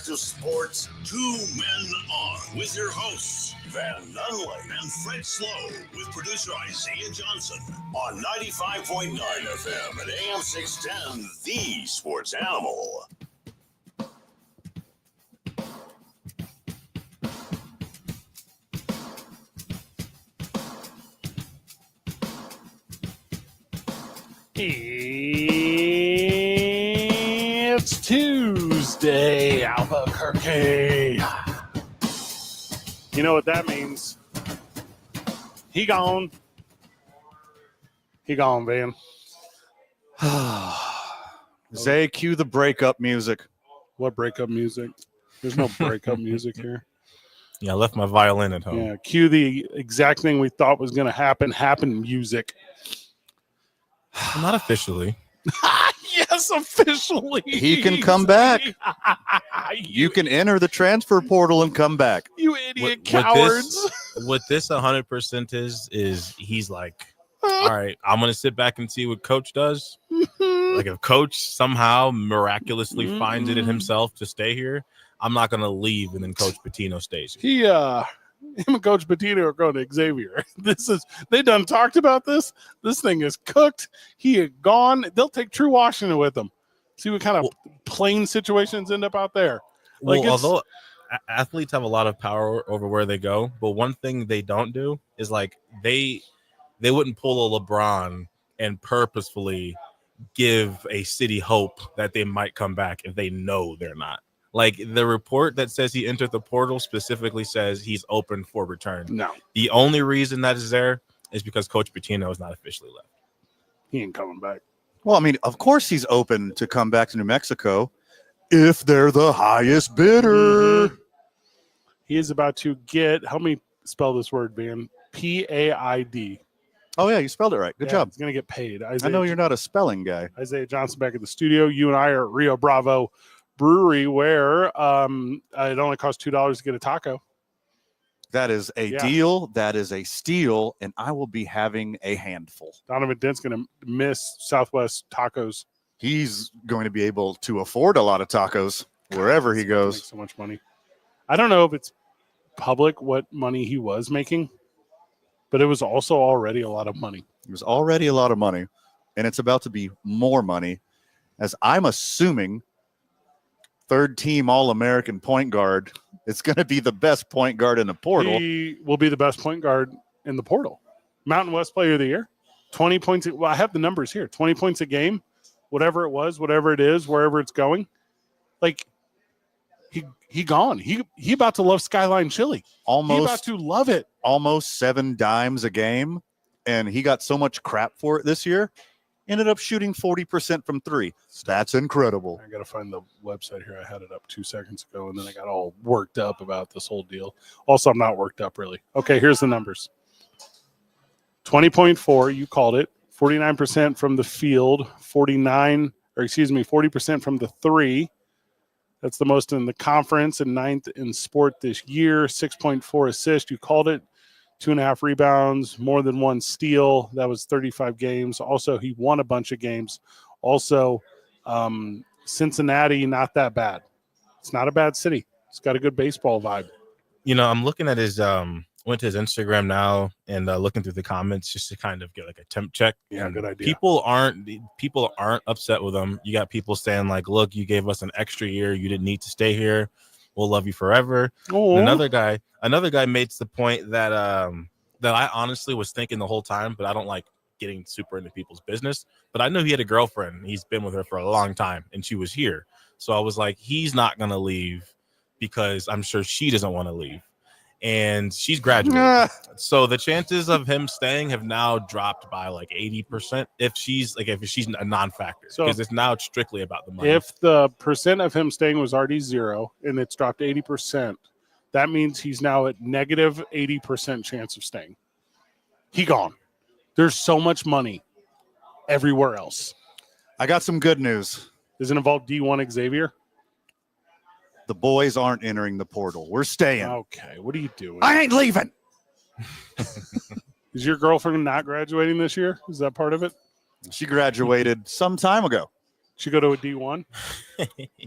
best of sports, Two Men On, with your hosts, Van Nunley and Fred Slow, with producer Isaiah Johnson, on 95.9 FM and AM 610, The Sports Animal. It's Tuesday, Albuquerque. You know what that means. He gone. He gone, Van. Zay, cue the breakup music. What breakup music? There's no breakup music here. Yeah, I left my violin at home. Yeah, cue the exact thing we thought was going to happen music. Not officially. Yes, officially. He can come back. You can enter the transfer portal and come back. You idiot cowards. What this 100% is he's like, all right, I'm going to sit back and see what coach does. Like if coach somehow miraculously finds it in himself to stay here, I'm not going to leave, and then Coach Pitino stays here. Him and Coach Petito are going to Xavier. They done talked about this. This thing is cooked. He is gone. They'll take True Washington with them. See what kind of plane situations end up out there. Although athletes have a lot of power over where they go, but one thing they don't do is like they wouldn't pull a LeBron and purposefully give a city hope that they might come back if they know they're not. Like the report that says he entered the portal specifically says he's open for return. No. The only reason that is there is because Coach Pitino is not officially left. He ain't coming back. Well, I mean, of course he's open to come back to New Mexico if they're the highest bidder. Mm-hmm. He is about to get, help me spell this word, Van. P-A-I-D. Oh, yeah, you spelled it right. Good job. He's going to get paid. I know you're not a spelling guy. Isaiah Johnson back at the studio. You and I are at Rio Bravo Brewery, where it only costs $2 to get a taco. That is a deal. That is a steal, and I will be having a handful. Donovan Dent's going to miss Southwest tacos. He's going to be able to afford a lot of tacos wherever he goes. Make so much money. I don't know if it's public what money he was making, but it was also already a lot of money. It was already a lot of money, and it's about to be more money, as I'm assuming third-team All-American point guard. It's going to be the best point guard in the portal. He will be the best point guard in the portal. Mountain West Player of the Year, 20 points. Well, I have the numbers here. 20 points a game, whatever it was, whatever it is, wherever it's going. Like, he gone. He about to love Skyline Chili. He about to love it. Almost 7 dimes a game, and he got so much crap for it this year. Ended up shooting 40% from 3. That's incredible. I got to find the website here. I had it up 2 seconds ago, and then I got all worked up about this whole deal. Also, I'm not worked up, really. Okay, here's the numbers. 20.4, you called it. 49% from the field. 40% from the 3. That's the most in the conference and 9th in sport this year. 6.4 assists, you called it. 2.5 rebounds, more than 1 steal. That was 35 games. Also, he won a bunch of games. Also, Cincinnati, not that bad. It's not a bad city. It's got a good baseball vibe. You know, I'm looking at his went to his Instagram now and looking through the comments just to kind of get like a temp check. Yeah, good idea. People aren't upset with him. You got people saying like, "Look, you gave us an extra year. You didn't need to stay here. We'll love you forever." Another guy made the point that that I honestly was thinking the whole time, but I don't like getting super into people's business. But I know he had a girlfriend. He's been with her for a long time, and she was here. So I was like, he's not gonna leave because I'm sure she doesn't want to leave, and she's graduating. So the chances of him staying have now dropped by like 80% if she's a non-factor, because it's now strictly about the money. If the percent of him staying was already 0 and it's dropped 80%, that means he's now at negative 80% chance of staying. He gone. There's so much money everywhere else. I got some good news. Does it involve D1 Xavier? The boys aren't entering the portal. We're staying. Okay, what are you doing? I ain't leaving. Is your girlfriend not graduating this year? Is that part of it? She graduated some time ago. She go to a D1?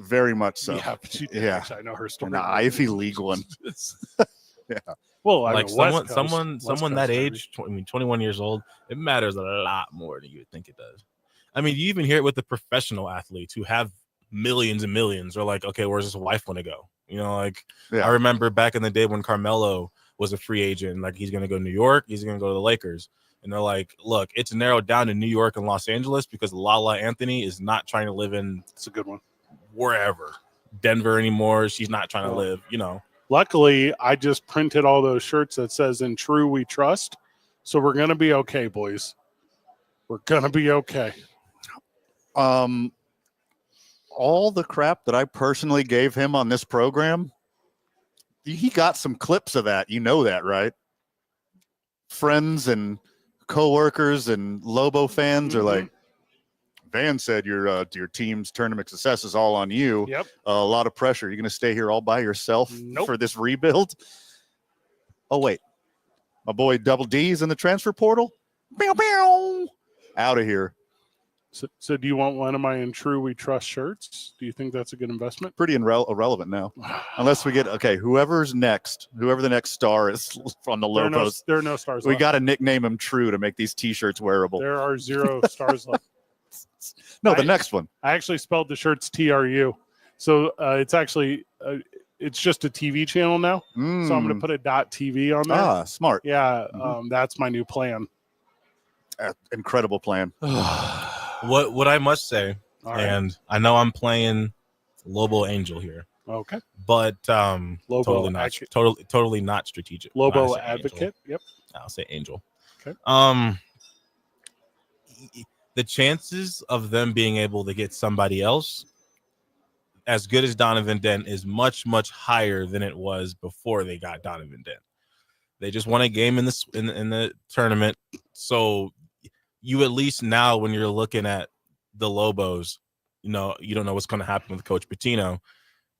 Very much so. Yeah, but she did. Yeah. Actually, I know her story. An Ivy League one. Yeah. Well, I Like mean, West Coast, someone that age, 21 years old, it matters a lot more than you would think it does. I mean, you even hear it with the professional athletes who have millions and millions. Or like, okay, where's his wife want to go? You know, like I remember back in the day when Carmelo was a free agent, like he's going to go to New York, he's going to go to the Lakers. And they're like, look, it's narrowed down to New York and Los Angeles because Lala Anthony is not trying to live in it's a good one. Wherever. Denver anymore. She's not trying to live, you know. Luckily, I just printed all those shirts that says "In True We Trust." So we're going to be okay, boys. We're going to be okay. All the crap that I personally gave him on this program, he got some clips of that. You know that, right? Friends and coworkers and Lobo fans are like, Van said your team's tournament success is all on you. Yep. A lot of pressure. You're going to stay here all by yourself for this rebuild? Oh, wait. My boy Double D's in the transfer portal? Bow, bow. Out of here. So do you want one of my "In True We Trust" shirts? Do you think that's a good investment? Pretty irrelevant now. Unless we get, whoever the next star is on the Lobos. There are no stars We left. got to nickname him True to make these T-shirts wearable. There are 0 stars left. No, the next one. I actually spelled the shirts TRU. So it's actually, it's just a TV channel now. So I'm going to put a .tv on there. Ah, smart. Yeah, that's my new plan. Incredible plan. What I must say, right. I know I'm playing Lobo Angel here. Okay. But Lobo totally not strategic. Lobo advocate. Angel. Yep. I'll say Angel. Okay. The chances of them being able to get somebody else as good as Donovan Dent is much, much higher than it was before they got Donovan Dent. They just won a game in the tournament. So you at least now, when you're looking at the Lobos, you know, you don't know what's going to happen with Coach Pitino,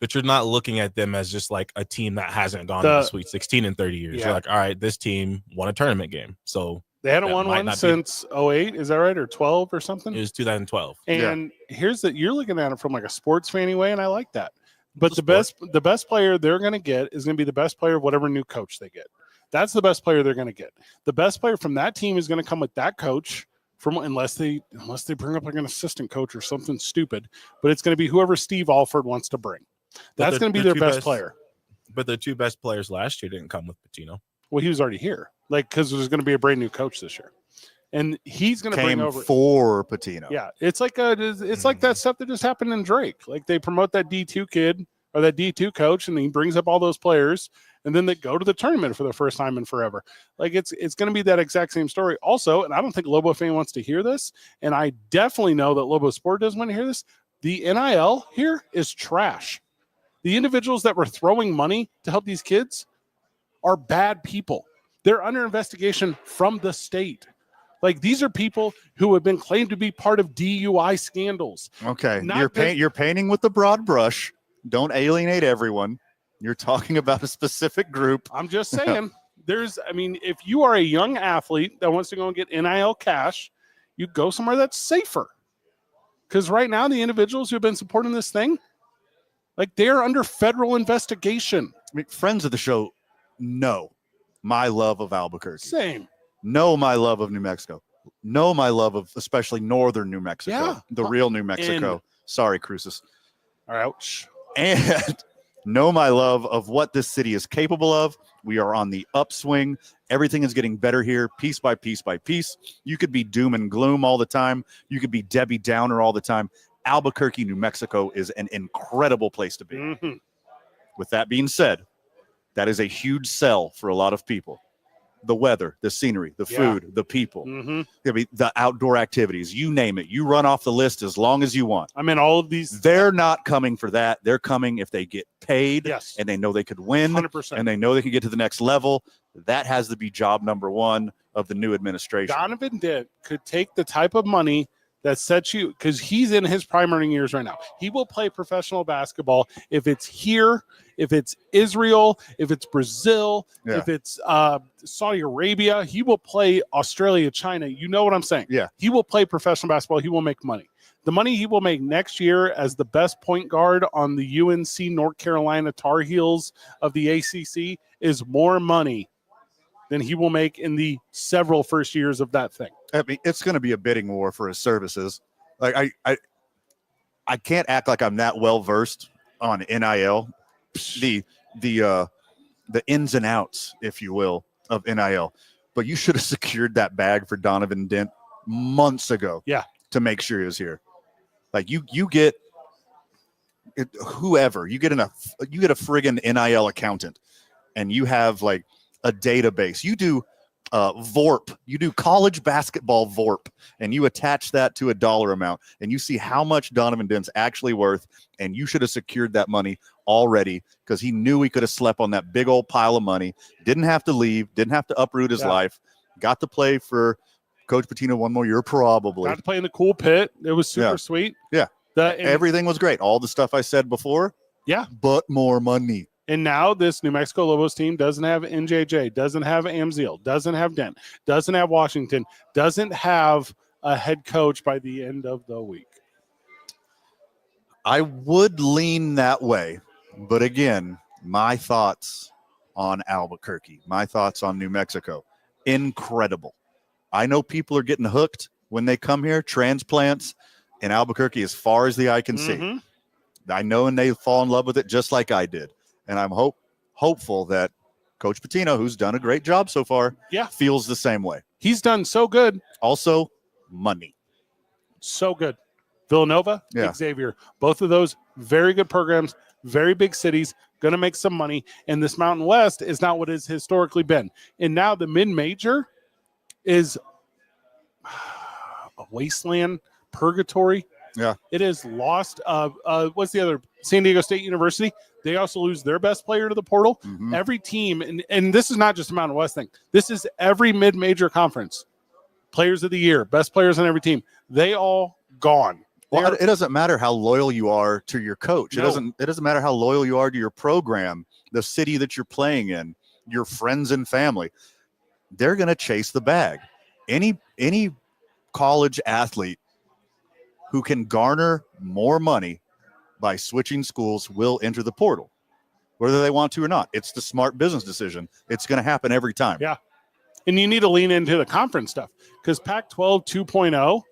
but you're not looking at them as just like a team that hasn't gone to the Sweet 16 in 30 years. Yeah. You're like, all right, this team won a tournament game. So they hadn't won one since 2008, is that right? Or 12 or something? It was 2012. And you're looking at it from like a sports fanny way, and I like that. But the best player they're going to get is going to be the best player of whatever new coach they get. That's the best player they're going to get. The best player from that team is going to come with that coach, unless they bring up like an assistant coach or something stupid. But it's going to be whoever Steve Alford wants to bring. That's going to be their best player. But their two best players last year didn't come with Pitino. Well, he was already here, because there's going to be a brand new coach this year, and he's going to bring over for Pitino. Yeah, it's like like that stuff that just happened in Drake. Like they promote that D2 kid or that D2 coach, and he brings up all those players, and then they go to the tournament for the first time in forever. Like it's going to be that exact same story. Also, and I don't think Lobo fan wants to hear this, and I definitely know that Lobo Sport doesn't want to hear this. The NIL here is trash. The individuals that were throwing money to help these kids are bad people. They're under investigation from the state. Like these are people who have been claimed to be part of DUI scandals. Okay, you're painting with the broad brush. Don't alienate everyone. You're talking about a specific group. I'm just saying. If you are a young athlete that wants to go and get NIL cash, you go somewhere that's safer. Because right now, the individuals who have been supporting this thing, like they're under federal investigation. Friends of the show know my love of Albuquerque. Same. Know my love of New Mexico. Know my love of especially northern New Mexico. Yeah. Real New Mexico. Sorry, Cruces. Ouch. And know my love of what this city is capable of. We are on the upswing. Everything is getting better here, piece by piece by piece. You could be doom and gloom all the time. You could be Debbie Downer all the time. Albuquerque, New Mexico is an incredible place to be. Mm-hmm. With that being said, that is a huge sell for a lot of people. The weather, the scenery, the food, the people, the outdoor activities, you name it. You run off the list as long as you want. I mean, all of these. They're not coming for that. They're coming if they get paid and they know they could win 100%. And they know they can get to the next level. That has to be job number one of the new administration. Donovan Dent could take the type of money that sets you, because he's in his prime earning years right now. He will play professional basketball if it's here, if it's Israel, if it's Brazil, if it's Saudi Arabia. He will play Australia, China. You know what I'm saying? Yeah. He will play professional basketball. He will make money. The money he will make next year as the best point guard on the UNC North Carolina Tar Heels of the ACC is more money than he will make in the several first years of that thing. I mean, it's going to be a bidding war for his services. Like I can't act like I'm that well versed on NIL, the ins and outs, if you will, of NIL. But you should have secured that bag for Donovan Dent months ago. Yeah. To make sure he was here. Like you get whoever, you get a friggin' NIL accountant, and you have like a database. You do VORP, you do college basketball VORP, and you attach that to a dollar amount, and you see how much Donovan Dent's actually worth, and you should have secured that money already because he knew he could have slept on that big old pile of money, didn't have to leave, didn't have to uproot his life, got to play for Coach Pitino one more year, probably. Got to play in the cool pit. It was super sweet. Yeah. Everything was great. All the stuff I said before. Yeah. But more money. And now this New Mexico Lobos team doesn't have NJJ, doesn't have Amziel, doesn't have Dent, doesn't have Washington, doesn't have a head coach by the end of the week. I would lean that way. But again, my thoughts on Albuquerque, my thoughts on New Mexico, incredible. I know people are getting hooked when they come here, transplants in Albuquerque as far as the eye can see. I know, and they fall in love with it just like I did. And I'm hopeful that Coach Pitino, who's done a great job so far, feels the same way. He's done so good. Also, money. So good. Villanova, Xavier, both of those very good programs, very big cities, going to make some money. And this Mountain West is not what it's historically been. And now the mid-major is a wasteland, purgatory. Yeah. It is lost. What's the other? San Diego State University. They also lose their best player to the portal. Every team, and this is not just a Mountain West thing. This is every mid-major conference. Players of the year, best players on every team. They all gone. Well, it doesn't matter how loyal you are to your coach. No. It doesn't matter how loyal you are to your program, the city that you're playing in, your friends and family. They're going to chase the bag. Any college athlete who can garner more money by switching schools will enter the portal, whether they want to or not. It's the smart business decision. It's going to happen every time. Yeah. And you need to lean into the conference stuff because Pac-12 2.0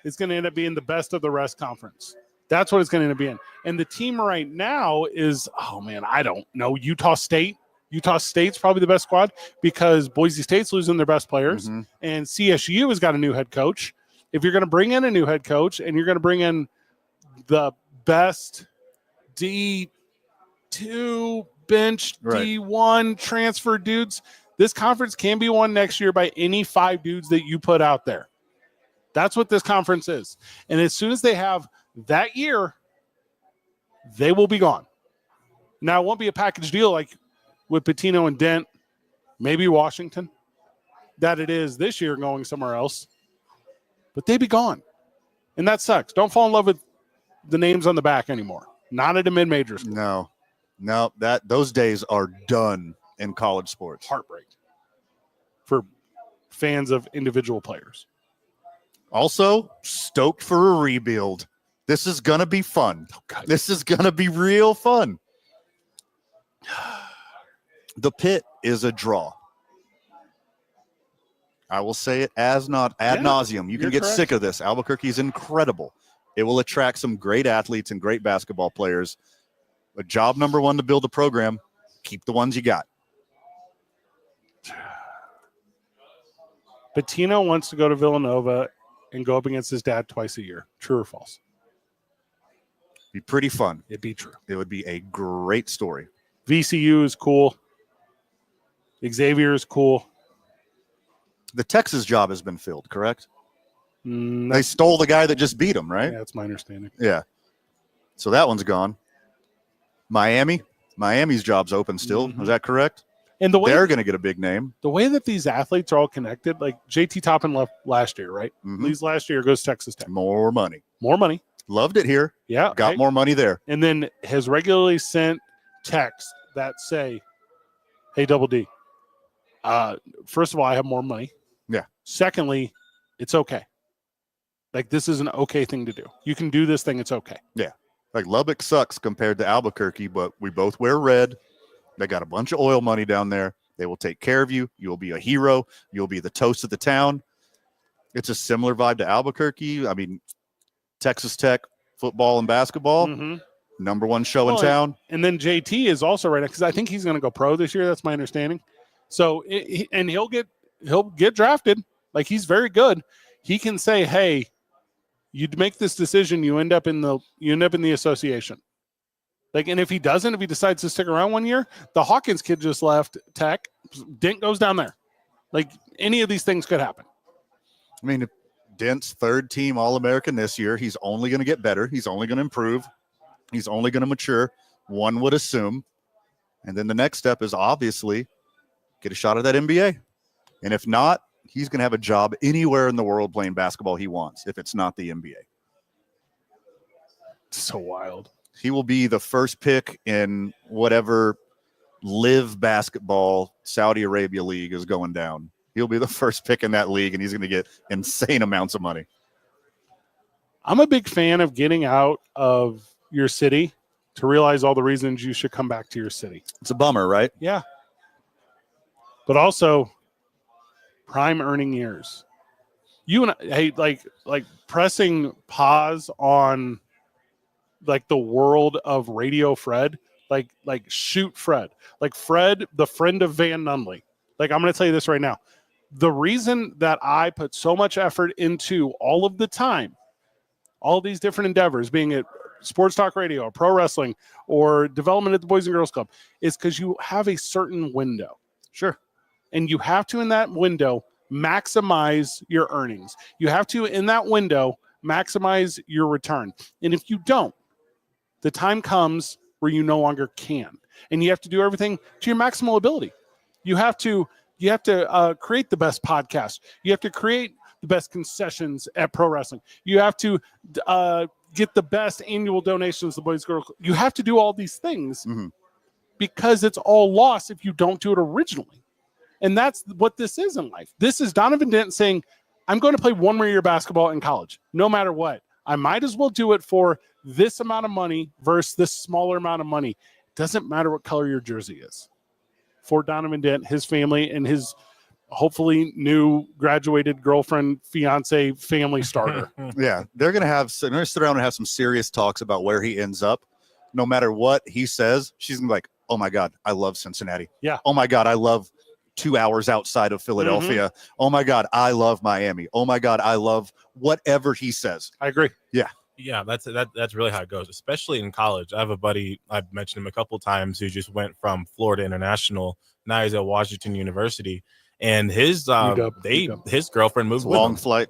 is going to end up being the best of the rest conference. That's what it's going to end up being. And the team right now is, I don't know, Utah State. Utah State's probably the best squad because Boise State's losing their best players, and CSU has got a new head coach. If you're going to bring in a new head coach and you're going to bring in the best D2 bench, D1 transfer dudes, this conference can be won next year by any 5 dudes that you put out there. That's what this conference is. And as soon as they have that year, they will be gone. Now, it won't be a package deal like with Pitino and Dent, maybe Washington, that it is this year going somewhere else. But they'd be gone. And that sucks. Don't fall in love with the names on the back anymore. Not at a mid-major school. No, those days are done in college sports. Heartbreak for fans of individual players. Also, stoked for a rebuild. This is going to be fun. This is going to be real fun. The pit is a draw. I will say it ad nauseum. You can get sick of this. Albuquerque is incredible. It will attract some great athletes and great basketball players. But job number 1 to build a program, keep the ones you got. Pitino wants to go to Villanova and go up against his dad twice a year. True or false? Be pretty fun. It'd be true. It would be a great story. VCU is cool. Xavier is cool. The Texas job has been filled, correct? They stole the guy that just beat him, right? Yeah, that's my understanding. Yeah. So that one's gone. Miami's job's open still. Is that correct? And the way they're going to get a big name. The way that these athletes are all connected, like JT Toppin left last year, right? Leaves last year, goes Texas Tech. More money. Loved it here. Yeah. Got more money there. And then has regularly sent texts that say, hey, Double D, first of all, I have more money. Yeah. Secondly, it's okay. Like, this is an okay thing to do. You can do this thing. It's okay. Yeah. Like Lubbock sucks compared to Albuquerque, but we both wear red. They got a bunch of oil money down there. They will take care of you. You'll be a hero. You'll be the toast of the town. It's a similar vibe to Albuquerque. I mean, Texas Tech football and basketball, number one show in town. And then JT is also right now because I think he's going to go pro this year. That's my understanding. So, and he'll get drafted. Like, he's very good. He can say, "Hey, you'd make this decision. You end up in the association." Like, and if he decides to stick around 1 year, the Hawkins kid just left Tech. Dent goes down there. Like, any of these things could happen. I mean, Dent's third team All-American this year. He's only going to get better. He's only going to improve. He's only going to mature, one would assume. And then the next step is obviously get a shot at that NBA. And if not, he's going to have a job anywhere in the world playing basketball he wants, if it's not the NBA. So wild. He will be the first pick in whatever live basketball Saudi Arabia league is going down. He'll be the first pick in that league, and he's going to get insane amounts of money. I'm a big fan of getting out of your city to realize all the reasons you should come back to your city. It's a bummer, right? Yeah. But also prime earning years. You and I, hey, like pressing pause on like the world of Radio Fred, like shoot Fred. Like Fred, the friend of Van Nunley. Like, I'm going to tell you this right now. The reason that I put so much effort into all of the time, all these different endeavors, being it sports talk radio, or pro wrestling, or development at the Boys and Girls Club, is because you have a certain window. Sure. And you have to, in that window, maximize your earnings. You have to, in that window, maximize your return. And if you don't, the time comes where you no longer can. And you have to do everything to your maximal ability. You have to create the best podcast. You have to create the best concessions at pro wrestling. You have to get the best annual donations to the Boys Girls. You have to do all these things because it's all lost if you don't do it originally. And that's what this is in life. This is Donovan Dent saying, I'm going to play 1 more year basketball in college, no matter what. I might as well do it for this amount of money versus this smaller amount of money. It doesn't matter what color your jersey is. For Donovan Dent, his family, and his hopefully new graduated girlfriend, fiance, family starter. Yeah, they're going to sit around and have some serious talks about where he ends up. No matter what he says, she's going to be like, oh my God, I love Cincinnati. Yeah. Oh my God, I love 2 hours outside of Philadelphia. Oh my God, I love Miami. Oh my God, I love whatever he says. I agree. Yeah. Yeah, that's really how it goes, especially in college. I have a buddy, I've mentioned him a couple of times, who just went from Florida International. Now he's at Washington University, and his girlfriend moved with him. Long flight.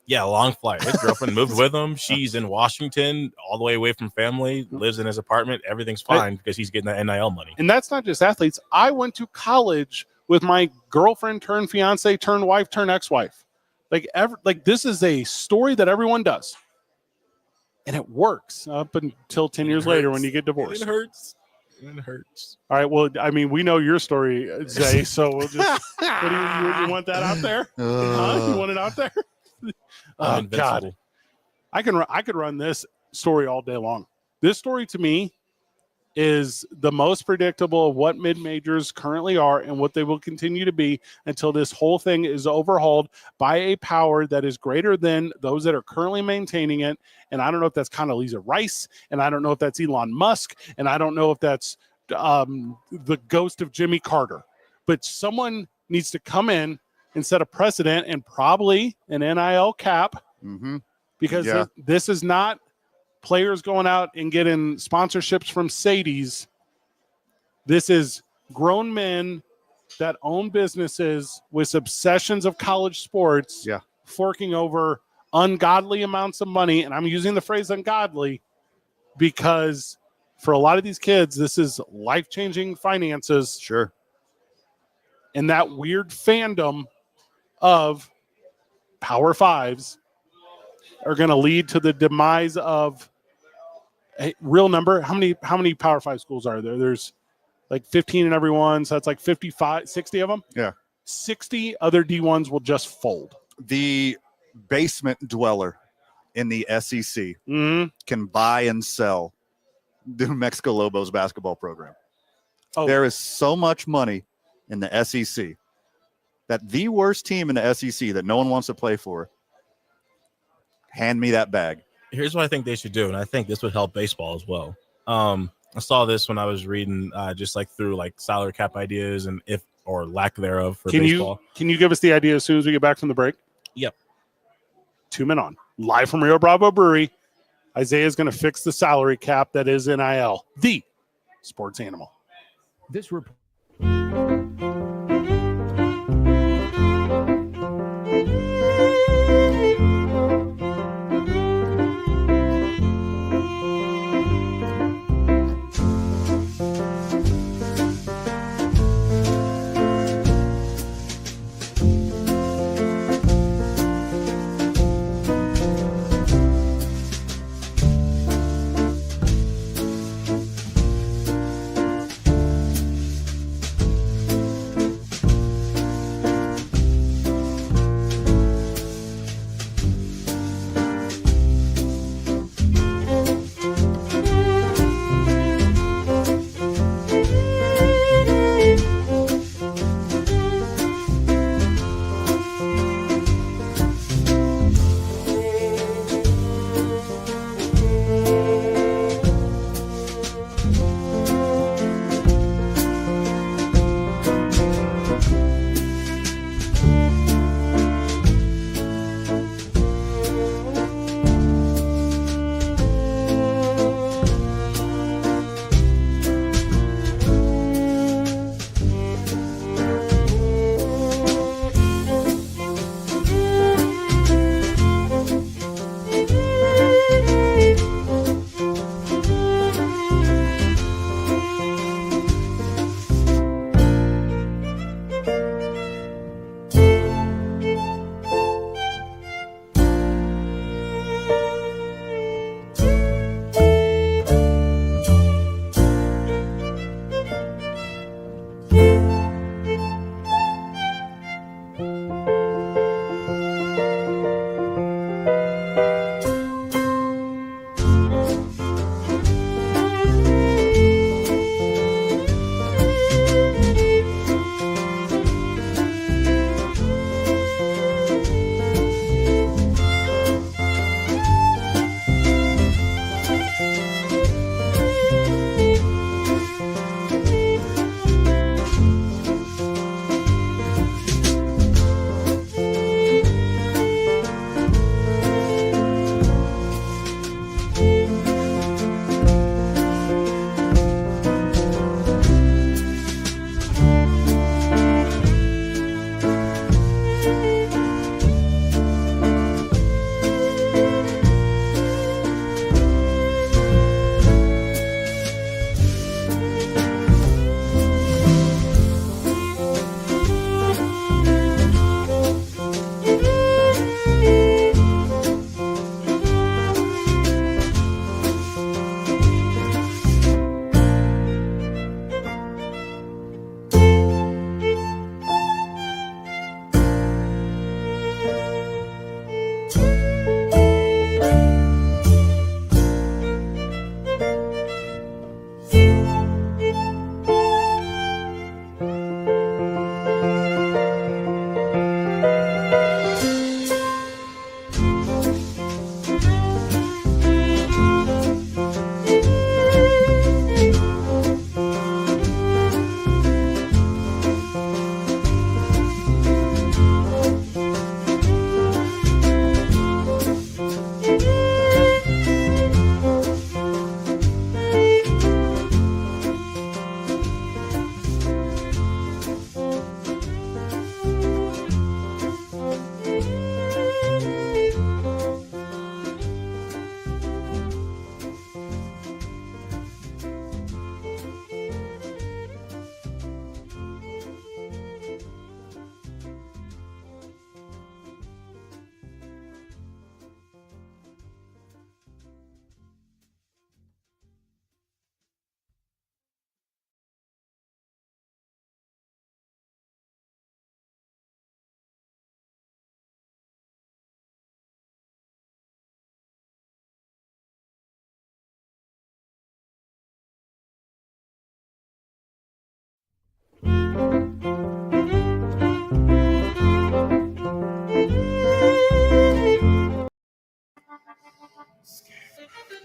Yeah, long flight. His girlfriend moved with him. She's in Washington, all the way away from family, lives in his apartment. Everything's fine because he's getting that NIL money. And that's not just athletes. I went to college with my girlfriend turned fiance turned wife turned ex-wife. Like this is a story that everyone does. And it works up until 10 years later when you get divorced. It hurts. It hurts. All right. Well, I mean, we know your story, Zay. So we'll just. What do you want that out there? You want it out there? Oh God, I could run this story all day long. This story to me is the most predictable of what mid-majors currently are and what they will continue to be until this whole thing is overhauled by a power that is greater than those that are currently maintaining it. And I don't know if that's Condoleezza Rice, and I don't know if that's Elon Musk, and I don't know if that's the ghost of Jimmy Carter. But someone needs to come in and set a precedent, and probably an NIL cap, because this is not players going out and getting sponsorships from Sadie's. This is grown men that own businesses with obsessions of college sports, forking over ungodly amounts of money. And I'm using the phrase ungodly because for a lot of these kids, this is life-changing finances. Sure. And that weird fandom of Power Fives are going to lead to the demise of a real number. How many Power Five schools are there? There's like 15 in every one. So that's like 55, 60 of them. Yeah. 60 other D1s will just fold. The basement dweller in the SEC Mhm. can buy and sell the New Mexico Lobos basketball program. Oh. There is so much money in the SEC that the worst team in the SEC that no one wants to play for, hand me that bag. Here's what I think they should do, and I think this would help baseball as well. I saw this when I was reading just like through like salary cap ideas and if or lack thereof for baseball. Can you give us the idea as soon as we get back from the break? Yep. 2 men on. Live from Rio Bravo Brewery. Isaiah's going to fix the salary cap that is NIL. The sports animal. This report.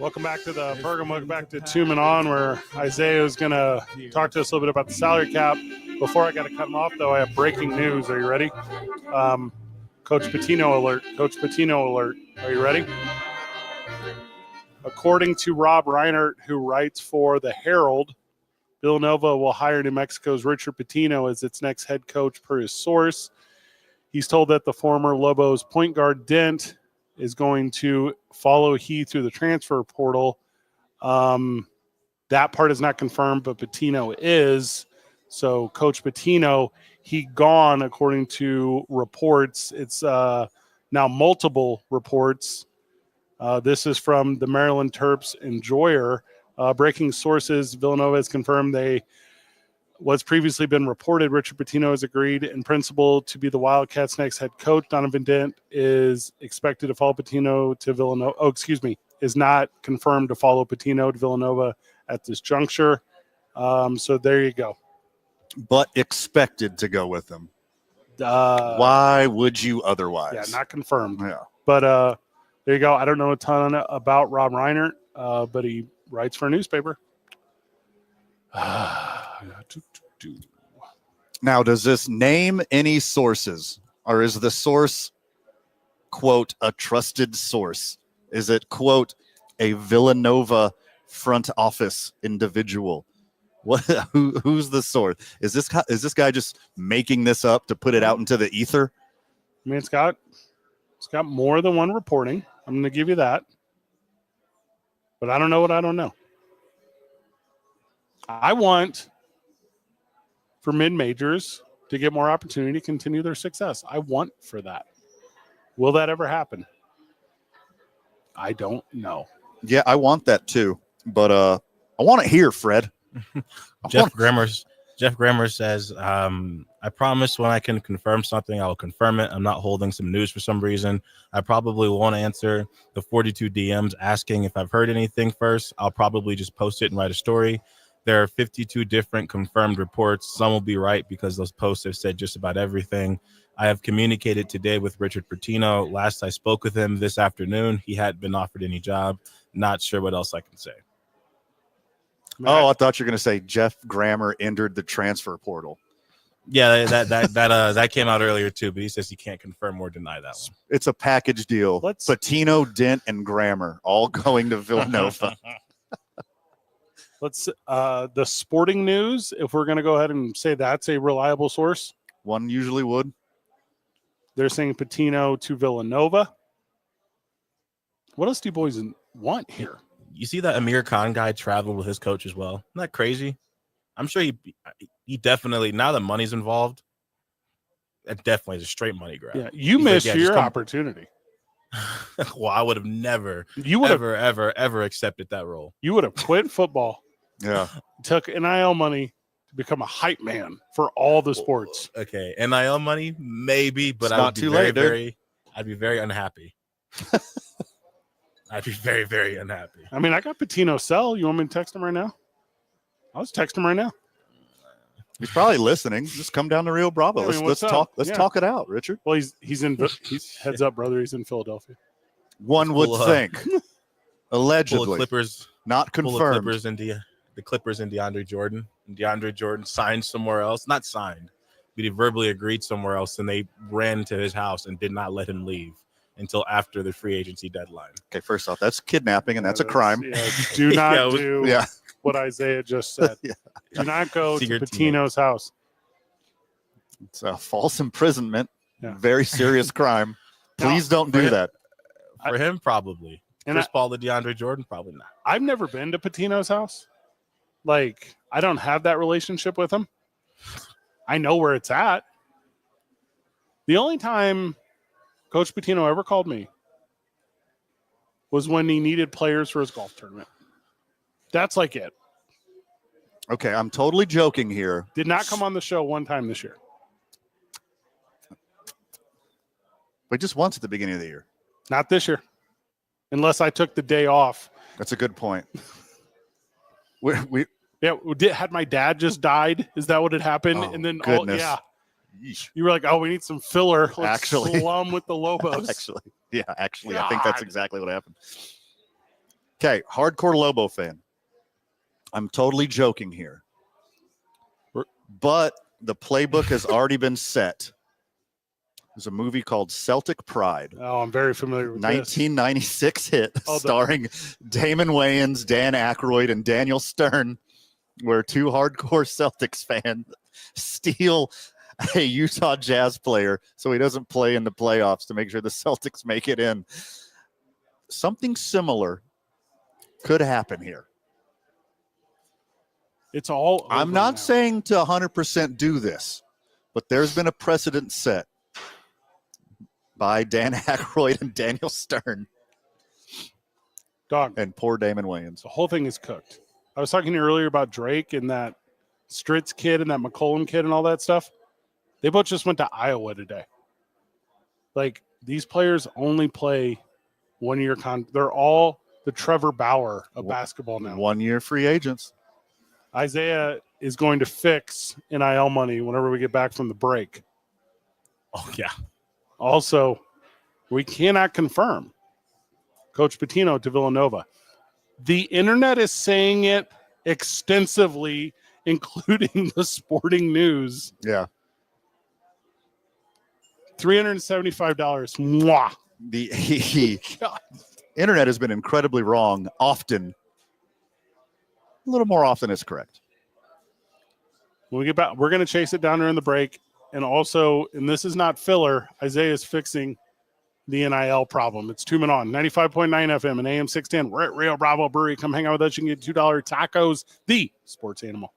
Welcome back to the program. Welcome back to Two Men On, where Isaiah is going to talk to us a little bit about the salary cap. Before I got to cut him off, though, I have breaking news. Are you ready? Coach Pitino alert. Coach Pitino alert. Are you ready? According to Rob Reinert, who writes for the Herald, Villanova will hire New Mexico's Richard Pitino as its next head coach per his source. He's told that the former Lobos point guard Dent is going to follow Heath through the transfer portal. That part is not confirmed, but Pitino is. So Coach Pitino, he gone according to reports. It's now multiple reports. This is from the Maryland Terps Enjoyer. Breaking sources, Villanova has confirmed what's previously been reported. Richard Pitino has agreed in principle to be the Wildcats' next head coach. Donovan Dent is expected to follow Pitino to Villanova. Is not confirmed to follow Pitino to Villanova at this juncture. So there you go. But expected to go with them. Why would you otherwise? Yeah, not confirmed. Yeah. But there you go. I don't know a ton about Rob Reinert, but he writes for a newspaper. Now, does this name any sources, or is the source, quote, a trusted source? Is it, quote, a Villanova front office individual? Who's the source? Is this guy just making this up to put it out into the ether? I mean, it's got more than one reporting. I'm going to give you that. But I don't know what I don't know. I want for mid-majors to get more opportunity to continue their success. I want for that. Will that ever happen? I don't know. Yeah, I want that too. But I want it here, Fred. Jeff Grammer says, I promise when I can confirm something, I will confirm it. I'm not holding some news for some reason. I probably won't answer the 42 DMs asking if I've heard anything first. I'll probably just post it and write a story. There are 52 different confirmed reports. Some will be right because those posts have said just about everything. I have communicated today with Richard Pitino. Last I spoke with him this afternoon, he hadn't been offered any job. Not sure what else I can say. Oh, I thought you were going to say Jeff Grammer entered the transfer portal. Yeah, that came out earlier too, but he says he can't confirm or deny that one. It's a package deal. Pitino, Dent, and Grammer all going to Villanova. Let's the sporting news. If we're going to go ahead and say that's a reliable source, one usually would. They're saying Pitino to Villanova. What else do you boys want here? You see that Amir Khan guy traveled with his coach as well. Isn't that crazy? I'm sure he definitely, now that money's involved, that definitely is a straight money grab. Yeah, you missed your opportunity. Well, I would have never, ever accepted that role. You would have quit football. Yeah. Took NIL money to become a hype man for all the sports. Okay, NIL money, maybe, but I would be I'd be very unhappy. I'd be very, very unhappy. I mean, I got Pitino's cell. You want me to text him right now? I'll just text him right now. He's probably listening. Just come down to Rio Bravo. Yeah, let's talk. Let's talk it out, Richard. Well, he's heads up, brother. He's in Philadelphia. One would think, allegedly, Clippers, not confirmed. The Clippers and DeAndre Jordan. And DeAndre Jordan signed somewhere else. Not signed, but he verbally agreed somewhere else, and they ran to his house and did not let him leave until after the free agency deadline. Okay, first off, that's kidnapping, and that's a crime. Yeah, do not do what Isaiah just said. Do not go to Pitino's house. It's a false imprisonment. Yeah. Very serious crime. Please don't do that. For him, probably. And Chris Paul to DeAndre Jordan, probably not. I've never been to Pitino's house. Like, I don't have that relationship with him. I know where it's at. The only time Coach Pitino ever called me was when he needed players for his golf tournament. That's like it. Okay, I'm totally joking here. Did not come on the show one time this year. But just once at the beginning of the year. Not this year. Unless I took the day off. That's a good point. Had my dad just died? Is that what had happened? Oh, and then goodness. You were like, oh, we need some filler. Let's slum with the Lobos. Actually, I think that's exactly what happened. Okay, hardcore Lobo fan. I'm totally joking here. But the playbook has already been set. There's a movie called Celtic Pride. Oh, I'm very familiar with 1996 hit Oh, starring Damon Wayans, Dan Aykroyd, and Daniel Stern, where two hardcore Celtics fans steal a Utah Jazz player so he doesn't play in the playoffs to make sure the Celtics make it in. Something similar could happen here. It's all. I'm not saying to 100% do this, but there's been a precedent set by Dan Aykroyd and Daniel Stern. Dog. And poor Damon Wayans. The whole thing is cooked. I was talking to you earlier about Drake and that Stritz kid and that McCollum kid and all that stuff. They both just went to Iowa today. Like, these players only play 1 year they're all the Trevor Bauer of basketball now. 1 year free agents. Isaiah is going to fix NIL money whenever we get back from the break. Oh, yeah. Also, we cannot confirm Coach Pitino to Villanova. The internet is saying it extensively, including the Sporting News. Yeah. $375. Mwah. The internet has been incredibly wrong often. A little more often is correct. When we get back, we're going to chase it down during the break. And also, and this is not filler, Isaiah is fixing the NIL problem. It's 2 Men On, 95.9 FM and AM 610. We're at Rio Bravo Brewery. Come hang out with us. You can get $2 tacos, the sports animal.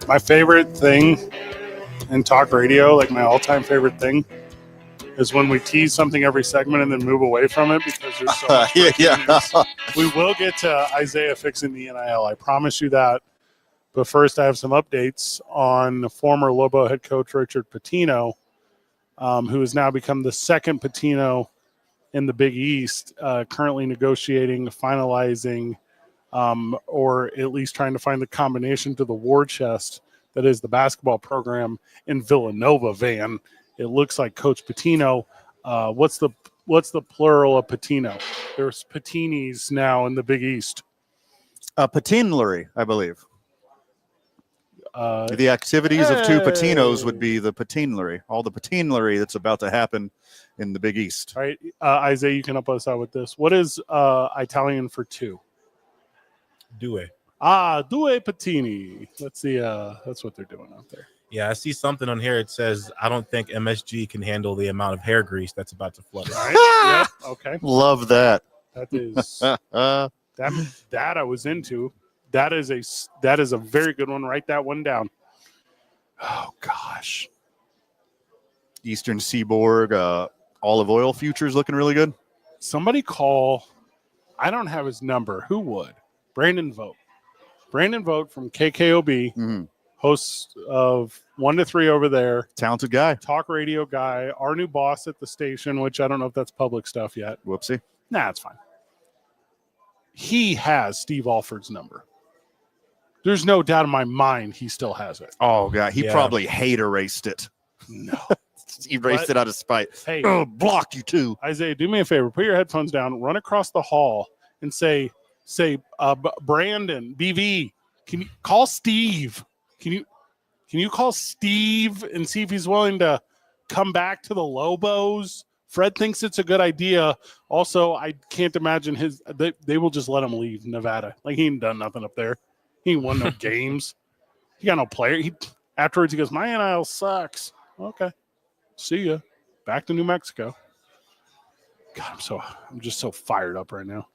My favorite thing in talk radio, like my all-time favorite thing, is when we tease something every segment and then move away from it because there's so much breaking news. We will get to Isaiah fixing the NIL. I promise you that. But first, I have some updates on former Lobo head coach Richard Pitino, who has now become the second Pitino in the Big East, currently negotiating, finalizing, or at least trying to find the combination to the war chest that is the basketball program in Villanova. Van, it looks like Coach Pitino. What's the plural of Pitino? There's Patinis now in the Big East. Patinery, I believe. The activities of two Patinos would be the patinery. All the patinery that's about to happen in the Big East. All right, Isaiah, you can help us out with this. What is Italian for two? Due. Due Patini. Let's see. That's what they're doing out there. Yeah, I see something on here. It says, I don't think MSG can handle the amount of hair grease that's about to flood. Right? Yep. Okay. Love that. That is that I was into. That is a very good one. Write that one down. Oh gosh. Eastern Seaboard olive oil futures looking really good. Somebody call. I don't have his number. Who would? Brandon Vogt. Brandon Vogt from KKOB, host of 1 to 3 over there. Talented guy. Talk radio guy. Our new boss at the station, which I don't know if that's public stuff yet. Whoopsie. Nah, it's fine. He has Steve Alford's number. There's no doubt in my mind he still has it. Oh, God. He probably hate erased it. No. He erased it out of spite. Hey. Blocked you too. Isaiah, do me a favor. Put your headphones down. Run across the hall and say, Brandon, BV, can you call Steve? Can you call Steve and see if he's willing to come back to the Lobos? Fred thinks it's a good idea. Also, I can't imagine they will just let him leave Nevada. Like, he ain't done nothing up there. He ain't won no games. He got no player. Afterwards, he goes, my NIL sucks. Okay. See ya. Back to New Mexico. God, I'm just so fired up right now.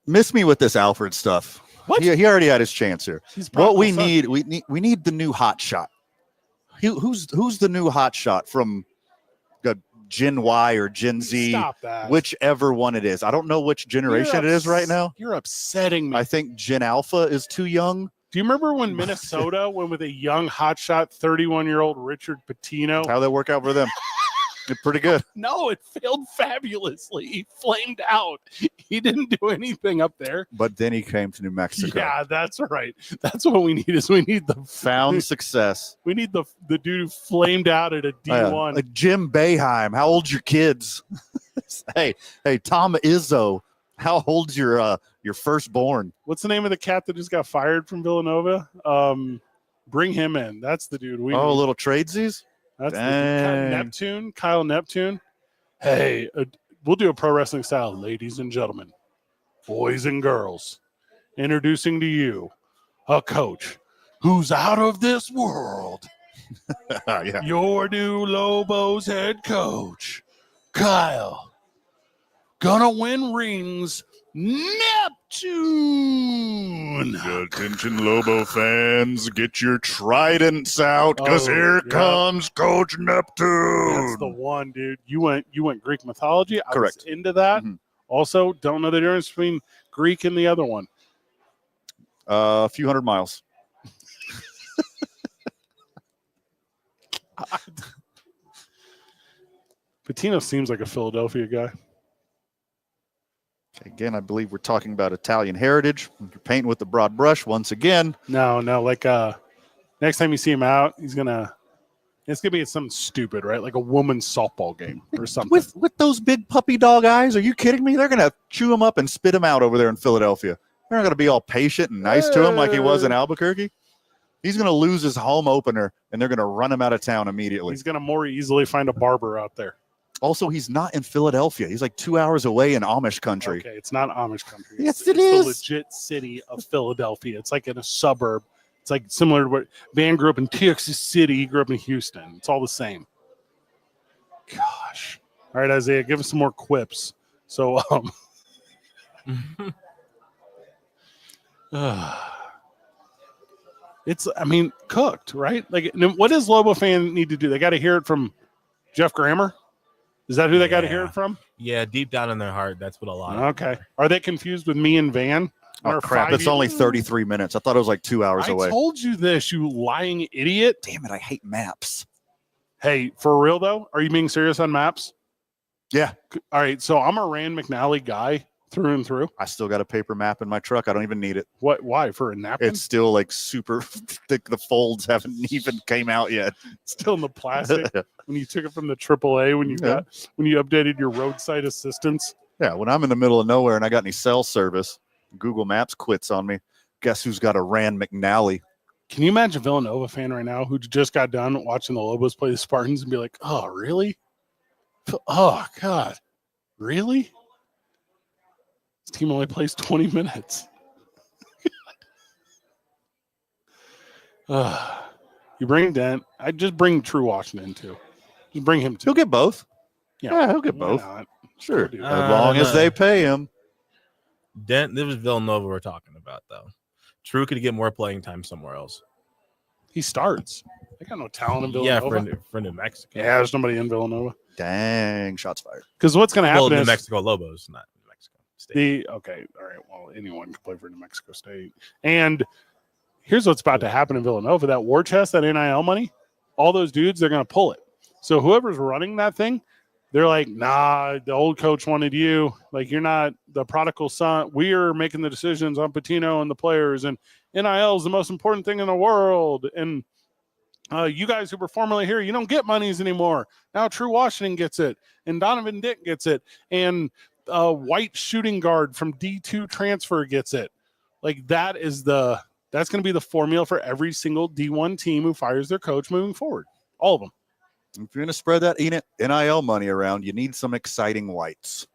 Miss me with this Alfred stuff. What? He already had his chance here. What we need the new hot shot. Who's the new hot shot from Gen Y or Gen Z? Stop that. Whichever one it is. I don't know which generation it is right now. You're upsetting me. I think Gen Alpha is too young. Do you remember when Minnesota went with a young hotshot 31-year-old Richard Pitino? How'd that work out for them? Pretty good. No, it failed fabulously. He flamed out. He didn't do anything up there. But then he came to New Mexico. Yeah, that's right. That's what we need. We need the found success. We need the dude who flamed out at a D1. Like Jim Boeheim. How old's your kids? hey, Tom Izzo. How old's your firstborn? What's the name of the cat that just got fired from Villanova? Bring him in. That's the dude. We need. Little tradesies. That's Neptune, Kyle Neptune. Hey, we'll do a pro wrestling style. Ladies and gentlemen, boys and girls, introducing to you a coach who's out of this world. Yeah. Your new Lobos head coach, Kyle. Gonna win rings. Neptune. Attention, Lobo fans, get your tridents out because here comes Coach Neptune. That's the one, dude. You went Greek mythology. Correct. I was into that. Mm-hmm. Also, don't know the difference between Greek and the other one. A few hundred miles. Pitino seems like a Philadelphia guy. Again, I believe we're talking about Italian heritage. You're painting with the broad brush once again. No. Like next time you see him out, it's gonna be something stupid, right? Like a woman's softball game or something. With those big puppy dog eyes, are you kidding me? They're gonna chew him up and spit him out over there in Philadelphia. They're not gonna be all patient and nice to him like he was in Albuquerque. He's gonna lose his home opener, and they're gonna run him out of town immediately. He's gonna more easily find a barber out there. Also, he's not in Philadelphia. He's like 2 hours away in Amish country. Okay, it's not Amish country. Yes, it's is. The legit city of Philadelphia. It's like in a suburb. It's like similar to what Van grew up in Texas City. He grew up in Houston. It's all the same. Gosh. All right, Isaiah, give us some more quips. So, It's, I mean, cooked, right? Like, what does Lobo fan need to do? They got to hear it from Jeff Grammer? Is that who they got to hear it from? Yeah, deep down in their heart, that's what a lot of Okay. Are they confused with me and Van? Oh, crap. It's only 33 minutes. I thought it was like 2 hours away. I told you this, you lying idiot. Damn it. I hate maps. Hey, for real, though? Are you being serious on maps? Yeah. All right. So I'm a Rand McNally guy through and through. I still got a paper map in my truck. I don't even need it. What? Why? For a napkin? It's still like super thick. The folds haven't even came out yet. Still in the plastic. When you took it from the AAA, when you updated your roadside assistance. Yeah. When I'm in the middle of nowhere and I got any cell service, Google Maps quits on me. Guess who's got a Rand McNally? Can you imagine a Villanova fan right now who just got done watching the Lobos play the Spartans and be like, oh, really? Oh, God. Really? This team only plays 20 minutes. You bring Dent. I just bring True Washington, too. Just bring him, too. He'll get both. Yeah, he'll get both. Not? Sure. As long as they pay him. Dent, this was Villanova we're talking about, though. True could get more playing time somewhere else. He starts. They got no talent in Villanova. Yeah, for New Mexico. Yeah, there's nobody in Villanova. Dang, shots fired. Because what's going to happen New is Mexico Lobos, not New Mexico State. Okay, all right. Well, anyone can play for New Mexico State. And here's what's about to happen in Villanova: that war chest, that NIL money, all those dudes, they're going to pull it. So whoever's running that thing, they're like, nah, the old coach wanted you. Like, you're not the prodigal son. We're making the decisions on Patino and the players, and NIL is the most important thing in the world. And you guys who were formerly here, you don't get monies anymore. Now True Washington gets it, and Donovan Dick gets it, and white shooting guard from D2 transfer gets it. Like, that's going to be the formula for every single D1 team who fires their coach moving forward. All of them. If you're going to spread that NIL money around, you need some exciting whites.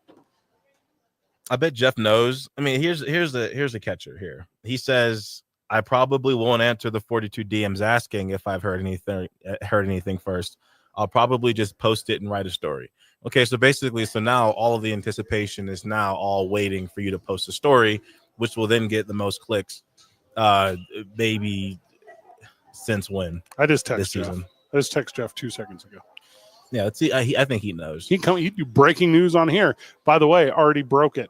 I bet Jeff knows. I mean, here's the catcher here. He says, I probably won't answer the 42 DMs asking if I've heard anything first. I'll probably just post it and write a story. Okay, so basically, now all of the anticipation is now all waiting for you to post a story, which will then get the most clicks. Maybe since when? I just texted this Jeff. season. I just texted Jeff 2 seconds ago. Yeah, let's see. I think he knows. He'd do breaking news on here. By the way, already broke it.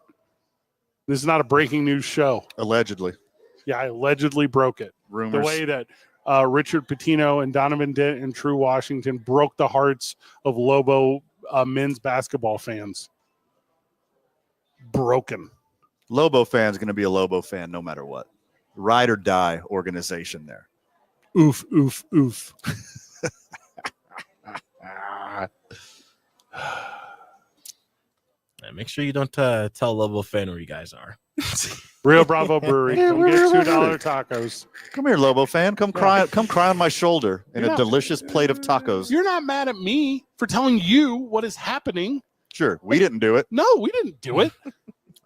This is not a breaking news show. Allegedly. Yeah, I allegedly broke it. Rumors. The way that Richard Pitino and Donovan Dent and True Washington broke the hearts of Lobo men's basketball fans. Broken. Lobo fan's going to be a Lobo fan no matter what. Ride or die organization there. Oof, oof, oof. Make sure you don't tell Lobo fan where you guys are. Rio Bravo Brewery. Come get $2 tacos. Come here, Lobo fan. Come cry on my shoulder in a delicious plate of tacos. You're not mad at me for telling you what is happening. Sure, we didn't do it. No, we didn't do it.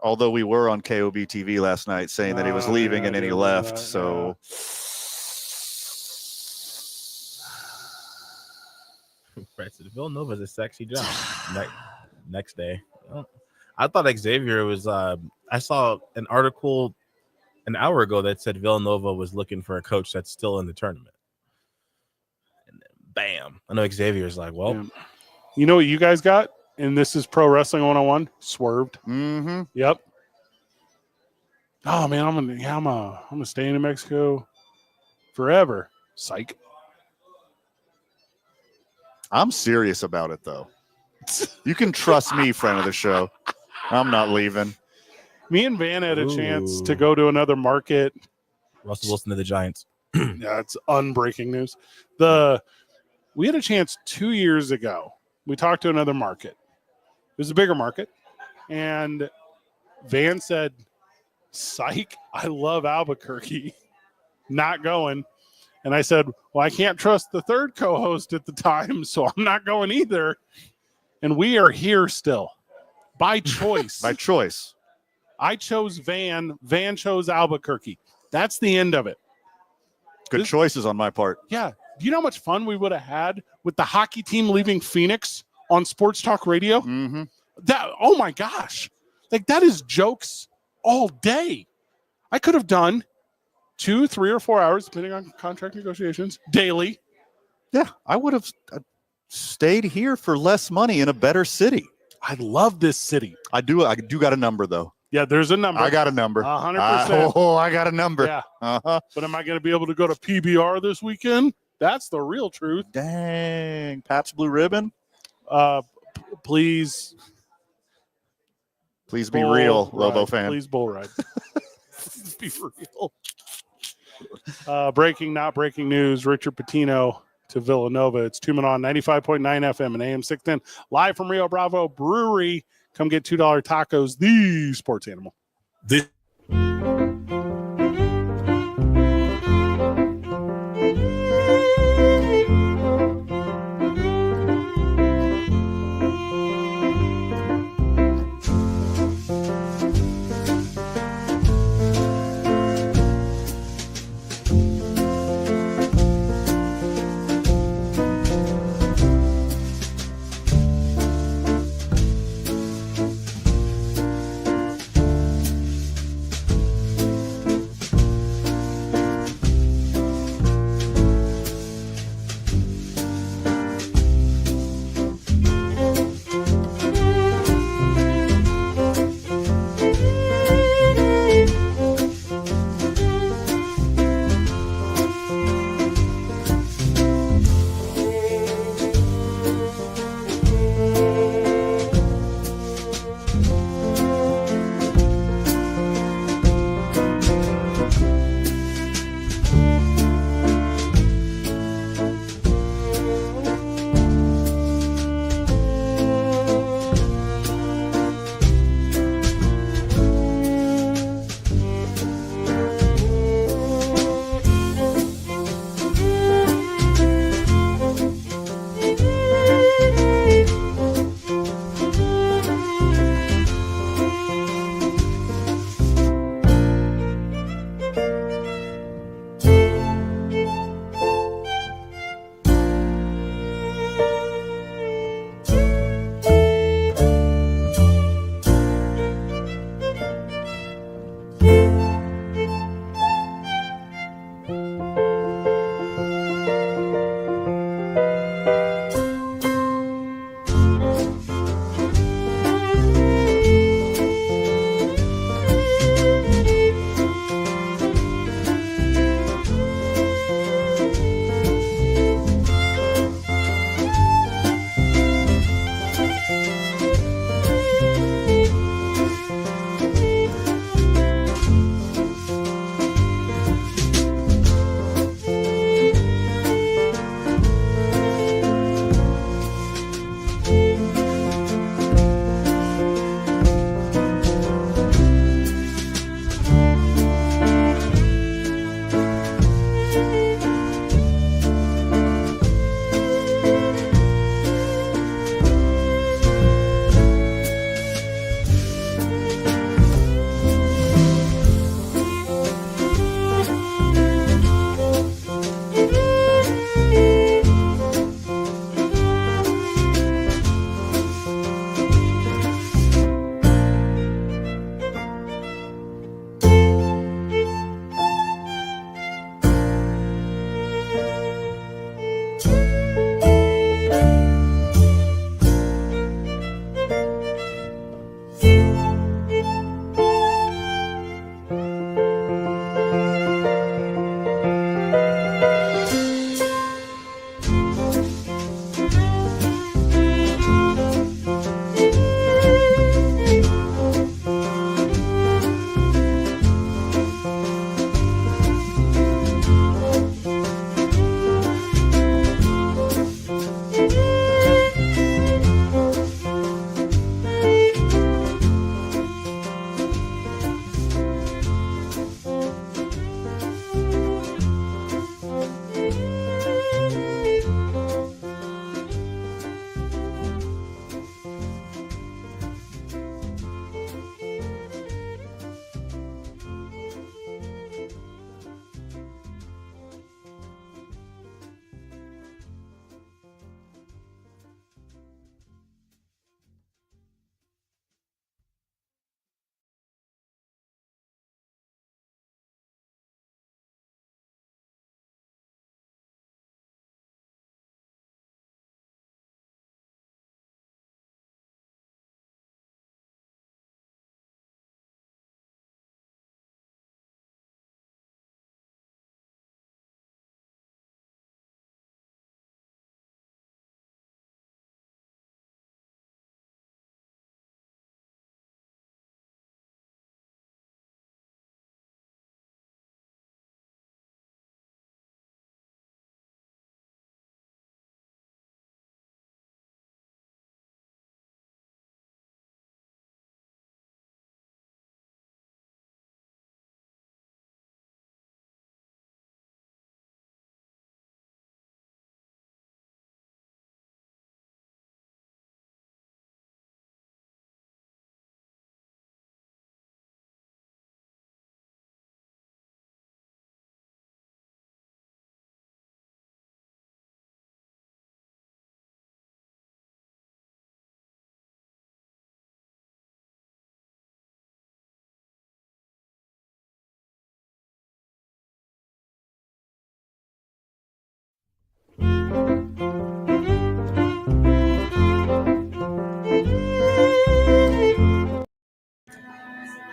Although we were on KOB TV last night saying that he was leaving and then he left. So right, so Villanova's a sexy job. Next day. Well, I thought Xavier was I saw an article an hour ago that said Villanova was looking for a coach that's still in the tournament. And then bam. I know Xavier's like, well, yeah. You know what you guys got? And this is Pro Wrestling 101. Swerved. Mm-hmm. Yep. Oh man, I'm gonna stay in New Mexico forever. Psych. I'm serious about it though. You can trust me, friend of the show. I'm not leaving. Me and Van had a chance to go to another market. Russell Wilson to the Giants. Yeah, it's unbreaking news. We had a chance 2 years ago. We talked to another market. It was a bigger market. And Van said, psych, I love Albuquerque. Not going. And I said, well, I can't trust the third co-host at the time, so I'm not going either. And we are here still. By choice. By choice. I chose Van. Van chose Albuquerque. That's the end of it. Good choices on my part. Yeah. Do you know how much fun we would have had with the hockey team leaving Phoenix on Sports Talk Radio? Mm-hmm. Oh my gosh. Like, that is jokes all day. I could have done 2, 3, or 4 hours, depending on contract negotiations, daily. Yeah, I would have stayed here for less money in a better city. I love this city. I do got a number though. Yeah, there's a number. I got a number. 100%. I got a number. Yeah. Uh-huh. But am I going to be able to go to PBR this weekend? That's the real truth. Dang, Pabst Blue Ribbon. Please be real, Lobo ride. fan. Please bull ride. Be real. Breaking, not breaking news. Richard Pitino to Villanova. It's 2 Men On 95.9 FM and AM 610. Live from Rio Bravo Brewery. Come get $2 tacos, the sports animal. This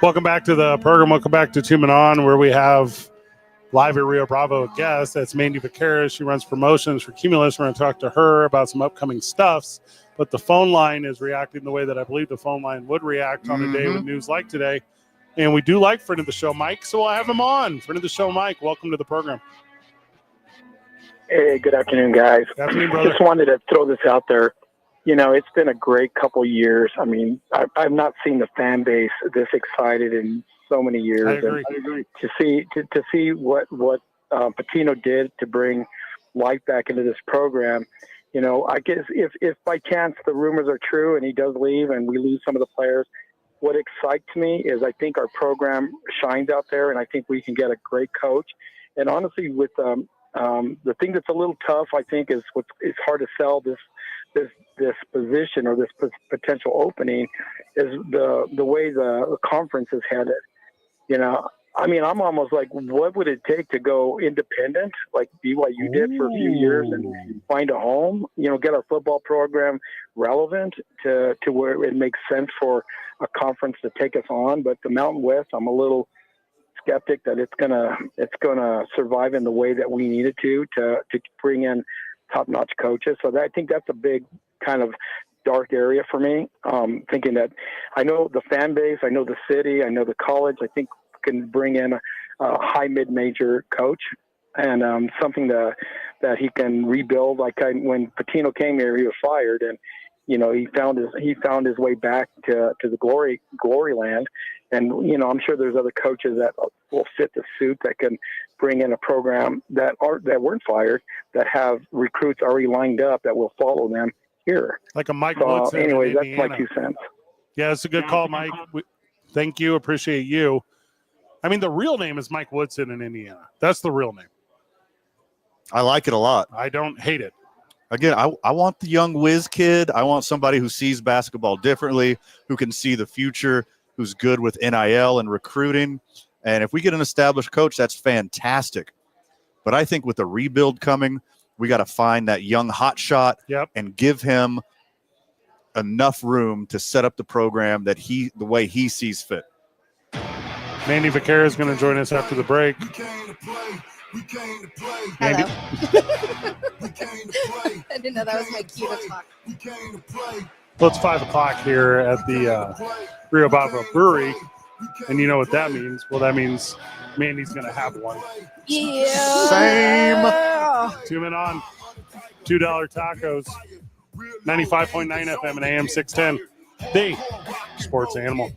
Welcome back to the program. Welcome back to Two Men On, where we have live at Rio Bravo a guest. That's Mandy Vaqueras. She runs promotions for Cumulus. We're going to talk to her about some upcoming stuffs. But the phone line is reacting the way that I believe the phone line would react on a day with news like today. And we do like friend of the show, Mike, so I'll have him on. Friend of the show, Mike, welcome to the program. Hey, good afternoon, guys. Good afternoon, brother. Just wanted to throw this out there. You know, it's been a great couple year. I mean, I've not seen the fan base this excited in so many years. I agree. And to see what Patino did to bring life back into this program. You know, I guess if by chance the rumors are true and he does leave and we lose some of the players, what excites me is I think our program shines out there, and I think we can get a great coach. And honestly, with the thing that's a little tough, I think, is it's hard to sell this position or this potential opening is the way the conference is headed. You know, I mean, I'm almost like, what would it take to go independent, like BYU did for a few years, and find a home? You know, get our football program relevant to where it makes sense for a conference to take us on. But the Mountain West, I'm a little skeptic that it's gonna survive in the way that we need it to bring in top-notch coaches. So I think that's a big kind of dark area for me. Thinking that I know the fan base, I know the city, I know the college. I think can bring in a high mid-major coach and something that he can rebuild. Like when Patino came here, he was fired, and you know he found his way back to the glory land. And you know, I'm sure there's other coaches that will fit the suit that can bring in a program that weren't fired, that have recruits already lined up that will follow them here. Like a Mike Woodson. Anyways, that's my 2 cents. Yeah, it's a good call, Mike. Thank you. Appreciate you. I mean, the real name is Mike Woodson in Indiana. That's the real name. I like it a lot. I don't hate it. Again, I want the young whiz kid. I want somebody who sees basketball differently, who can see the future, who's good with NIL and recruiting. And if we get an established coach, that's fantastic. But I think with the rebuild coming, we got to find that young hotshot and give him enough room to set up the program that the way he sees fit. Mandy Vaquera is going to join us after the break. Hello. I didn't know that was my cue to talk. Well, it's 5 o'clock here at the Rio Bravo Brewery, and you know what that means. Well, that means Mandy's going to have one. Yeah. Same. 2 Men On, $2 tacos, 95.9 FM and AM 610. The Sports Animal.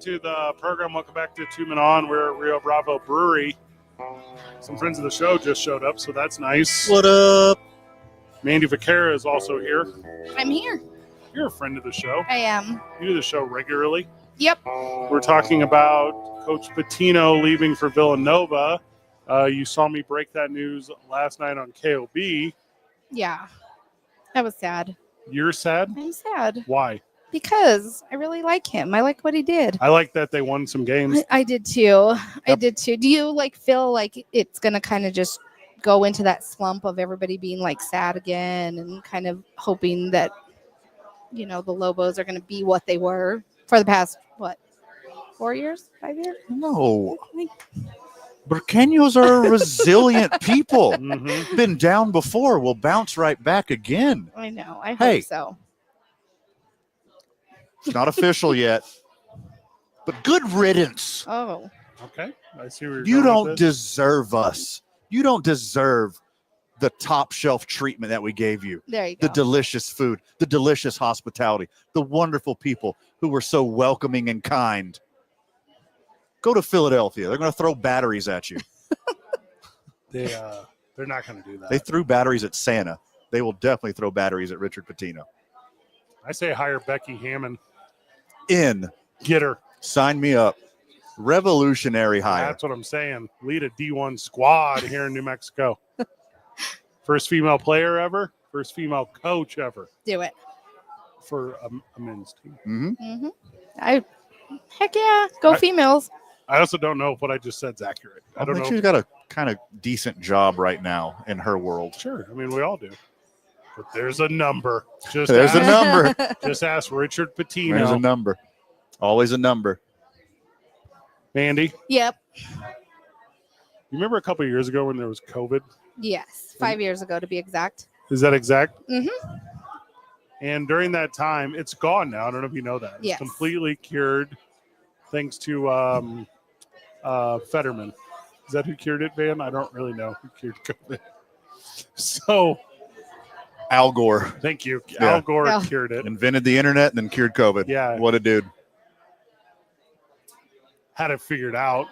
to the program. Welcome back to Two Men On. We're at Rio Bravo Brewery. Some friends of the show just showed up, so that's nice. What up? Mandy Vaquera is also here. I'm here. You're a friend of the show. I am. You do the show regularly. Yep. We're talking about Coach Pitino leaving for Villanova. You saw me break that news last night on KOB. Yeah. That was sad. You're sad? I'm sad Why? because I really like him. I like what he did. I like that they won some games. I did too. I Yep. did too. Do you feel like it's going to kind of just go into that slump of everybody being sad again and kind of hoping that, the Lobos are going to be what they were for the past, 4 years, 5 years? No. Burqueños are resilient people. Mhm. Been down before. Will bounce right back again. I know. I Hey. hope so. It's not official yet. But good riddance. Oh, Okay. I see where you're You going don't with this. deserve us. You don't deserve the top shelf treatment that we gave you. there you go. The delicious food, the delicious hospitality, the wonderful people who were so welcoming and kind. Go to Philadelphia. They're going to throw batteries at you. They're not going to do that. They threw batteries at Santa. They will definitely throw batteries at Richard Pitino. I say hire Becky Hammond. In. Get her. Sign me up. Revolutionary hire. That's what I'm saying. Lead a D1 squad here in New Mexico. First female player ever. First female coach ever Do it. for a men's team. Mm-hmm. Heck yeah. Go females. I also don't know if what I just said is accurate. I don't know. She's got a kind of decent job right now in her world. Sure. I mean, we all do. But there's a number. Just There's a ask, number. Just ask Richard Pitino. There's a number. Always a number. Mandy, Yep. you remember a couple of years ago when there was COVID? Yes. 5 years ago, to be exact. Is that exact? Mm-hmm. And during that time, it's gone now. I don't know if you know that. It's Yes. completely cured thanks to Fetterman. Is that who cured it, Van? I don't really know who cured COVID. So, Al Gore thank you. Yeah. Al Gore Yeah. cured it. invented the internet and then cured COVID. Yeah. What a dude. Had it figured out.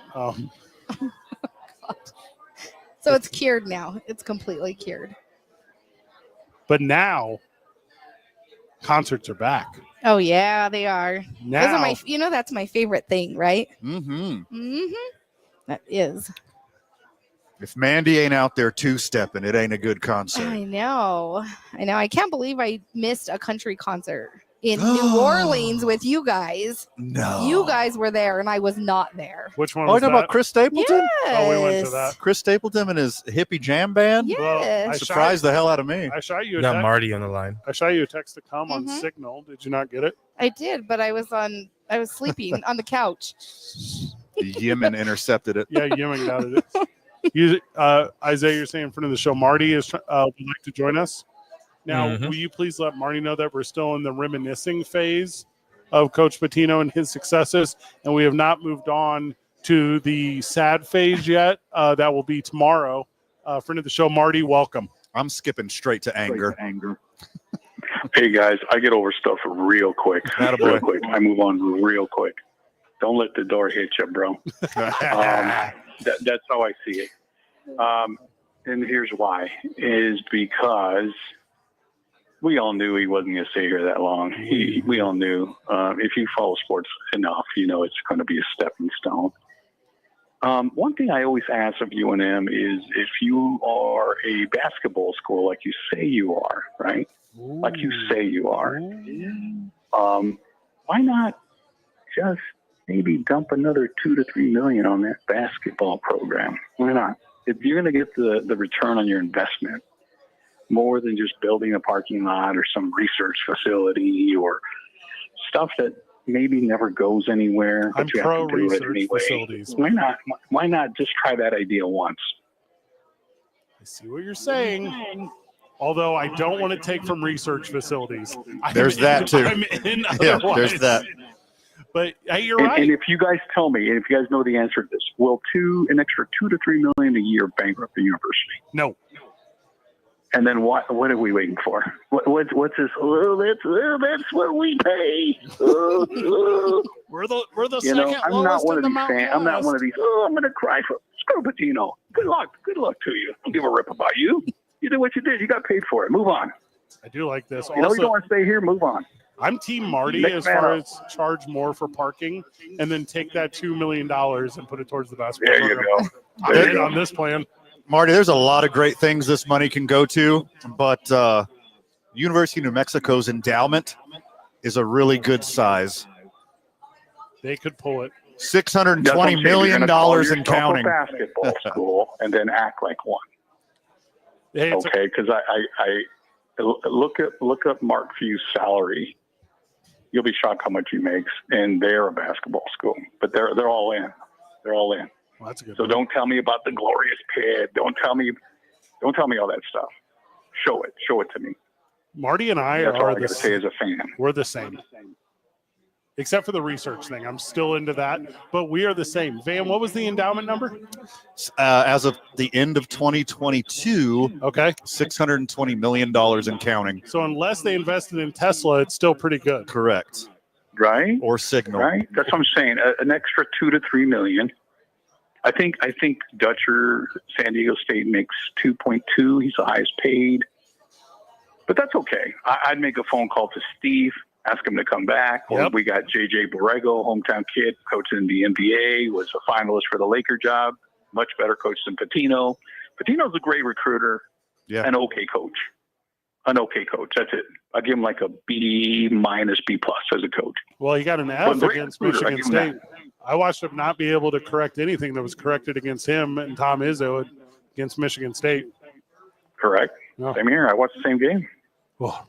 So it's cured now. It's completely cured. But now, concerts are back. Oh yeah, they are. Those Now, are my. That's my favorite thing, right? Mm-hmm. Mm-hmm. That is. If Mandy ain't out there two-stepping, it ain't a good concert. I know. I can't believe I missed a country concert in New Orleans with you guys. No. You guys were there, and I was not there. which one Oh, you was talking that? about Chris Stapleton? Yes. Oh, we went to that. Chris Stapleton and his hippie jam band? Yes. Well, I Surprised the hell out of me. I shot you You a got text. Marty on the line. I shot you a text to come on Mhm. Signal. Did you not get it? I did, but I was sleeping on the couch. Yemen intercepted it. Yeah, Ewing got it. You, Isaiah, you're saying in front of the show, Marty would like to join us. Now, Mhm. will you please let Marty know that we're still in the reminiscing phase of Coach Pitino and his successes, and we have not moved on to the sad phase yet. That will be tomorrow. Friend of the show, Marty, welcome. I'm skipping straight to anger. Hey guys, I get over stuff real quick. Attaboy. Real quick. I move on real quick. Don't let the door hit you, bro. That's how I see it. And here's why: is because we all knew he wasn't going to stay here that long. We all knew. If you follow sports enough, you know it's going to be a stepping stone. One thing I always ask of UNM is if you are a basketball school like you say you are, right? Like you say you are. Why not just maybe dump another $2 to $3 million on that basketball program? Why not? If you're going to get the return on your investment, more than just building a parking lot or some research facility or stuff that maybe never goes anywhere, but I'm you have to do it pro-research anyway. facilities. Why not just try that idea once? I see what you're saying. Although I don't want to take from research facilities. There's that, too. I'm in Yeah, otherwise. there's that. But hey, you're And, right. and if you guys tell me, and if you guys know the answer to this, will an extra $2 to $3 million a year bankrupt the university? No. And then what are we waiting for? What's this? Oh, that's what we pay. We're the You second know, I'm not lowest one in of the these Mountain fans. I'm not one of West. these. Oh, I'm gonna cry for screw Patino. Good luck to you. Don't give a rip about you. You did what you did. You got paid for it. Move on. I do like this. You know, you don't want to stay here. Move on. I'm Team Marty Next as man far up. as charge more for parking and then take that $2 million and put it towards the basketball There you program. go. I'm There you in go. on this plan. Marty, there's a lot of great things this money can go to, but University of New Mexico's endowment is a really good size. They could pull it. $620 million and counting. A basketball school and then act like one. Hey, it's Okay, because I look up Mark Few's salary. You'll be shocked how much he makes, and they're a basketball school, but they're all in. They're all in. well, that's a good So one. don't tell me about the glorious pit. Don't tell me all that stuff. Show it to me. Marty and I That's all are I the got to say same. as a fan. We're the same. Except for the research thing. I'm still into that. But we are the same. Van, what was the endowment number? As of the end of 2022, Okay. $620 million and counting. So unless they invested in Tesla, it's still pretty good. Correct. Right? Or Signal. Right? That's what I'm saying. An extra 2 to 3 million. I think Dutcher, San Diego State makes 2.2. He's the highest paid. But that's okay. I'd make a phone call to Steve, ask him to come back. Or Yep. we got JJ Borrego, hometown kid, coaching in the NBA, was a finalist for the Laker job. Much better coach than Patino. Patino's a great recruiter. Yeah. An okay coach. That's it. I give him like a B- B+ as a coach. Well, he got an F great against recruiter, I Michigan give him State. I watched him not be able to correct anything that was corrected against him and Tom Izzo against Michigan State. Correct. No. Same here. I watched the same game. Well,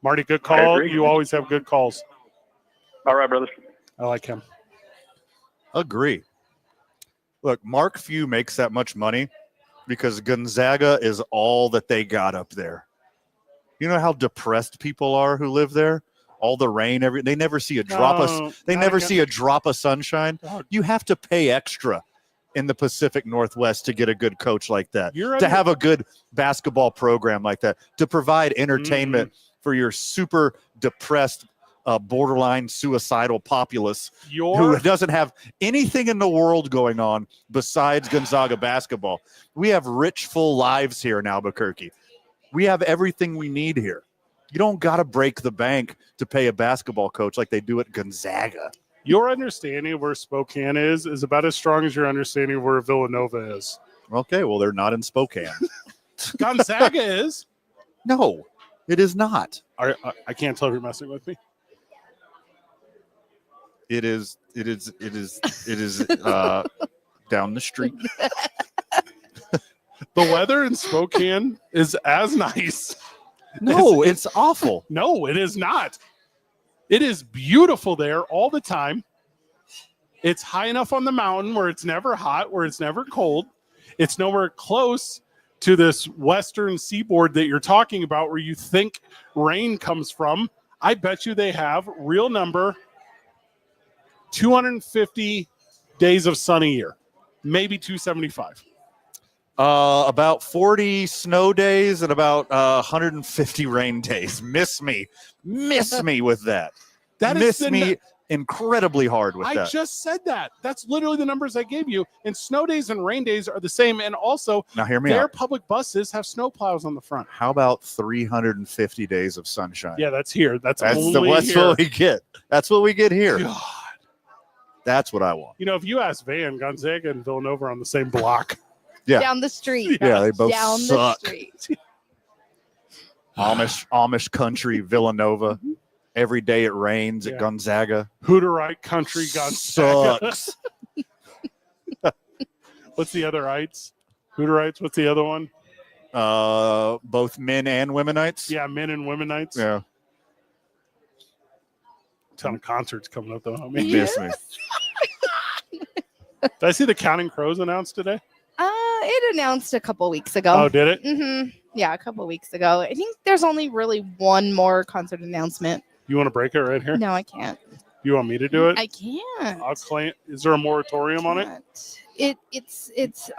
Marty, good I call. agree. You always have good calls. All right, brothers. I like him. Agree. Look, Mark Few makes that much money because Gonzaga is all that they got up there. You know how depressed people are who live there? All the rain, they never see a drop see a drop of sunshine. Oh. You have to pay extra in the Pacific Northwest to get a good coach like that, to have a good basketball program like that, to provide entertainment for your super depressed, borderline suicidal populace who doesn't have anything in the world going on besides Gonzaga basketball. We have rich, full lives here in Albuquerque. We have everything we need here. You don't got to break the bank to pay a basketball coach like they do at Gonzaga. Your understanding of where Spokane is about as strong as your understanding of where Villanova is. Okay, well, they're not in Spokane. Gonzaga is. No, it is not. I can't tell if you're messing with me. It is down the street. The weather in Spokane is as nice. No, it's awful. No, it is not. It is beautiful there all the time. It's high enough on the mountain where it's never hot, where it's never cold. It's nowhere close to this western seaboard that you're talking about where you think rain comes from. I bet you they have real number 250 days of sun a year, maybe 275. About 40 snow days and about 150 rain days. Miss me with that. Miss me incredibly hard with that. I just said that. That's literally the numbers I gave you. And snow days and rain days are the same. And also, now hear me their out. public buses have snow plows on the front. How about 350 days of sunshine? Yeah, that's here. That's that's only what we get. That's what we get here. God. That's what I want. You know, if you ask Van, Gonzaga and Villanova are on the same block. Yeah. Down the street. Yeah, they both Down suck. the street. Amish country, Villanova. Every day it rains at Gonzaga. Hooterite country, Gonzaga. Sucks. What's the other ites? Hooterites. What's the other one? Both men and womenites. Yeah, men and womenites. Yeah. Ton of concerts coming up though. I mean, Miss me. did I see the Counting Crows announced today? It announced a couple weeks ago. Oh, did it? Mm-hmm. Yeah, a couple weeks ago. I think there's only really one more concert announcement. You want to break it right here? No, I can't. You want me to do it? I can't. I'll claim. Is there a moratorium on it? It's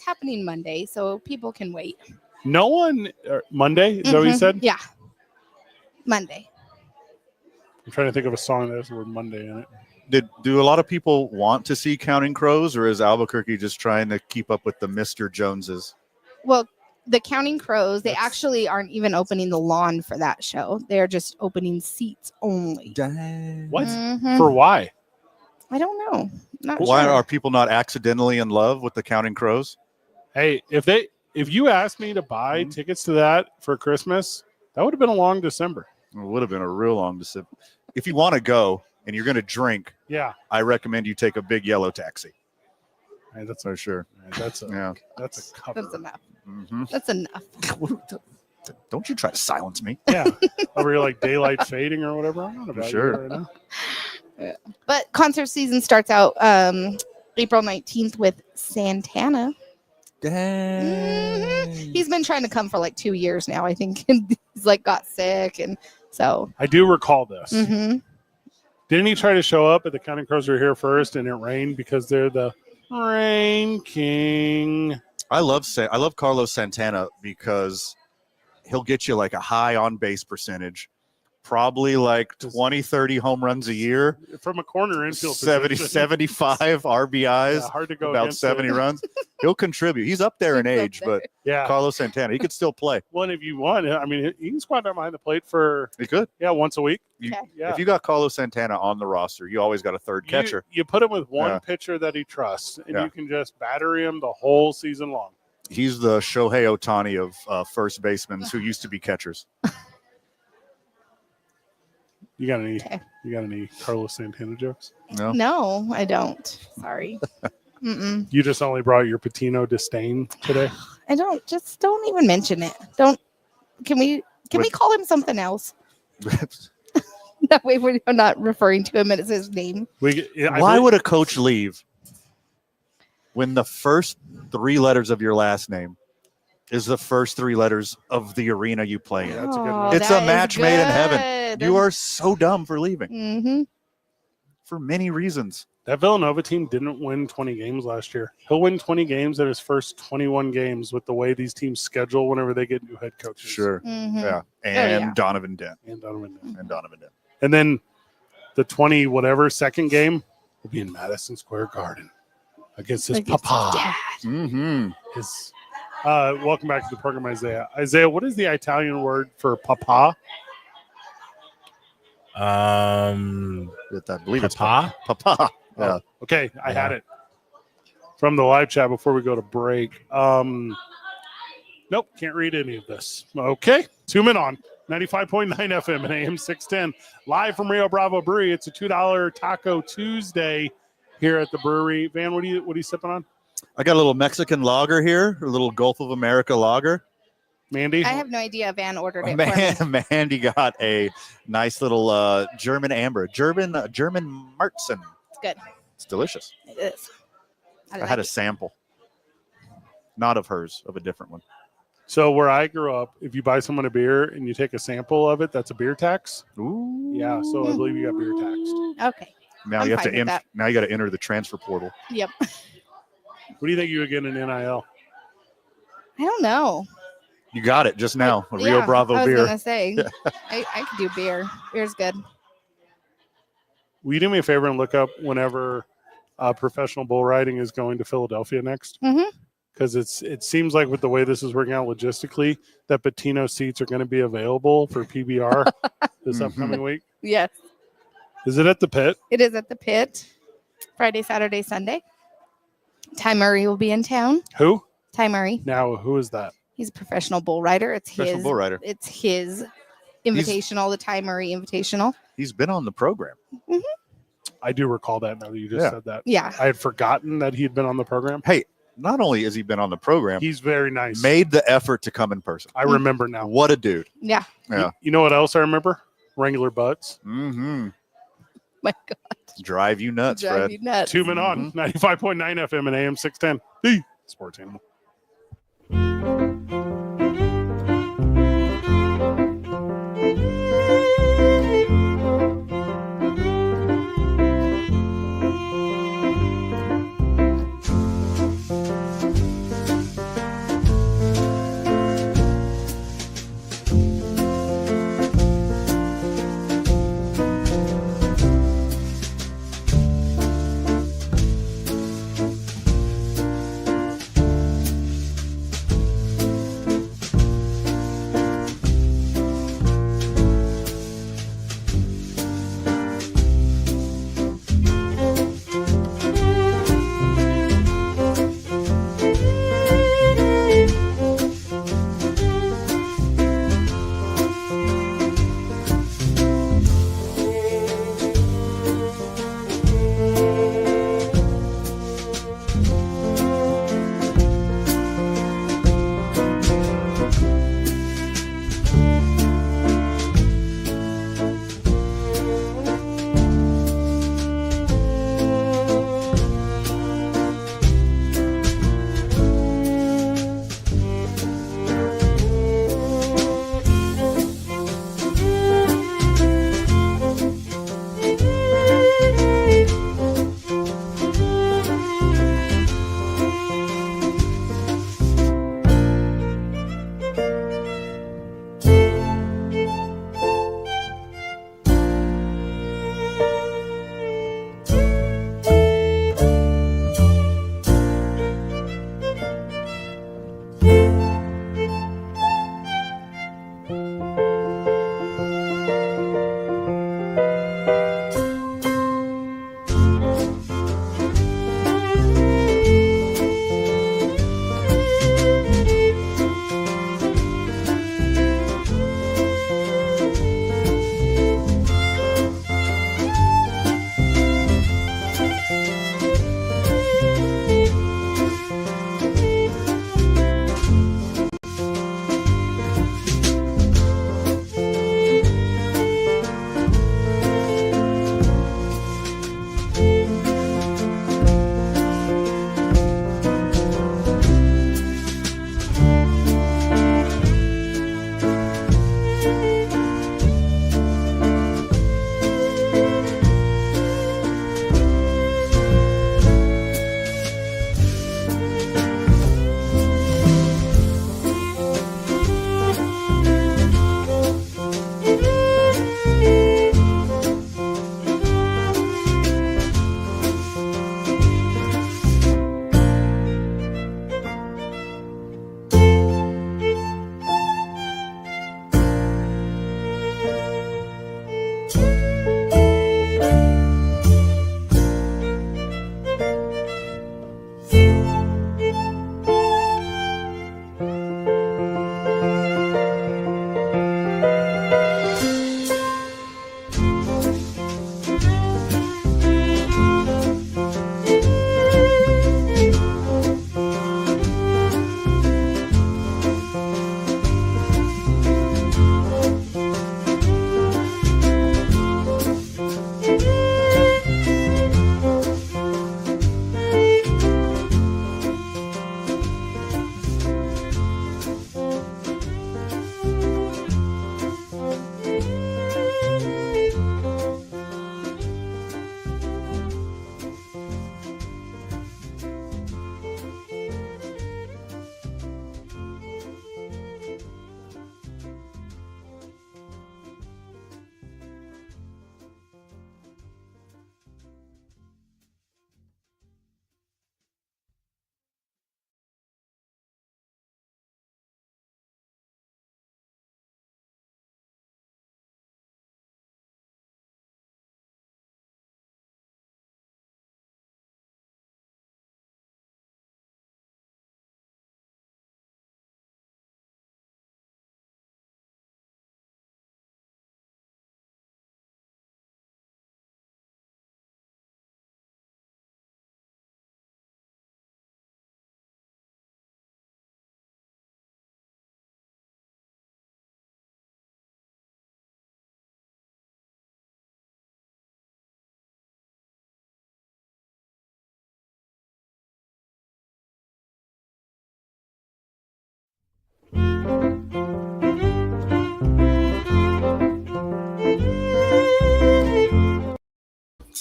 happening Monday, so people can wait. No one Monday. Is that what you said? Yeah, Monday. I'm trying to think of a song that has the word Monday in it. Do a lot of people want to see Counting Crows, or is Albuquerque just trying to keep up with the Mr. Joneses? Well, the Counting Crows, they actually aren't even opening the lawn for that show. They're just opening seats only. Dang. What? Mhm. For why? I don't know. Not Why sure. are people not accidentally in love with the Counting Crows? Hey, if you asked me to buy tickets to that for Christmas, that would have been a long December. It would have been a real long December. If you want to go and you're going to drink, Yeah. I recommend you take a big yellow taxi. Hey, that's For sure. that's a Yeah. that's a cover. That's enough. Mm-hmm. That's enough. Don't you try to silence me. Yeah. Over here like daylight fading or whatever. I'm not about sure. you right now. But concert season starts out April 19th with Santana. Dang. He's been trying to come for like 2 years now, I think. And he's like got sick, and so. I do recall this. Mm-hmm. Didn't he try to show up at the Counting Crows were here first and it rained because they're the Rain King? I love Carlos Santana because he'll get you like a high on base percentage, probably like 20, 30 home runs a year, From a corner infield 70, position. 75 RBIs, Yeah, hard to go about against 70 it. runs. He'll contribute. He's up there in He's up age, there. but Yeah. Carlos Santana, he could still play. Well, and if you want, I mean, he can squat down behind the plate for He could. once a week. You, Okay. Yeah. If you got Carlos Santana on the roster, you always got a third catcher. You put him with one Yeah. pitcher that he trusts, and Yeah. you can just battery him the whole season long. He's the Shohei Ohtani of first basemen who used to be catchers. You got any? Okay. You got any Carlos Santana jokes? No? No, I don't. Sorry. Mm-mm. You just only brought your Patino disdain today. I don't. Just don't even mention it. Don't. Can we call him something else? That way we're not referring to him as his name. Why would a coach leave when the first 3 letters of your last name is the first 3 letters of the arena you play in? That's a good Oh, one. It's a that is match made in heaven. good. You are so dumb for leaving Mm-hmm. for many reasons. That Villanova team didn't win 20 games last year. He'll win 20 games in his first 21 games with the way these teams schedule whenever they get new head coaches. Sure. Mm-hmm. Yeah. And yeah. Donovan Dent. And Donovan. And And then the 20 whatever second game will be in Madison Square Garden against his papa. Dad. Mm-hmm. His welcome back to the program, Isaiah. Isaiah, what is the Italian word for papa? I believe it's Papa? Papa. Yeah. Oh, okay, I had Yeah. it from the live chat before we go to break. Nope, can't read any of this. Okay, 2 men on 95.9 FM and AM 610, live from Rio Bravo Brewery. It's a $2 Taco Tuesday here at the brewery. Van, what are you sipping on? I got a little Mexican lager here, a little Gulf of America lager. Mandy? I have no idea. Van ordered it for me. Mandy got a nice little German amber, German Marzen. It's good. It's delicious. It is. I had a sample, not of hers, of a different one. So where I grew up, if you buy someone a beer and you take a sample of it, that's a beer tax. Ooh. Yeah, so I believe you got beer taxed. Okay. Now I'm you have fine to with that. now you got to enter the transfer portal. Yep. What do you think you would get in NIL? I don't know. You got it just now. A Rio Yeah, Bravo I was beer. gonna say I could do beer. Beer's good. Will you do me a favor and look up whenever professional bull riding is going to Philadelphia next? Mhm. Because it seems like with the way this is working out logistically, that Patino seats are going to be available for PBR this Mhm. upcoming week. Yes. Is it at the pit? It is at the pit. Friday, Saturday, Sunday. Ty Murray will be in town. Who? Ty Murray. Now, who is that? He's a professional bull rider. It's Professional his bull rider. It's his invitational, the Ty Murray Invitational. He's been on the program. I do recall that now that you just Yeah. said that. Yeah. I had forgotten that he had been on the program. Hey, not only has he been on the program, He's very nice. made the effort to come in person. I remember now. What a dude. Yeah. Yeah. You know what else I remember? Wrangler Butts. Mm-hmm. My God. Drive you nuts, Drive Fred. you nuts. 2 men on 95.9 FM and AM 610. The Sports Animal.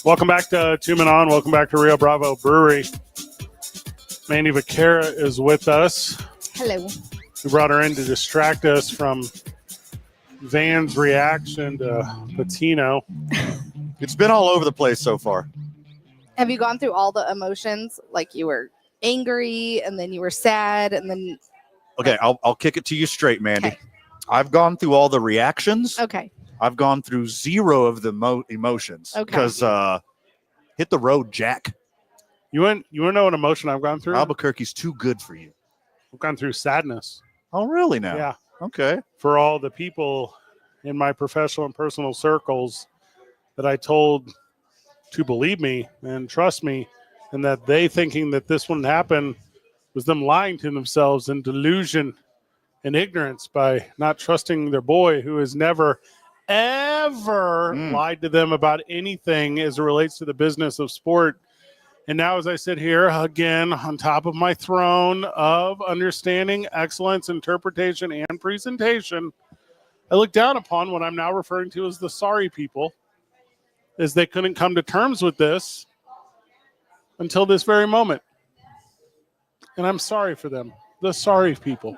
Welcome back to Two Men On. Welcome back to Rio Bravo Brewery. Mandy Vaquera is with us. Hello. We brought her in to distract us from Van's reaction to Patino. It's been all over the place so far. Have you gone through all the emotions? Like you were angry and then you were sad and then. Okay, I'll kick it to you straight, Mandy. Okay. I've gone through all the reactions. Okay. I've gone through zero of the emotions. Okay. Because hit the road, Jack. You want to know what emotion I've gone through? Albuquerque's too good for you. I've gone through sadness. Oh, really now? Yeah. Okay. For all the people in my professional and personal circles that I told to believe me and trust me, and that they thinking that this wouldn't happen was them lying to themselves in delusion and ignorance by not trusting their boy, who has never, ever lied to them about anything as it relates to the business of sport. And now as I sit here again on top of my throne of understanding, excellence, interpretation, and presentation, I look down upon what I'm now referring to as the sorry people, as they couldn't come to terms with this until this very moment. And I'm sorry for them, the sorry people.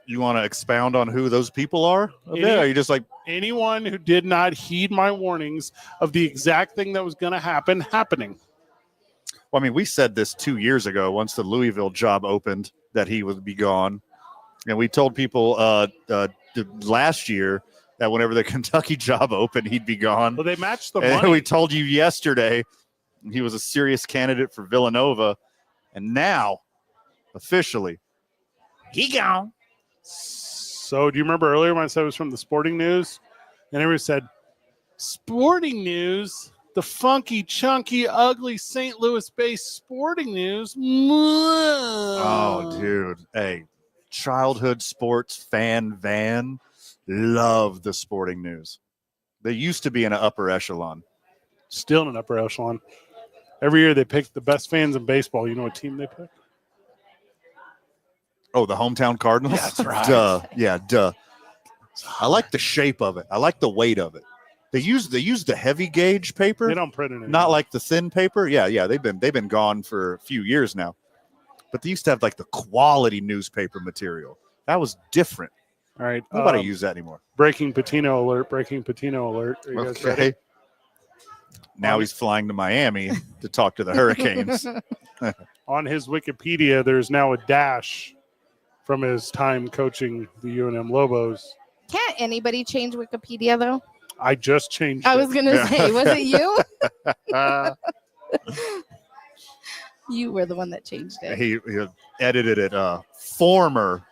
You want to expound on who those people are? Are you just like anyone who did not heed my warnings of the exact thing that was going to happen happening? Well, I mean, we said this 2 years ago once the Louisville job opened that he would be gone. And we told people last year that whenever the Kentucky job opened, he'd be gone. Well, they matched the and money. We told you yesterday he was a serious candidate for Villanova. And now, officially, he gone. So do you remember earlier when I said it was from the Sporting News? And everyone said, Sporting News? The funky, chunky, ugly St. Louis-based Sporting News? Oh, dude. Hey, childhood sports fan Van love the Sporting News. They used to be in an upper echelon. Still in an upper echelon. Every year they pick the best fans in baseball. You know what team they pick? Oh, the hometown Cardinals? Yeah, that's right. Duh. Yeah, duh. I like the shape of it. I like the weight of it. They use the heavy gauge paper. They don't print it anymore. Not like the thin paper. Yeah. They've been gone for a few years now. But they used to have like the quality newspaper material. That was different. All right. Nobody use that anymore. Breaking Patino alert. Breaking Patino alert. Are you guys ready? Now he's flying to Miami to talk to the Hurricanes. On his Wikipedia, there's now a dash from his time coaching the UNM Lobos. Can't anybody change Wikipedia, though? I just changed I it. was going to say, was it you? You were the one that changed it. He edited it. Former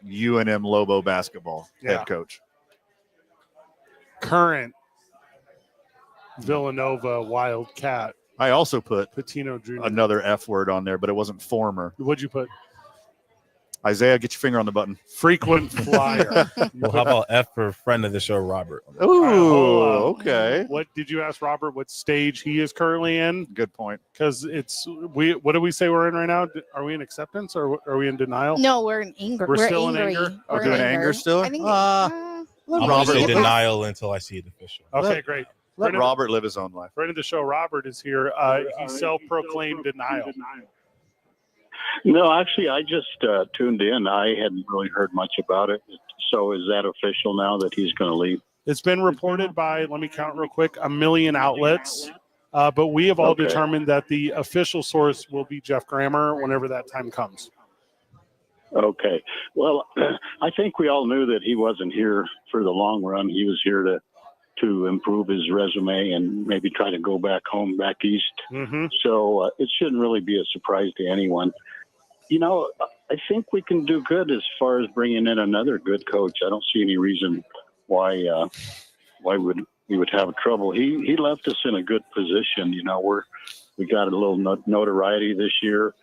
UNM Lobo basketball head coach. Current Villanova Wildcat. I also put Patino Jr. another F word on there, but it wasn't former. What'd you put? Isaiah, get your finger on the button. Frequent flyer. Well, how about F for friend of the show, Robert? Ooh, okay. What did you ask Robert? What stage he is currently in? Good point. Because what do we say we're in right now? Are we in acceptance or are we in denial? No, we're in anger. We're still in angry. anger? We're We're doing anger still? I think I'm going to say denial until I see it official. Okay, great. Let Robert live his own life. Friend of the show, Robert, is here. He's self-proclaimed denial. No, actually, I just tuned in. I hadn't really heard much about it. So is that official now that he's going to leave? It's been reported by, let me count real quick, 1 million outlets. But we have all determined that the official source will be Jeff Grammer whenever that time comes. Okay. Well, I think we all knew that he wasn't here for the long run. He was here to improve his resume and maybe try to go back home, back east. Mm-hmm. So it shouldn't really be a surprise to anyone. You know, I think we can do good as far as bringing in another good coach. I don't see any reason why we would have trouble. He left us in a good position. You know, we got a little notoriety this year.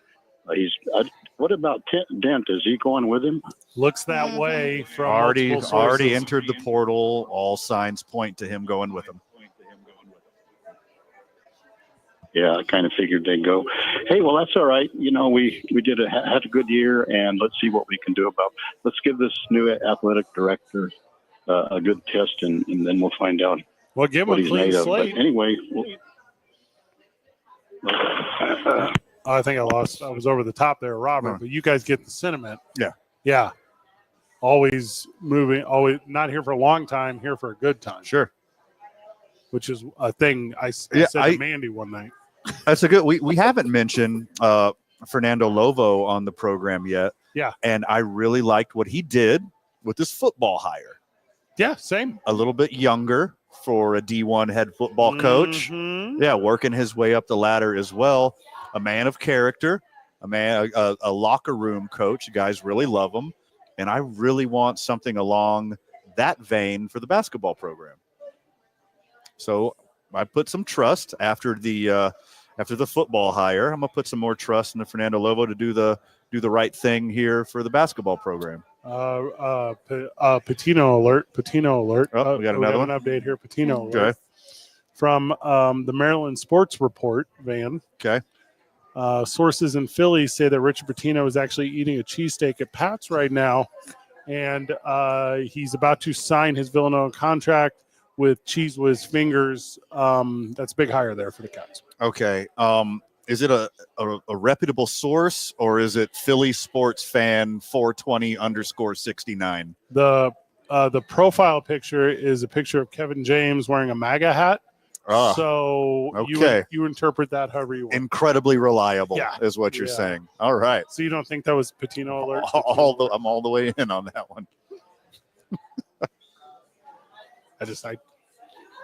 What about Dent? Is he going with him? Looks that way from already entered the portal. All signs point to him going with him. Yeah, I kind of figured they'd go. Hey, well, that's all right. You know, we had a good year, and let's see what we can do about. Let's give this new athletic director a good test, and then we'll find out. Well, give him what a he's clean made of. slate. But anyway, I think I lost. I was over the top there, Robert, but you guys get the sentiment. Yeah. Yeah. Always moving, always not here for a long time, here for a good time. Sure. Which is a thing I said to Mandy one night. That's a good. We haven't mentioned Fernando Lovo on the program yet. Yeah. And I really liked what he did with this football hire. Yeah, same. A little bit younger for a D1 head football coach. Mm-hmm. Yeah, working his way up the ladder as well. A man of character, a locker room coach. Guys really love him. And I really want something along that vein for the basketball program. So I put some trust after the football hire. I'm gonna put some more trust in the Fernando Lovo to do the right thing here for the basketball program. Patino alert. Oh, we got another one. An update here. Patino alert. Okay. From the Maryland Sports Report, Van. Okay. Sources in Philly say that Richard Pitino is actually eating a cheesesteak at Pat's right now, and he's about to sign his Villanova contract with cheese with his fingers. That's a big hire there for the Cats. Okay. Is it a reputable source, or is it Philly sports fan 420_69? The profile picture is a picture of Kevin James wearing a MAGA hat. So okay. you interpret that however you want. Incredibly reliable, Yeah. is what you're saying. All right. So you don't think that was Patino alert? I'm all the way in on that one. I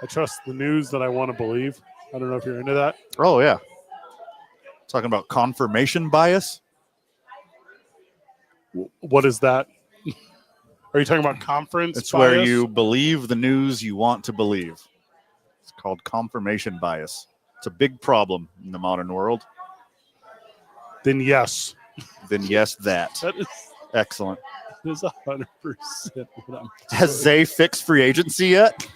trust the news that I want to believe. I don't know if you're into that. Oh yeah. Talking about confirmation bias. What is that? Are you talking about conference It's bias? where you believe the news you want to believe. It's called confirmation bias. It's a big problem in the modern world. Then yes. That. That is Excellent. 100% what I'm Has Zay fixed free agency yet?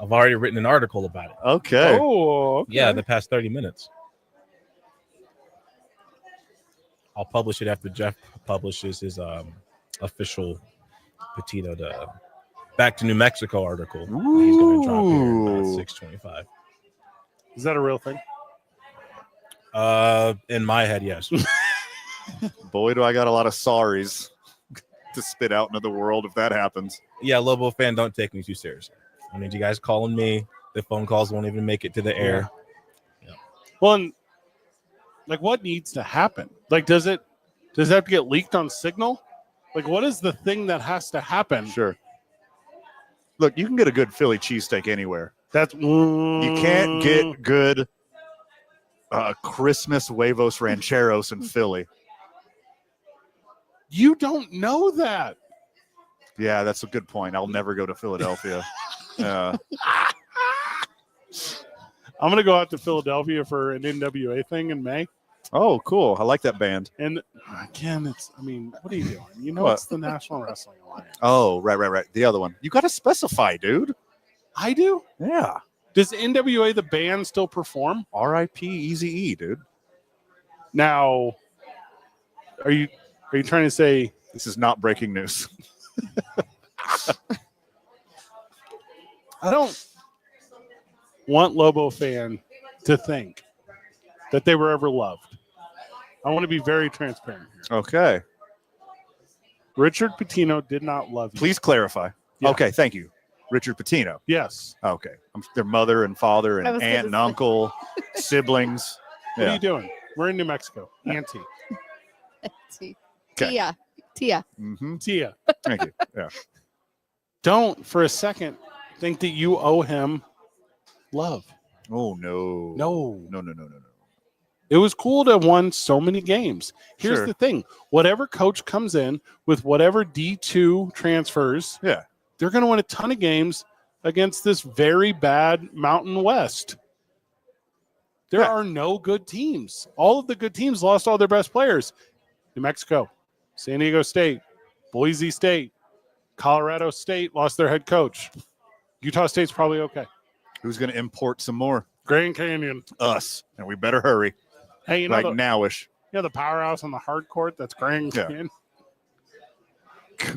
I've already written an article about it. Okay. Oh, okay. Yeah, the past 30 minutes. I'll publish it after Jeff publishes his official Petito to Back to New Mexico article. He's going to drop here about 6:25. Is that a real thing? In my head, yes. Boy, do I got a lot of sorries to spit out into the world if that happens. Yeah, Lobo fan, don't take me too seriously. I mean, you guys calling me, the phone calls won't even make it to the air. Yeah. Well, and, like, what needs to happen? Like, does it have to get leaked on Signal? Like, what is the thing that has to happen? Sure. Look, you can get a good Philly cheesesteak anywhere. You can't get good Christmas huevos rancheros in Philly. You don't know that. Yeah, that's a good point. I'll never go to Philadelphia. I'm going to go out to Philadelphia for an NWA thing in May. Oh, cool. I like that band. And again, what are you doing? You know, What? It's the National Wrestling Alliance. Oh, right. The other one. You got to specify, dude. I do? Yeah. Does NWA, the band, still perform? R.I.P. Eazy-E, dude. Now, are you trying to say This is not breaking news. I don't want Lobo fan to think that they were ever loved? I want to be very transparent here. Okay. Richard Pitino did not love you. Please clarify. Yeah. Okay, thank you. Richard Pitino. Yes. Okay. Their mother and father and I was aunt and gonna say. uncle, siblings. What are Yeah. you doing? We're in New Mexico. Auntie. Okay. Tia. Mm-hmm. Tia. Thank you. Yeah. Don't for a second think that you owe him love. Oh, no. No. No. It was cool to have won so many games. Here's Sure. the thing. Whatever coach comes in with whatever D2 transfers, Yeah. they're going to win a ton of games against this very bad Mountain West. There Yeah. are no good teams. All of the good teams lost all their best players. New Mexico, San Diego State, Boise State, Colorado State lost their head coach. Utah State's probably okay. Who's going to import some more? Grand Canyon. Us. And we better hurry. Hey, Like nowish. the powerhouse on the hard court, that's Grand Yeah. Canyon.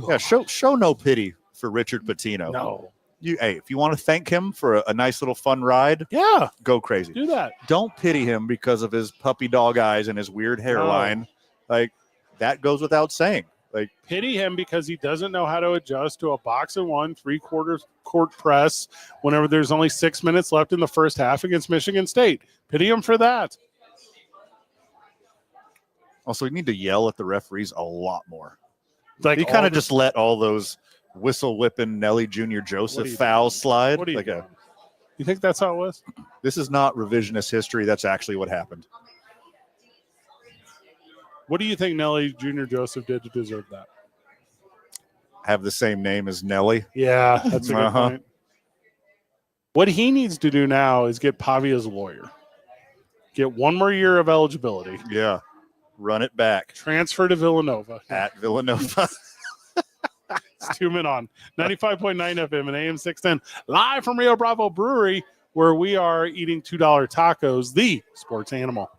Yeah, show no pity for Richard Pitino. No. If you want to thank him for a nice little fun ride, Yeah. go crazy. Do that. Don't pity him because of his puppy dog eyes and his weird hairline. Like, that goes without saying. Like, pity him because he doesn't know how to adjust to a box and 1 3/4 court press whenever there's only 6 minutes left in the first half against Michigan State. Pity him for that. Also, you need to yell at the referees a lot more. Like, he kind of just let all those whistle whipping Nelly Jr. Joseph fouls slide. What are you doing? You think that's how it was? This is not revisionist history. That's actually what happened. What do you think Nelly Jr. Joseph did to deserve that? Have the same name as Nelly. Yeah, that's a good point. What he needs to do now is get Pavia's lawyer. Get 1 more year of eligibility. Yeah. Run it back. Transfer to Villanova. At Villanova. It's 2 men on 95.9 FM and AM 610, live from Rio Bravo Brewery, where we are eating $2 tacos, the sports animal.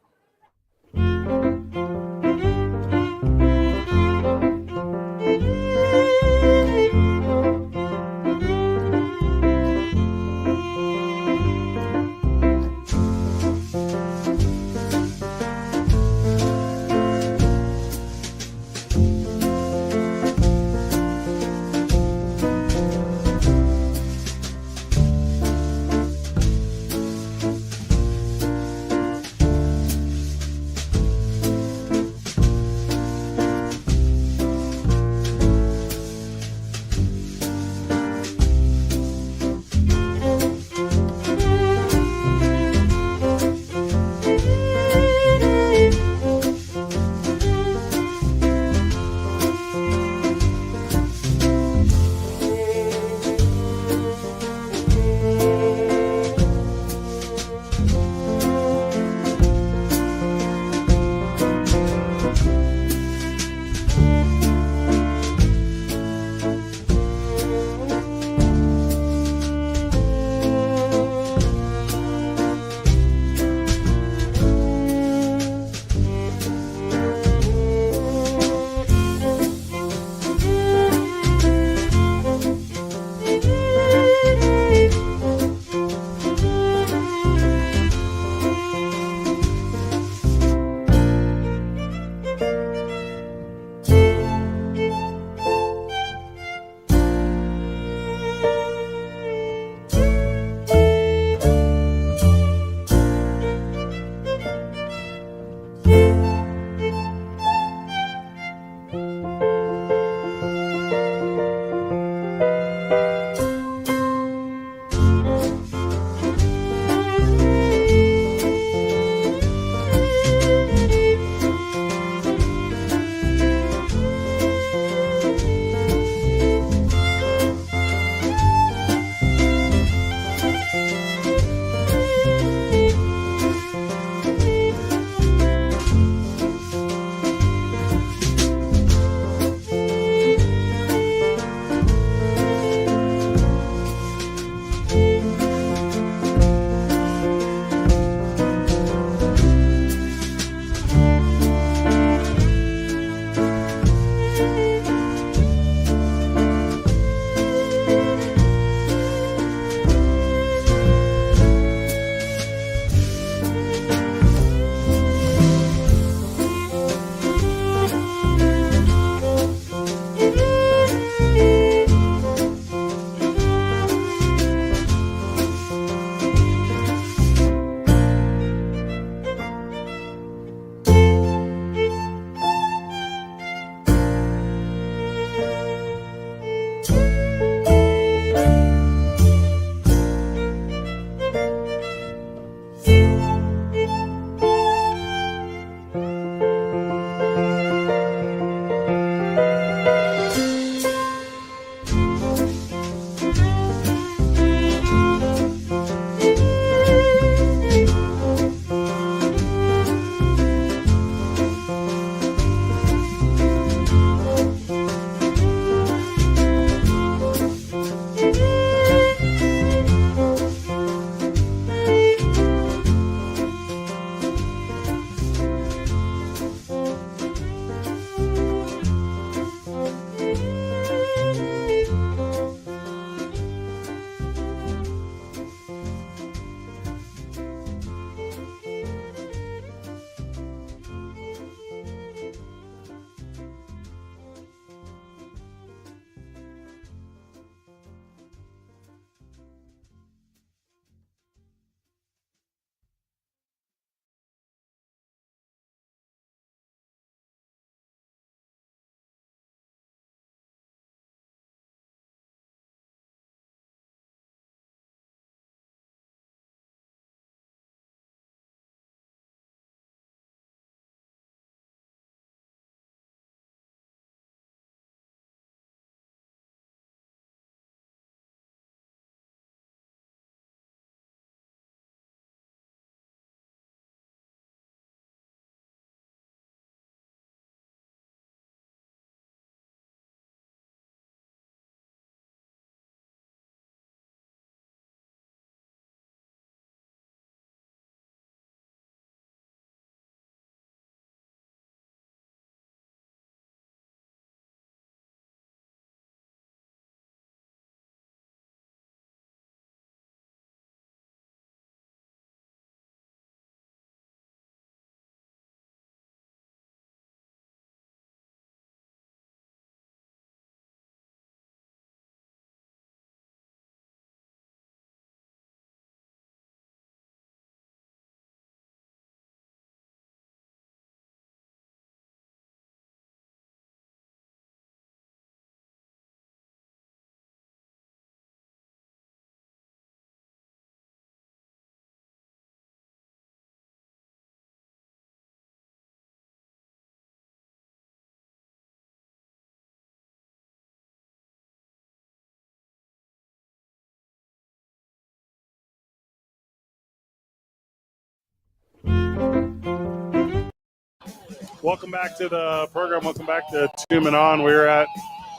Welcome back to the program. Welcome back to Two Men On. We're at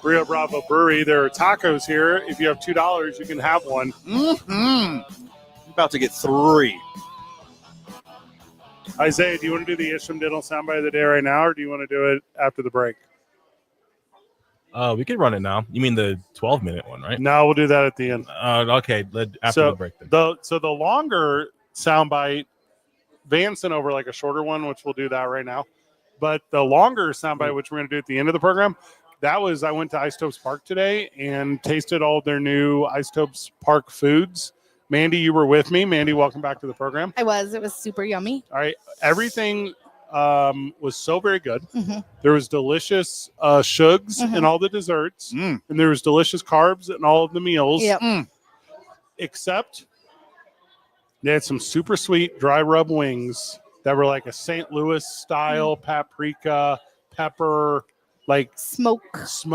Rio Bravo Brewery. There are tacos here. If you have $2, you can have one. I'm about to get 3. Isaiah, do you want to do the Isham Diddle soundbite of the day right now, or do you want to do it after the break? We could run it now. You mean the 12-minute one, right? No, we'll do that at the end. Okay, after the break then. The longer soundbite, Van sent over like a shorter one, which we'll do that right now. But the longer soundbite, which we're going to do at the end of the program, I went to Isotopes Park today and tasted all their new Isotopes Park foods. Mandy, you were with me. Mandy, welcome back to the program. I was. It was super yummy. All right. Everything was so very good. Mm-hmm. There was delicious shugs in all the desserts, and there was delicious carbs in all of the meals. Yep. Except they had some super sweet dry rub wings that were like a St. Louis style paprika, pepper, like smoke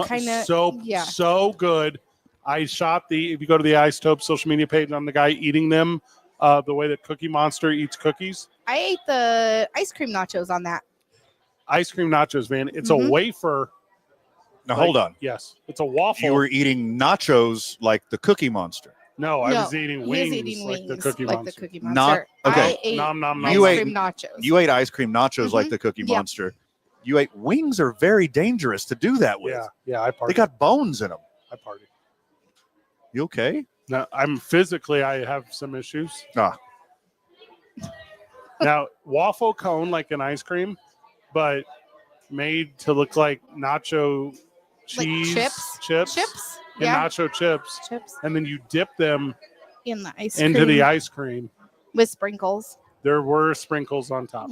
kind of. So good. I shot if you go to the Isotopes social media page on the guy eating them the way that Cookie Monster eats cookies. I ate the ice cream nachos on that. Ice cream nachos, man. It's a wafer. Now, hold on. Yes. It's a waffle. You were eating nachos like the Cookie Monster. No, I was eating wings like the Cookie Monster. Not okay. I ate ice cream nachos. You ate ice cream nachos like the Cookie Monster. You ate wings are very dangerous to do that with. Yeah, I partied. They got bones in them. I partied. You okay? No, I have some issues. Now, waffle cone like an ice cream, but made to look like nacho cheese chips and nacho chips, and then you dip them in the ice cream. into the ice cream with sprinkles. There were sprinkles on top.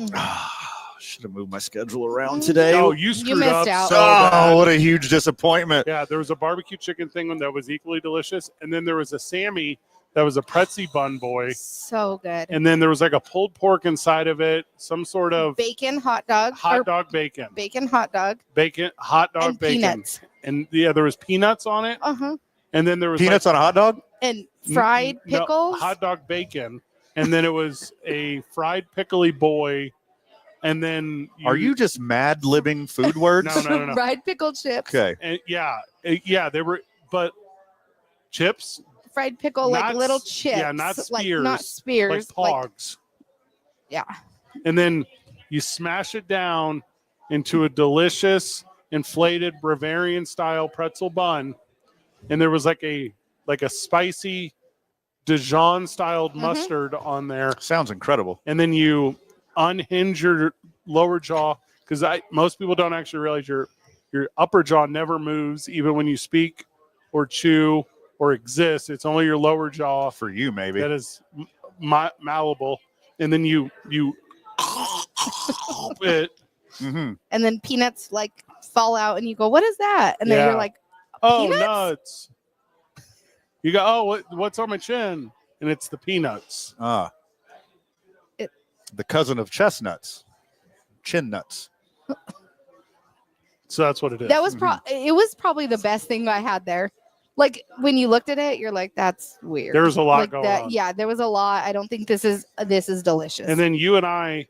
Should have moved my schedule around today. Oh, you screwed missed up out. so bad. What a huge disappointment. Yeah, there was a barbecue chicken thing that was equally delicious, and then there was a Sammy that was a pretzel bun boy. So good. And then there was like a pulled pork inside of it, some sort of bacon hot dog. Bacon. Bacon hot dog. Bacon hot dog and bacon. Peanuts. And there was peanuts on it. And then there was peanuts on a hot dog? And fried pickles. No, hot dog bacon. And then it was a fried pickly boy. And then are you just mad libbing food words? No. Fried pickle chips. Okay. And they were, but chips. Fried pickle, like little chips. Yeah, not spears. Like not spears. Like pogs. Yeah. And then you smash it down into a delicious inflated Bavarian style pretzel bun. And there was like a spicy Dijon styled mustard on there. Sounds incredible. And then you unhinge your lower jaw, because most people don't actually realize your upper jaw never moves even when you speak or chew or exist. It's only your lower jaw for you, maybe, that is malleable. And then you it, and then peanuts like fall out, and you go, "What is that?" And then you're like, "Oh, peanuts?" Nuts!" You go, "Oh, what's on my chin?" And it's the peanuts. The cousin of chestnuts, chin nuts. So that's what it is. That was it was probably the best thing I had there. Like when you looked at it, you're like, "That's weird." There was a lot going on. Yeah, there was a lot. I don't think this is delicious. And then you and I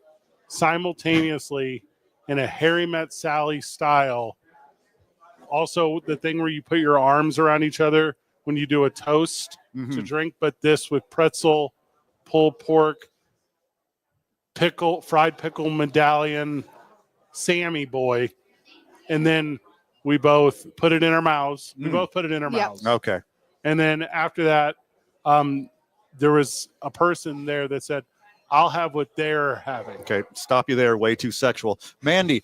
simultaneously, in a Harry Met Sally style, also the thing where you put your arms around each other when you do a toast to drink, but this with pretzel, pulled pork, fried pickle medallion, Sammy boy, and then we both put it in our mouths. We both put it in our mouths. Okay. And then after that, there was a person there that said, "I'll have what they're having." Okay, stop you there. Way too sexual. Mandy,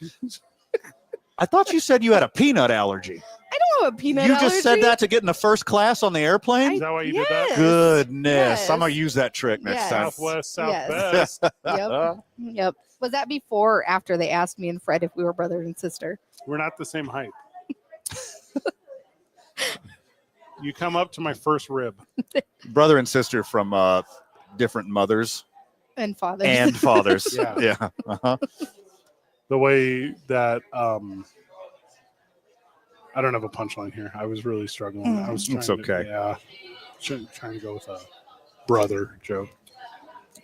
I thought you said you had a peanut allergy. I don't have a peanut allergy. You just said that to get into first class on the airplane? Is that why you did that? Goodness. Yes. I'm going to use that trick next time. Southwest, Southwest. Yep. Was that before or after they asked me and Fred if we were brother and sister? We're not the same height. You come up to my first rib. Brother and sister from different mothers. And fathers. And fathers. Yeah. Uh-huh. The way that I don't have a punchline here. I was really struggling. I was trying It's okay. trying to go with a brother joke.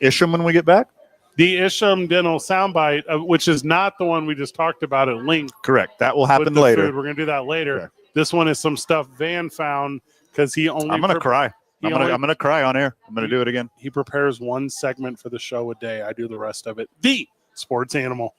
Isham when we get back? The Isham Dental soundbite, which is not the one we just talked about at length. Correct. That will happen with the later. Food. We're going to do that later. Okay. This one is some stuff Van found because he only. I'm going to cry. I'm going to cry on air. I'm going to do it again. He prepares one segment for the show a day. I do the rest of it. The Sports Animal.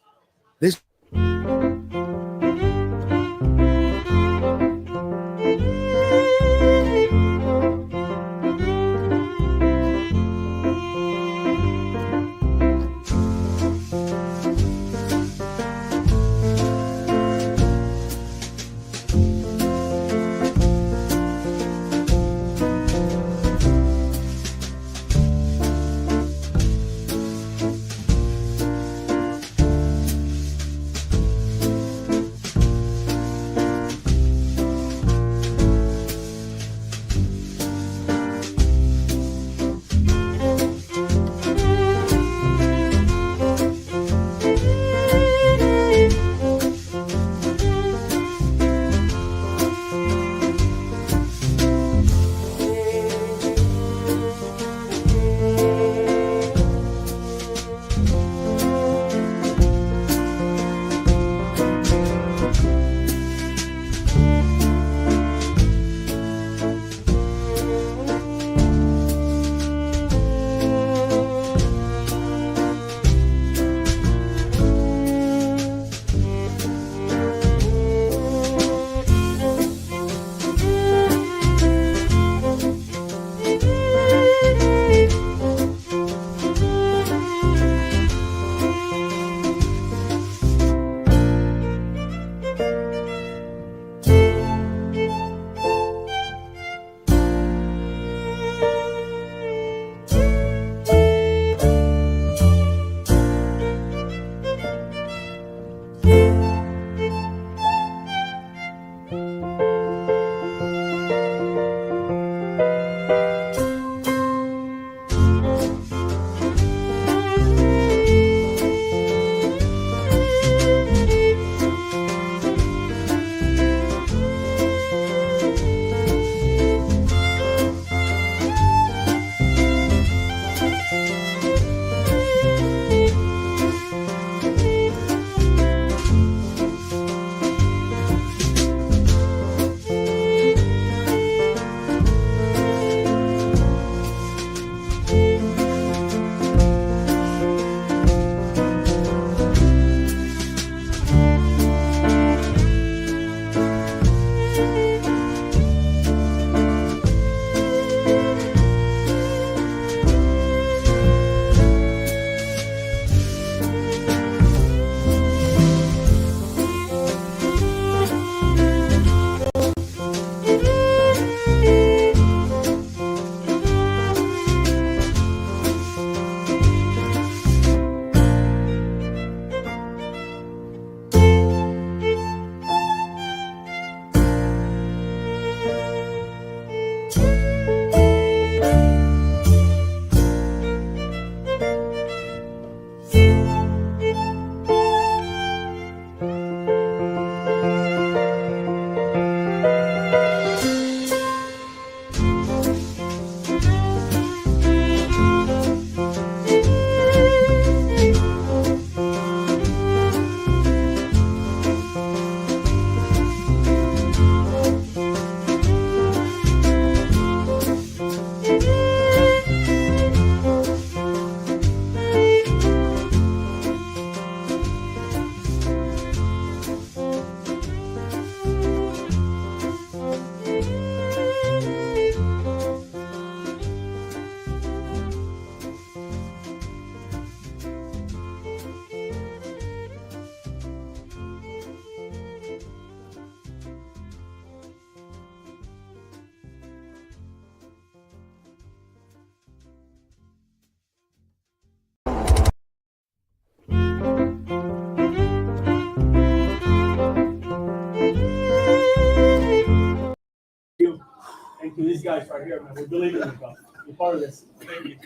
And to these guys right here, man, we believe in you, guys. You're part of this. Thank you.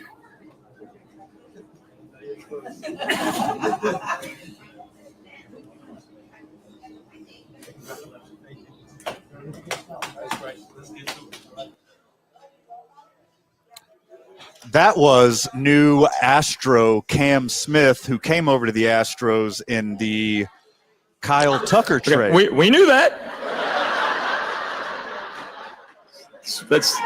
That was new Astro Cam Smith, who came over to the Astros in the Kyle Tucker trade. Okay, we knew that. That's A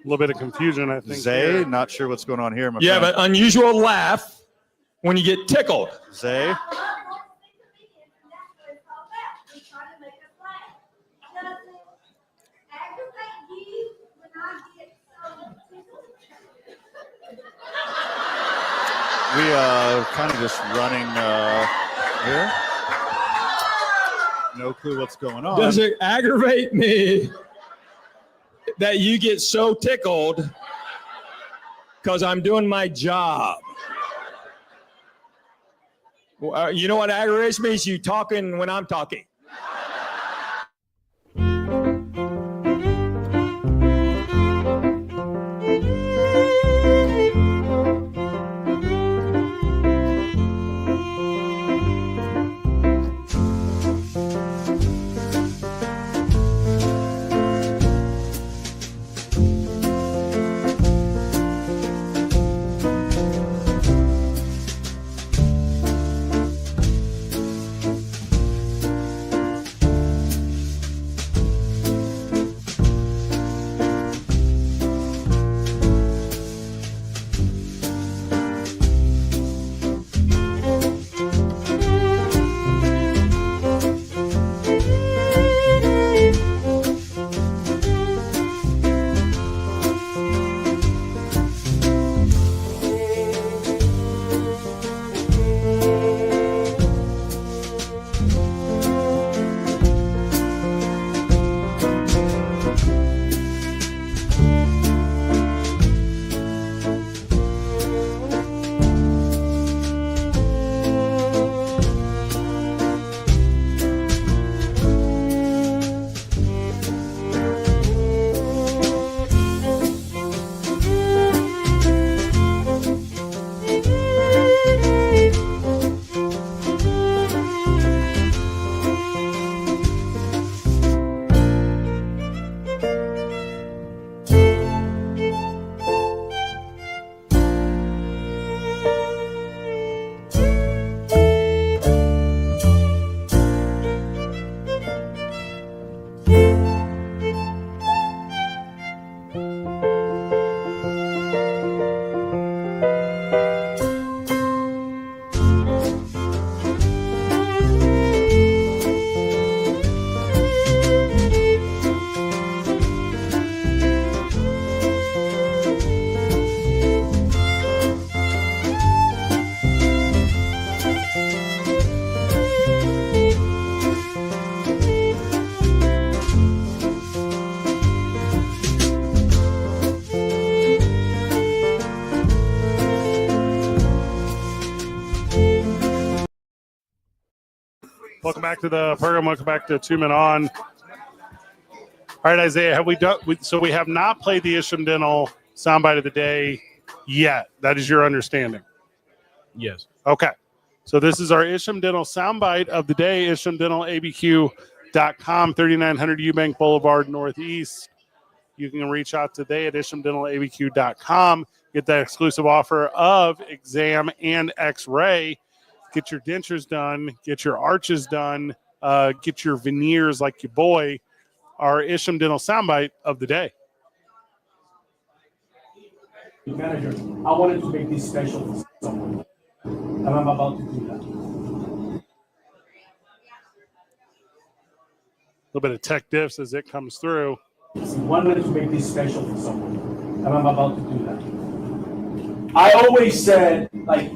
little bit of confusion, I think. Zay, here. not sure what's going on here. My yeah, friend. but unusual laugh when you get tickled. Zay. We kind of just running here. No clue what's going on. Does it aggravate me that you get so tickled because I'm doing my job? You know what aggravates me is you talking when I'm talking. Welcome back to the program. Welcome back to 2 Men On. All right, Isaiah, have we done? So we have not played the Isham Dental soundbite of the day yet. That is your understanding. Yes. Okay. So this is our Isham Dental soundbite of the day. IshamDentalABQ.com, 3900 Eubank Boulevard Northeast. You can reach out today at IshamDentalABQ.com. Get that exclusive offer of exam and X-ray. Get your dentures done. Get your arches done. Get your veneers like your boy. Our Isham Dental soundbite of the day. Manager, I wanted to make this special for someone, and I'm about to do that. A little bit of tech diffs as it comes through. I wanted to make this special for someone, and I'm about to do that. I always said, like,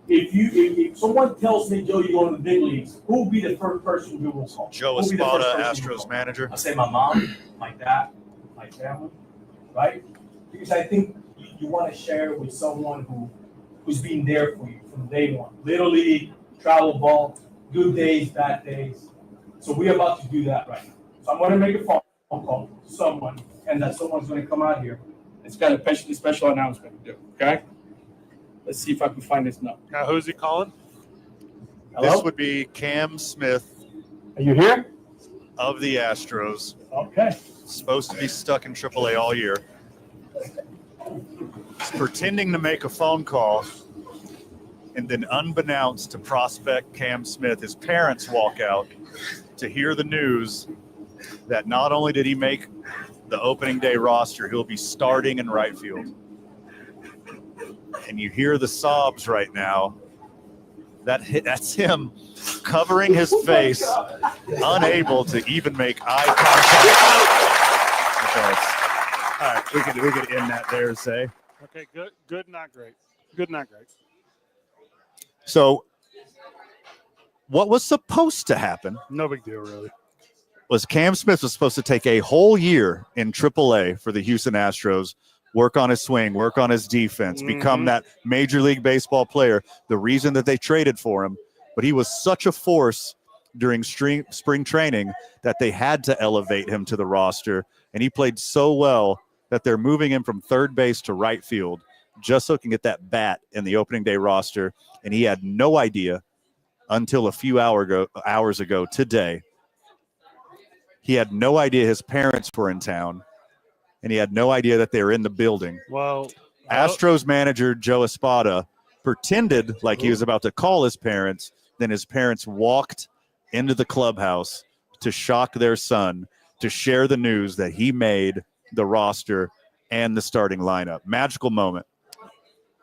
if someone tells me, Joe, you're going to the big leagues, who will be the first person you will call? Joe Espada, Astros manager. I say my mom, my dad, my family, right? Because I think you want to share with someone who's been there for you from day one. Little league, travel ball, good days, bad days. So we're about to do that right now. So I'm going to make a phone call to someone, and that someone's going to come out here. It's got a special announcement to do, okay? Let's see if I can find this number. Now, who's he calling? Hello? This would be Cam Smith Are you here? of the Astros. Okay. Supposed to be stuck in AAA all year. pretending to make a phone call, and then unbeknownst to prospect Cam Smith, his parents walk out to hear the news that not only did he make the opening day roster, he'll be starting in right field. And you hear the sobs right now. That's him covering his face, unable to even make eye contact. All right, we could end that there, say. Okay, good, not great. Good, not great. So, what was supposed to happen? No big deal, really. Was Cam Smith was supposed to take a whole year in AAA for the Houston Astros, work on his swing, work on his defense, become that Major League Baseball player, the reason that they traded for him. But he was such a force during spring training that they had to elevate him to the roster, and he played so well that they're moving him from third base to right field just so he can get that bat in the opening day roster. And he had no idea until a few hours ago today. He had no idea his parents were in town, and he had no idea that they were in the building. Well, Astros manager Joe Espada pretended like he was about to call his parents. Then his parents walked into the clubhouse to shock their son, to share the news that he made the roster and the starting lineup. Magical moment.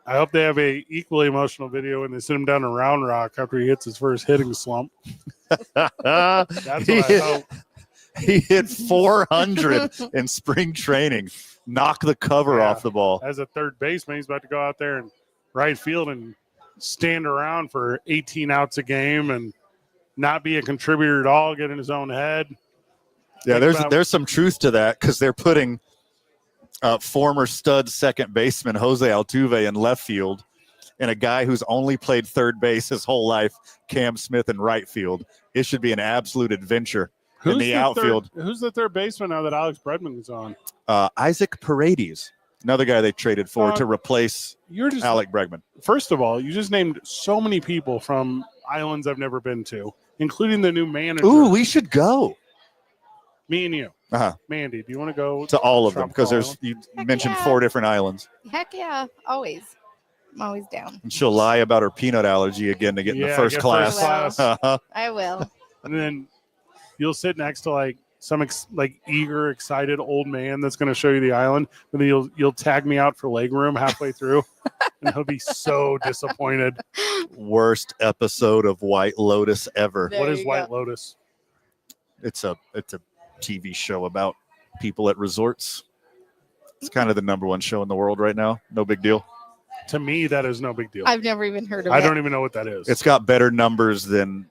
I hope they have a equally emotional video when they send him down to Round Rock after he hits his first hitting slump. That's what I hope. He hit 400 in spring training, knock the cover off the ball. As a third baseman, he's about to go out there and right field and stand around for 18 outs a game and not be a contributor at all, get in his own head. Yeah, there's some truth to that because they're putting former stud second baseman Jose Altuve in left field and a guy who's only played third base his whole life, Cam Smith, in right field. It should be an absolute adventure. In the outfield. Who's the third baseman now that Alex Bregman is on? Isaac Paredes, another guy they traded for to replace Alec Bregman. First of all, you just named so many people from islands I've never been to, including the new manager. Ooh, we should go. Me and you. Uh-huh. Mandy, do you want to go to all of them? Because you mentioned 4 different islands. Heck yeah, always. I'm always down. And she'll lie about her peanut allergy again to get in the first class. I will. And then you'll sit next to like some eager, excited old man that's going to show you the island, and then you'll tag me out for leg room halfway through, and he'll be so disappointed. Worst episode of White Lotus ever. What is White Lotus? It's a TV show about people at resorts. It's kind of the #1 show in the world right now. No big deal. To me, that is no big deal. I've never even heard of it. I don't even know what that is. It's got better numbers than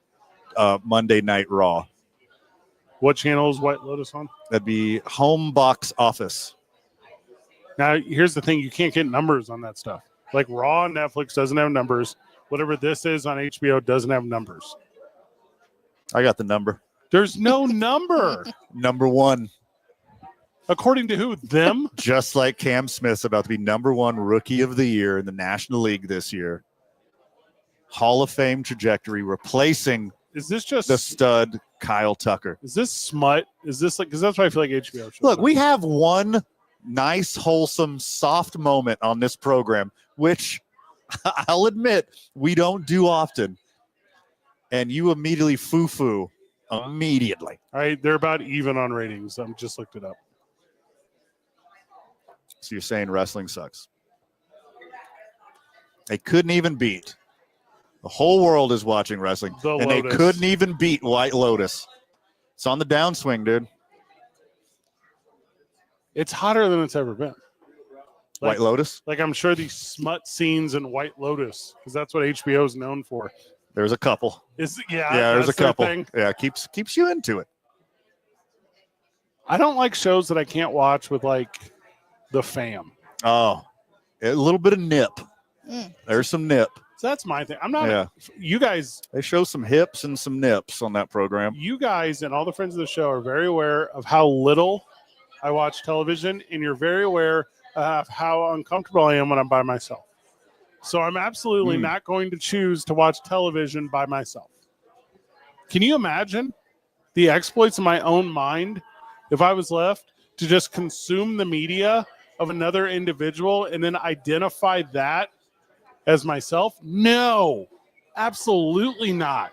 Monday Night Raw. What channel is White Lotus on? That'd be Home Box Office. Now, here's the thing. You can't get numbers on that stuff. Like Raw on Netflix doesn't have numbers. Whatever this is on HBO doesn't have numbers. I got the number. There's no number. #1. According to who? Them? Just like Cam Smith's about to be #1 Rookie of the Year in the National League this year. Hall of Fame trajectory, replacing is this just the stud Kyle Tucker. Is this smut? Is this like, because that's why I feel like HBO shows. Look, we have one nice, wholesome, soft moment on this program, which I'll admit we don't do often. And you immediately foo-foo immediately. All right, they're about even on ratings. I just looked it up. So you're saying wrestling sucks. They couldn't even beat. The whole world is watching wrestling, and they couldn't even beat White Lotus. It's on the downswing, dude. It's hotter than it's ever been. White Lotus? Like, I'm sure these smut scenes in White Lotus, because that's what HBO is known for. There's a couple. There's a couple. Yeah, keeps you into it. I don't like shows that I can't watch with, like, the fam. Oh, a little bit of nip. There's some nip. So that's my thing. I'm not. You guys. They show some hips and some nips on that program. You guys and all the friends of the show are very aware of how little I watch television, and you're very aware of how uncomfortable I am when I'm by myself. So I'm absolutely not going to choose to watch television by myself. Can you imagine the exploits of my own mind if I was left to just consume the media of another individual and then identify that as myself? No, absolutely not.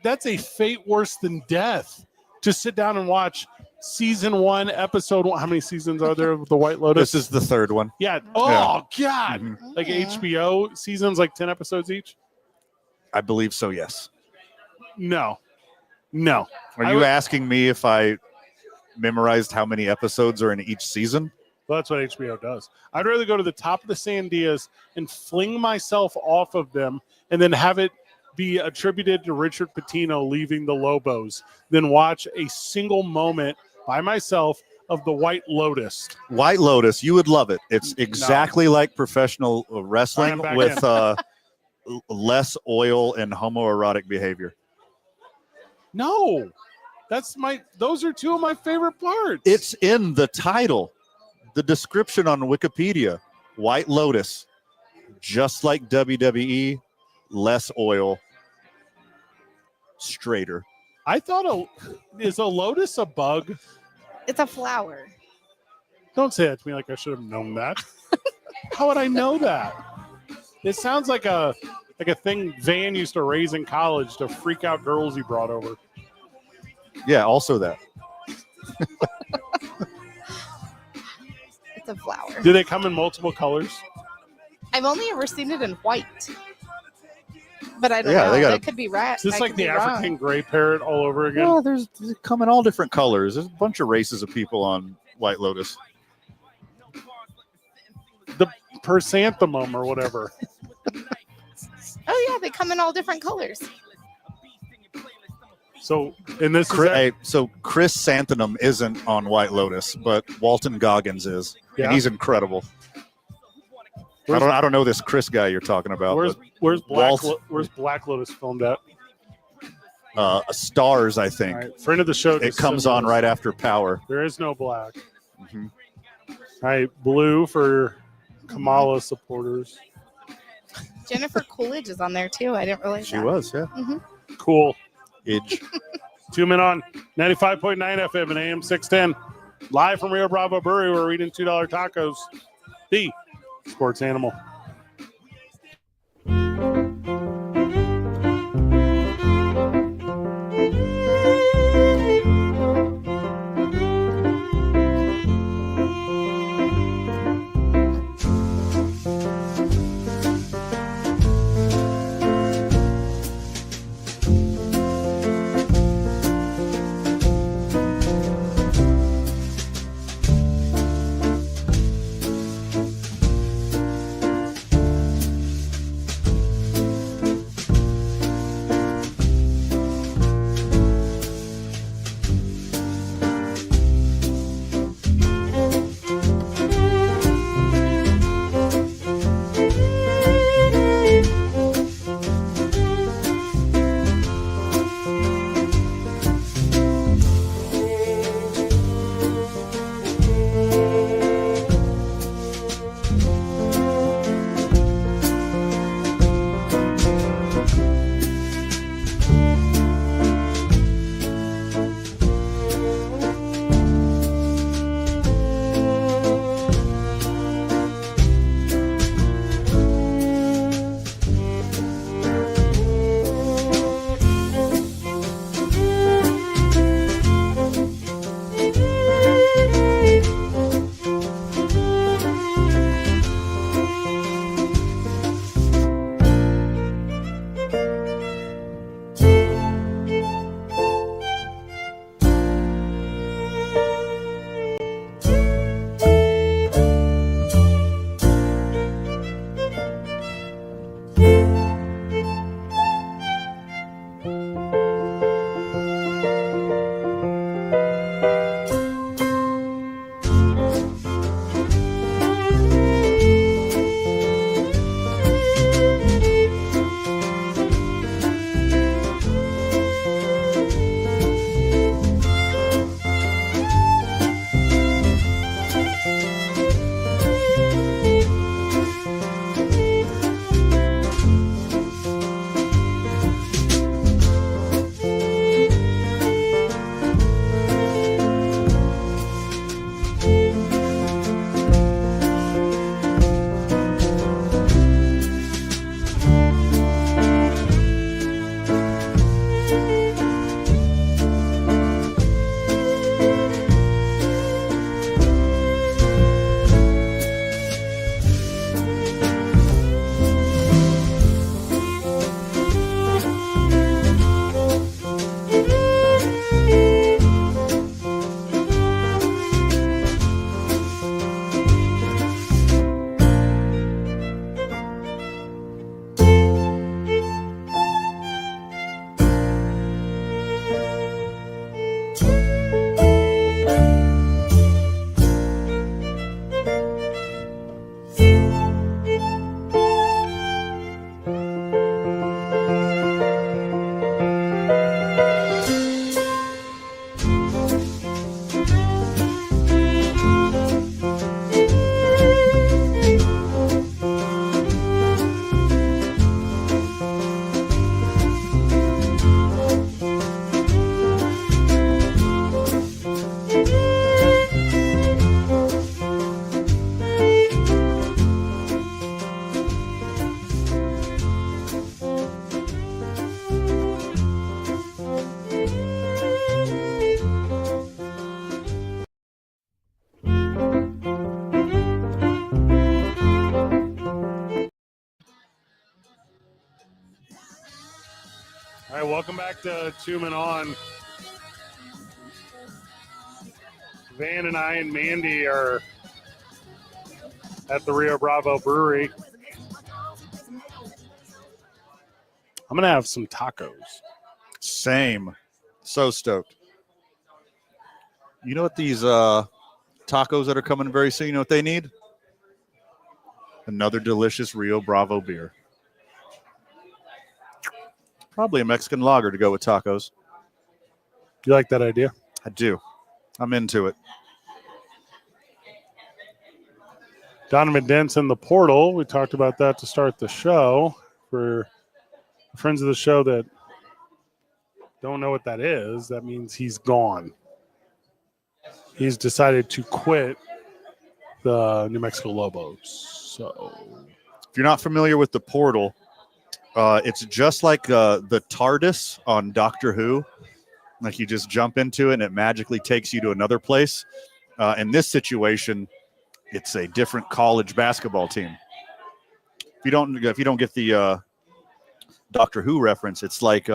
That's a fate worse than death. To sit down and watch season 1, episode 1. How many seasons are there of The White Lotus? This is the third one. Yeah. Oh, God. Mhm. Like HBO seasons, like 10 episodes each? I believe so, yes. No. Are you asking me if I memorized how many episodes are in each season? Well, that's what HBO does. I'd rather go to the top of the Sandias and fling myself off of them and then have it be attributed to Richard Pitino leaving the Lobos than watch a single moment by myself of The White Lotus. White Lotus, you would love it. It's exactly like professional wrestling with less oil and homoerotic behavior. No, those are two of my favorite parts. It's in the title, the description on Wikipedia. White Lotus, just like WWE, less oil, straighter. I thought, is a lotus a bug? It's a flower. Don't say that to me like I should have known that. How would I know that? It sounds like a thing Van used to raise in college to freak out girls he brought over. Yeah, also that. It's a flower. Do they come in multiple colors? I've only ever seen it in white. But I don't Yeah, know. they got That could be rat. Is this I like could the be African wrong. gray parrot all over again? Well, they come in all different colors. There's a bunch of races of people on White Lotus. The persanthemum or whatever. Oh yeah, they come in all different colors. So in this, So Chris Santanum isn't on White Lotus, but Walton Goggins is, Yeah. and he's incredible. I don't know this Chris guy you're talking about. Where's but Black Lotus filmed at? Stars, I think. All right, friend of the show. It comes on right after Power. There is no black. Mhm. All right, blue for Kamala supporters. Jennifer Coolidge is on there too. I didn't realize She that. was, yeah. Mm-hmm. Cool. Idge. 2 men on 95.9 FM and AM 610. Live from Rio Bravo Brewery, we're eating $2 tacos. The sports animal. All right, welcome back to Two Men On. Van and I and Mandy are at the Rio Bravo Brewery. I'm going to have some tacos. Same. So stoked. You know what these tacos that are coming very soon, you know what they need? Another delicious Rio Bravo beer. Probably a Mexican lager to go with tacos. You like that idea? I do. I'm into it. Donovan Dent's in the portal. We talked about that to start the show. For friends of the show that don't know what that is, that means he's gone. He's decided to quit the New Mexico Lobos. So, if you're not familiar with the portal, it's just like the TARDIS on Doctor Who. Like you just jump into it and it magically takes you to another place. In this situation, it's a different college basketball team. If you don't get the Doctor Who reference, it's like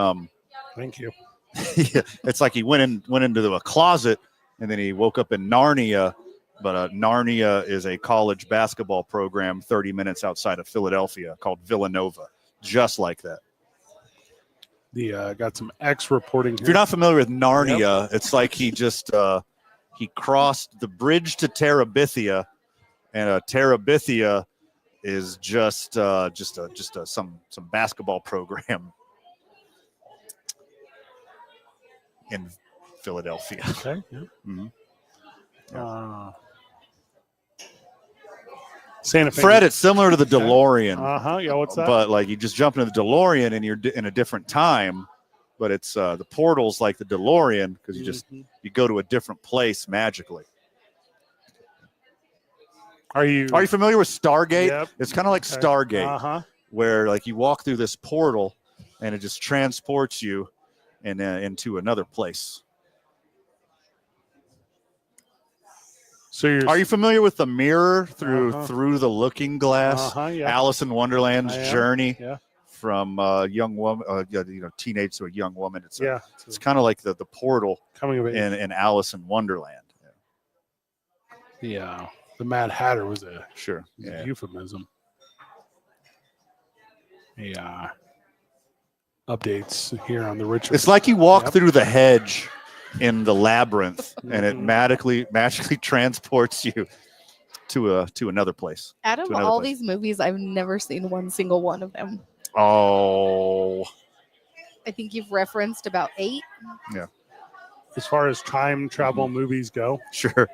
thank you. it's like he went into a closet and then he woke up in Narnia. But Narnia is a college basketball program 30 minutes outside of Philadelphia called Villanova, just like that. Got some X reporting here. If you're not familiar with Narnia, It's like he just he crossed the bridge to Terabithia, and Terabithia is just some basketball program in Philadelphia. Okay. Yeah. Mm-hmm. Santa Fe. Fred, it's similar to the DeLorean. Yeah, what's that? But like you just jump into the DeLorean and you're in a different time. But it's the portal's like the DeLorean because you go to a different place magically. Are you familiar with Stargate? Yep. It's kind of like Stargate, where like you walk through this portal and it just transports you into another place. So are you familiar with the mirror through the looking glass? Yeah. Alice in Wonderland's journey from young woman, teenage to a young woman. It's kind of like the portal coming of age in Alice in Wonderland. Yeah, the Mad Hatter was a euphemism. Yeah. Updates here on the Richard. It's like you walk through the hedge in the labyrinth, and it magically transports you to another place. Out of all these movies, I've never seen one single one of them. Oh. I think you've referenced about 8. Yeah. As far as time travel movies go. Sure.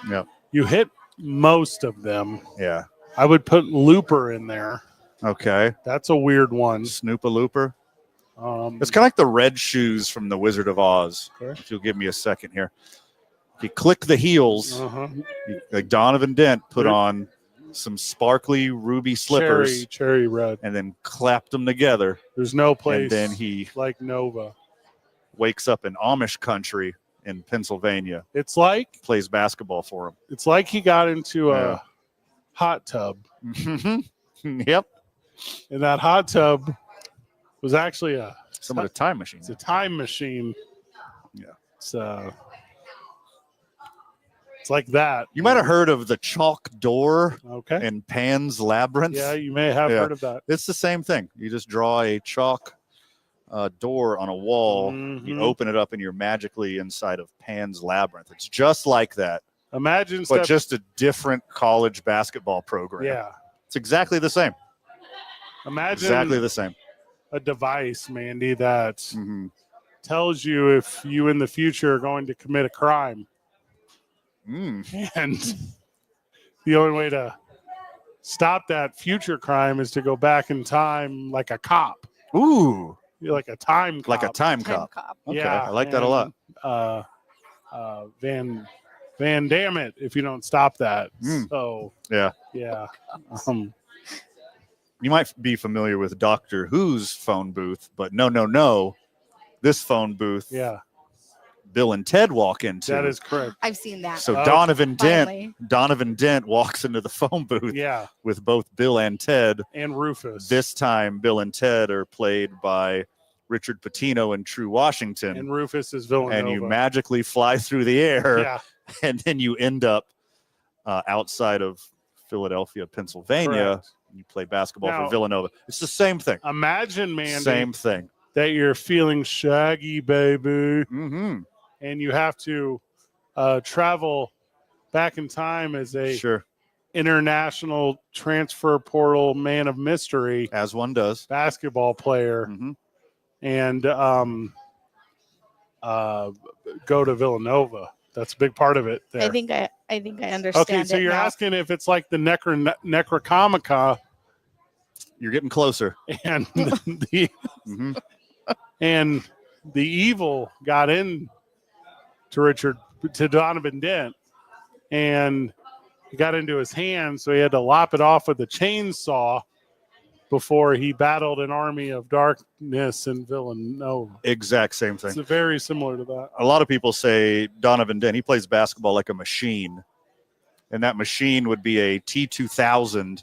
Yeah. You hit most of them. Yeah. I would put Looper in there. Okay. That's a weird one. Snoopa Looper. It's kind of like the red shoes from the Wizard of Oz. Okay. If you'll give me a second here. You click the heels. Like Donovan Dent put on some sparkly ruby slippers. Cherry red. And then clapped them together. There's no place and then he like Nova. Wakes up in Amish country in Pennsylvania. It's like plays basketball for him. It's like he got into a hot tub. Yep. And that hot tub was actually a time machine. It's a time machine. Yeah. It's like that. You might have heard of the chalk door in Pan's Labyrinth. Yeah, you may have heard of that. It's the same thing. You just draw a chalk door on a wall, you open it up, and you're magically inside of Pan's Labyrinth. It's just like that. Imagine but just a different college basketball program. Yeah. It's exactly the same. Imagine exactly the same. A device, Mandy, that tells you if you in the future are going to commit a crime. And the only way to stop that future crime is to go back in time like a cop. Ooh. You're like a time cop. Like a time cop. Okay, yeah. I like that a lot. Van damn it if you don't stop that. So yeah. You might be familiar with Doctor Who's phone booth, but no. This phone booth, Bill and Ted walk into. That is correct. I've seen that. So Donovan Dent walks into the phone booth with both Bill and Ted. And Rufus. This time, Bill and Ted are played by Richard Pitino and True Washington, And Rufus is Villanova. and you magically fly through the air, Yeah. and then you end up outside of Philadelphia, Pennsylvania. Correct. And you play basketball Now, for Villanova. It's the same thing. Imagine, Mandy, Same thing. that you're feeling shaggy, baby, Mm-hmm. and you have to travel back in time as a Sure. international transfer portal man of mystery, As one does. basketball player, Mm-hmm. and go to Villanova. That's a big part of it. There. I think I understand. Okay, so it you're now. asking if it's like the Necrocomica You're getting closer. and the Mm-hmm. and the evil got in to Donovan Dent, and he got into his hand, so he had to lop it off with a chainsaw before he battled an army of darkness in Villanova. Exact same thing. It's very similar to that. A lot of people say Donovan Dent, he plays basketball like a machine. And that machine would be a T2000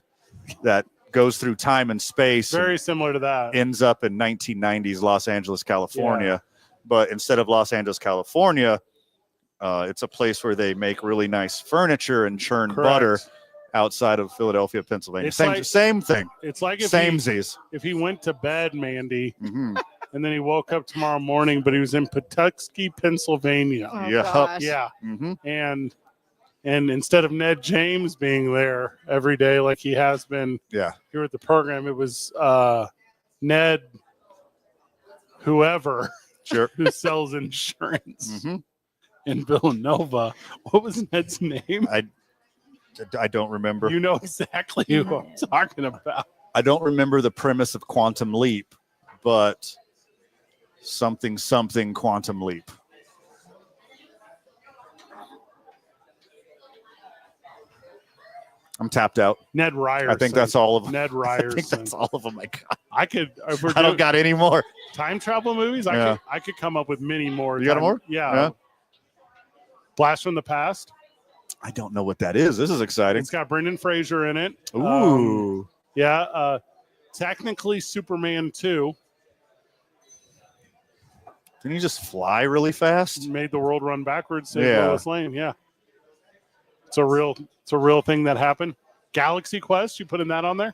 that goes through time and space. Very similar to that. Ends up in 1990s Los Angeles, California. But instead of Los Angeles, California, it's a place where they make really nice furniture and churn Correct. butter outside of Philadelphia, Pennsylvania. It's Same, like- same thing. It's like if Samesies. he went to bed, Mandy, Mm-hmm. and then he woke up tomorrow morning, but he was in Patuxent, Pennsylvania. Oh, Yeah. gosh. Yeah. Mm-hmm. And instead of Ned James being there every day like he has been Yeah. here at the program, it was Ned whoever Sure. who sells insurance Mm-hmm. in Villanova. What was Ned's name? I don't remember. You know exactly who I'm talking about. I don't remember the premise of Quantum Leap, but something Quantum Leap. I'm tapped out. Ned Ryerson. I think that's all of them. Ned I Ryerson. think that's all of them I got. I could. If we're I don't doing got any more. time travel movies. Yeah. I could come up with many more. You got more? Yeah. Yeah. Blast from the Past. I don't know what that is. This is exciting. It's got Brendan Fraser in it. Ooh. Yeah. Technically, Superman 2 Didn't you just fly really fast? made the world run backwards. Save Yeah. Lois Lane. Yeah. It's a real thing that happened. Galaxy Quest. You putting that on there?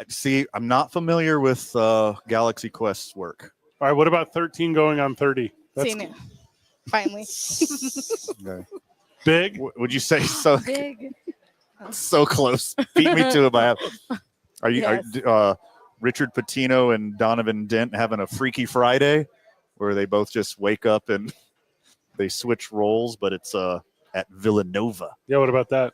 See, I'm not familiar with Galaxy Quest's work. All right. What about 13 going on 30? Seen it. Finally. Okay. Big. Would you say so? Big. So close. Beat me to it by half. Are you Yes. Richard Pitino and Donovan Dent having a Freaky Friday where they both just wake up and they switch roles, but it's at Villanova. Yeah. What about that?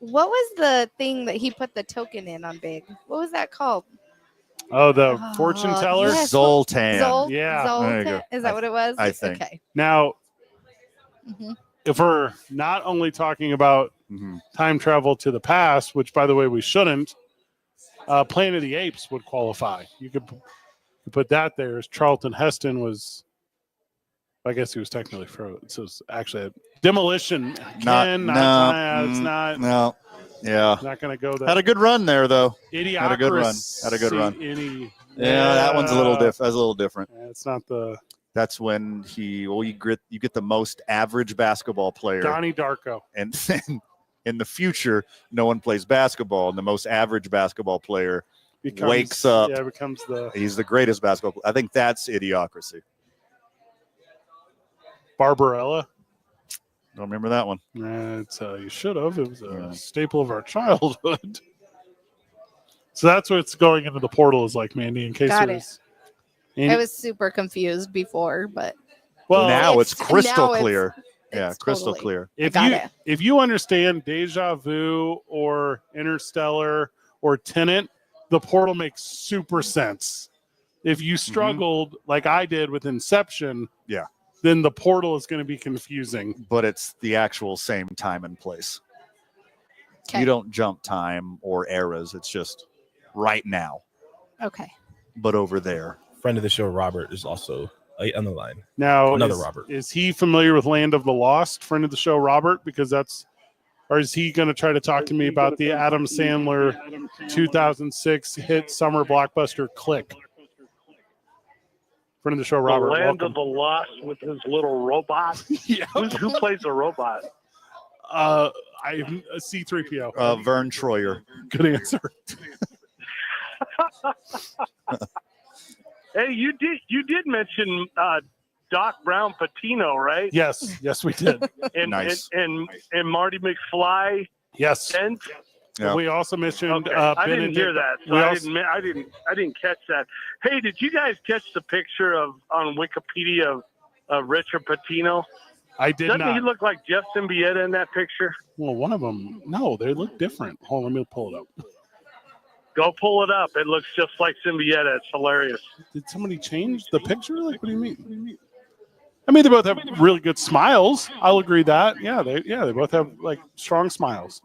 What was the thing that he put the token in on Big? What was that called? Oh, the fortune teller. yes. Zoltan. Yeah. There you go. Zoltan? Is that what it was? I think. Okay. Now, Mhm. if we're not only talking about Mhm. time travel to the past, which by the way we shouldn't, Planet of the Apes would qualify. You could put that there as Charlton Heston was. I guess he was technically frozen. So it's actually a demolition. It's not No. Yeah. not going to go there. Had a good run there, though. Idiocracy. had a good run. Had a good run. Yeah, that one's a little different. That's a little different. It's not the That's when you get the most average basketball player. Donnie Darko. And then in the future, no one plays basketball, and the most average basketball player wakes up. Yeah, becomes the He's the greatest basketball player. I think that's Idiocracy. Barbarella. Don't remember that one. It's you should have. It was a Yeah. staple of our childhood. So that's what's going into the portal is like, Mandy. In case Got there it. was, I was super confused before, but well, now it's crystal now it's- clear. Yeah, it's crystal totally- clear. if got you it. if you understand Deja Vu or Interstellar or Tenet, the portal makes super sense. If you struggled like I did with Inception, Yeah. then the portal is going to be confusing. But it's the actual same time and place. Okay. You don't jump time or eras. It's just right now, Okay. but over there. Friend of the show, Robert, is also on the line. Now, Another is, Robert. is he familiar with Land of the Lost? Friend of the show, Robert, because that's, or is he going to try to talk to me about the Adam Sandler 2006 hit summer blockbuster Click? Friend of the show, The Robert. Land welcome. of the Lost with his little robot. Yeah. Who plays the robot? I'm a C-3PO. Vern Troyer. Good answer. Hey, you did mention Doc Brown Patino, right? Yes, we did. And Nice. and Marty McFly. Yes. And Yeah. We also mentioned okay. I didn't Benedict. hear that. So I didn't catch that. Hey, did you guys catch the picture on Wikipedia of Richard Patino? I did Doesn't not. he look like Jeff Symbieta in that picture? Well, one of them. No, they look different. Hold on, let me pull it up. Go pull it up. It looks just like Symbieta. It's hilarious. Did somebody change the picture? Like, what do you mean? I mean, they both have really good smiles. I'll agree that. Yeah, they both have like strong smiles.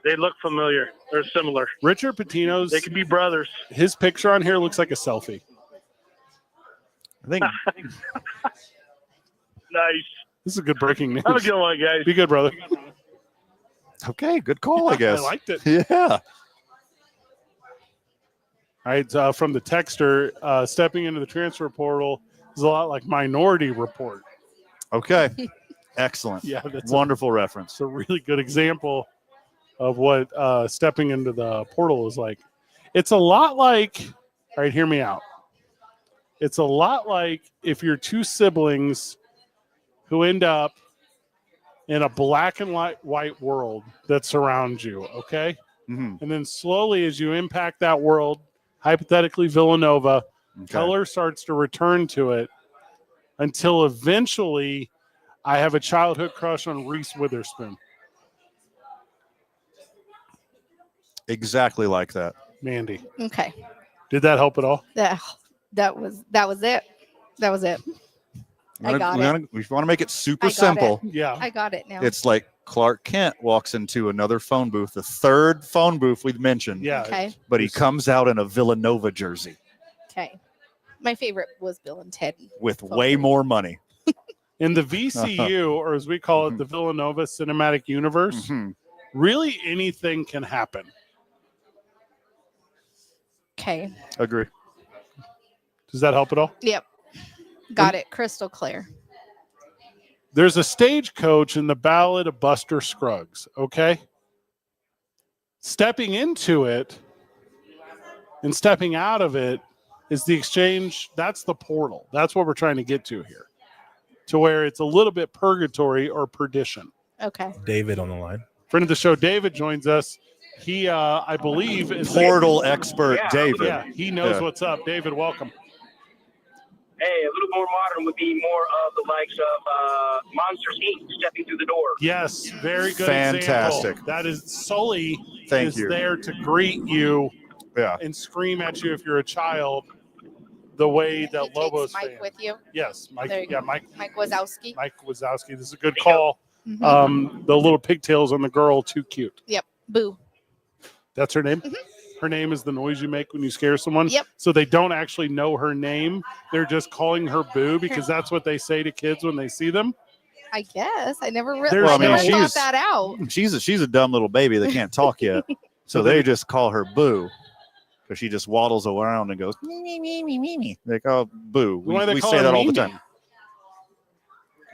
They look familiar. They're similar. Richard Patino's. They could be brothers. His picture on here looks like a selfie. I think Nice. This is good breaking news. Have a good one, guys. Be good, brother. okay, good call, I guess. I liked it. Yeah. All right, from the texter, stepping into the transfer portal is a lot like Minority Report. Okay. Excellent. Yeah, that's Wonderful reference. It's a really good example of what stepping into the portal is like. It's a lot like, all right, hear me out. It's a lot like if you're two siblings who end up in a black and white world that surrounds you, okay? Mm-hmm. And then slowly as you impact that world, hypothetically Villanova, color starts to return to it until eventually I have a childhood crush on Reese Witherspoon. Exactly like that. Mandy. Okay. Did that help at all? That was it. That was it. I got it. We want to make it super I got simple. Yeah. I got it now. It's like Clark Kent walks into another phone booth, the third phone booth we've mentioned. Yeah. Okay. But he comes out in a Villanova jersey Okay. My favorite was Bill and Ted. with way more money. In the VCU, or as we call it, the Villanova Cinematic Universe, Mhm. really anything can happen. Okay. Agree. Does that help at all? Yep. Got it. Crystal clear. There's a stagecoach in the Ballad of Buster Scruggs, okay? Stepping into it and stepping out of it is the exchange. That's the portal. That's what we're trying to get to here, to where it's a little bit purgatory or perdition. Okay. David on the line. Friend of the show, David, joins us. He, I believe, is Portal expert David. Yeah, he knows Yeah. what's up. David, welcome. Hey, a little more modern would be more of the likes of Monsters Inc. stepping through the door. Yes, very good Fantastic. example. That is Sully Thank is you. there to greet you Yeah. and scream at you if you're a child the way that He Lobos takes Mike fan. with you. Yes, Mike. There you Yeah, go. Mike Mike Wazowski. Wazowski. This is a good call. Mhm. The little pigtails on the girl, too cute. Yep. Boo. That's her name? Her name is the noise you make when you scare someone. Yep. So they don't actually know her name. They're just calling her Boo because that's what they say to kids when they see them. I guess. I never really Well, I mean, thought she's- that out. She's a dumb little baby that can't talk yet. So they just call her Boo. Because she just waddles around and goes, me, me, me, me, me, me. Like, oh, Boo. Why do they We call say her that all the Mimi? time.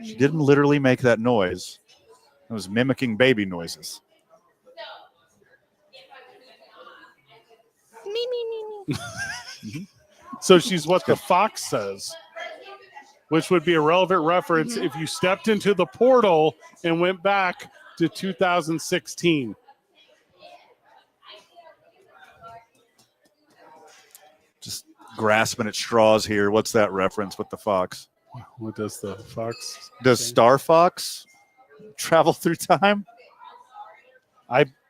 She didn't literally make that noise. It was mimicking baby noises. Me, me, me, me. So she's what the fox says, which would be a relevant reference if you stepped into the portal and went back to 2016. Just grasping at straws here. What's that reference with the fox? What does the fox Does say? Star Fox travel through time?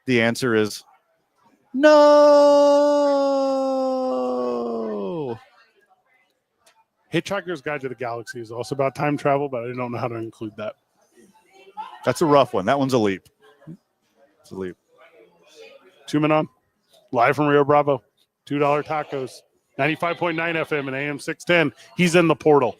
The answer is no. Hitchhiker's Guide to the Galaxy is also about time travel, but I don't know how to include that. That's a rough one. That one's a leap. It's a leap. Two men on, live from Rio Bravo, $2 tacos, 95.9 FM and AM 610. He's in the portal.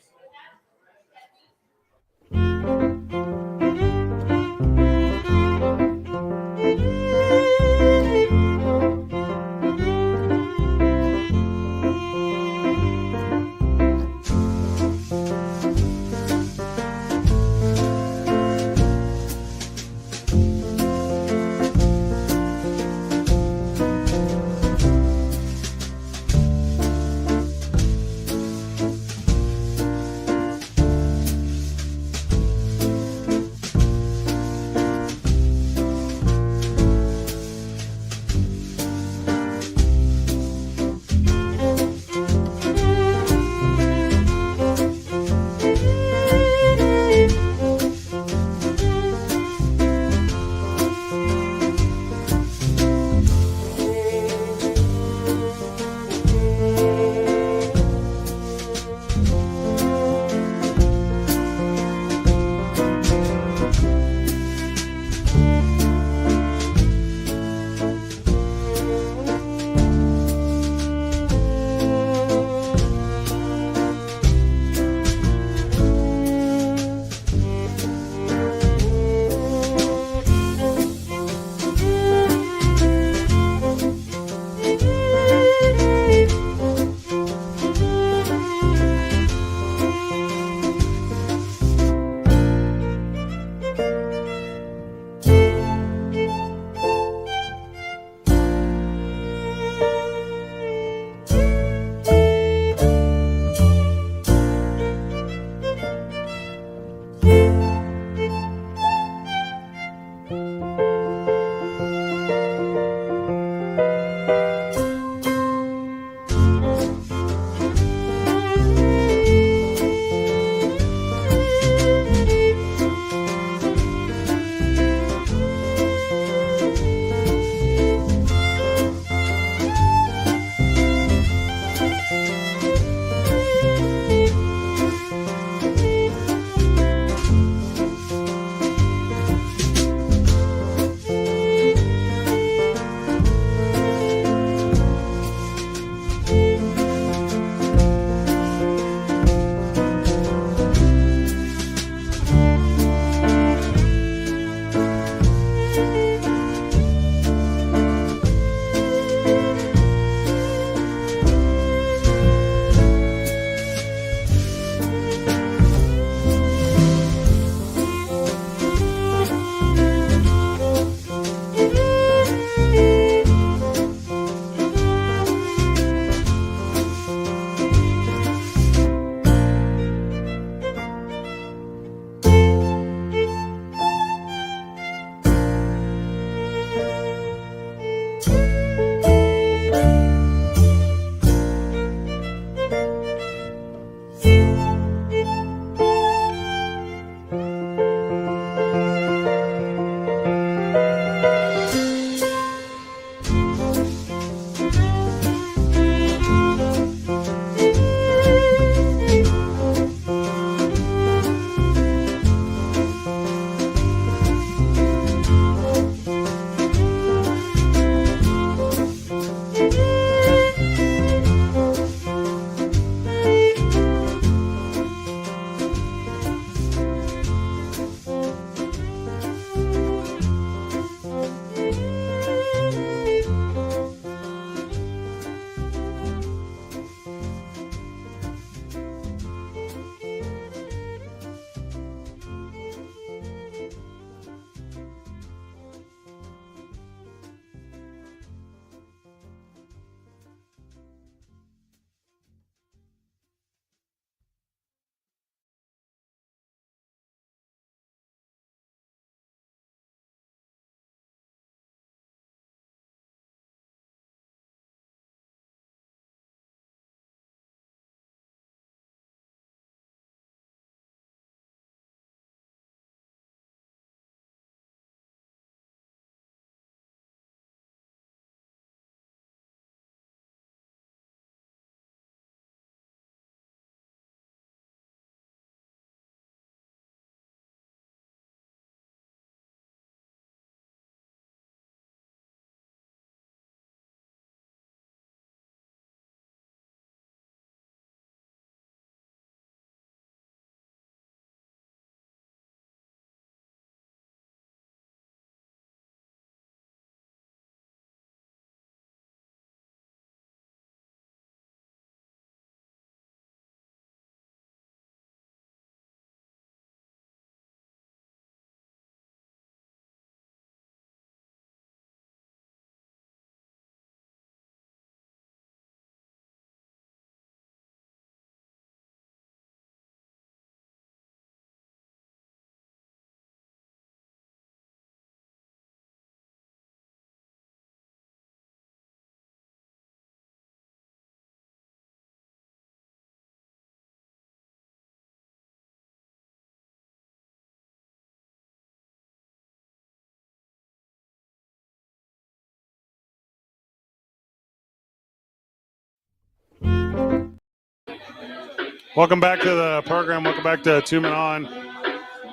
Welcome back to the program. Welcome back to Two Men On.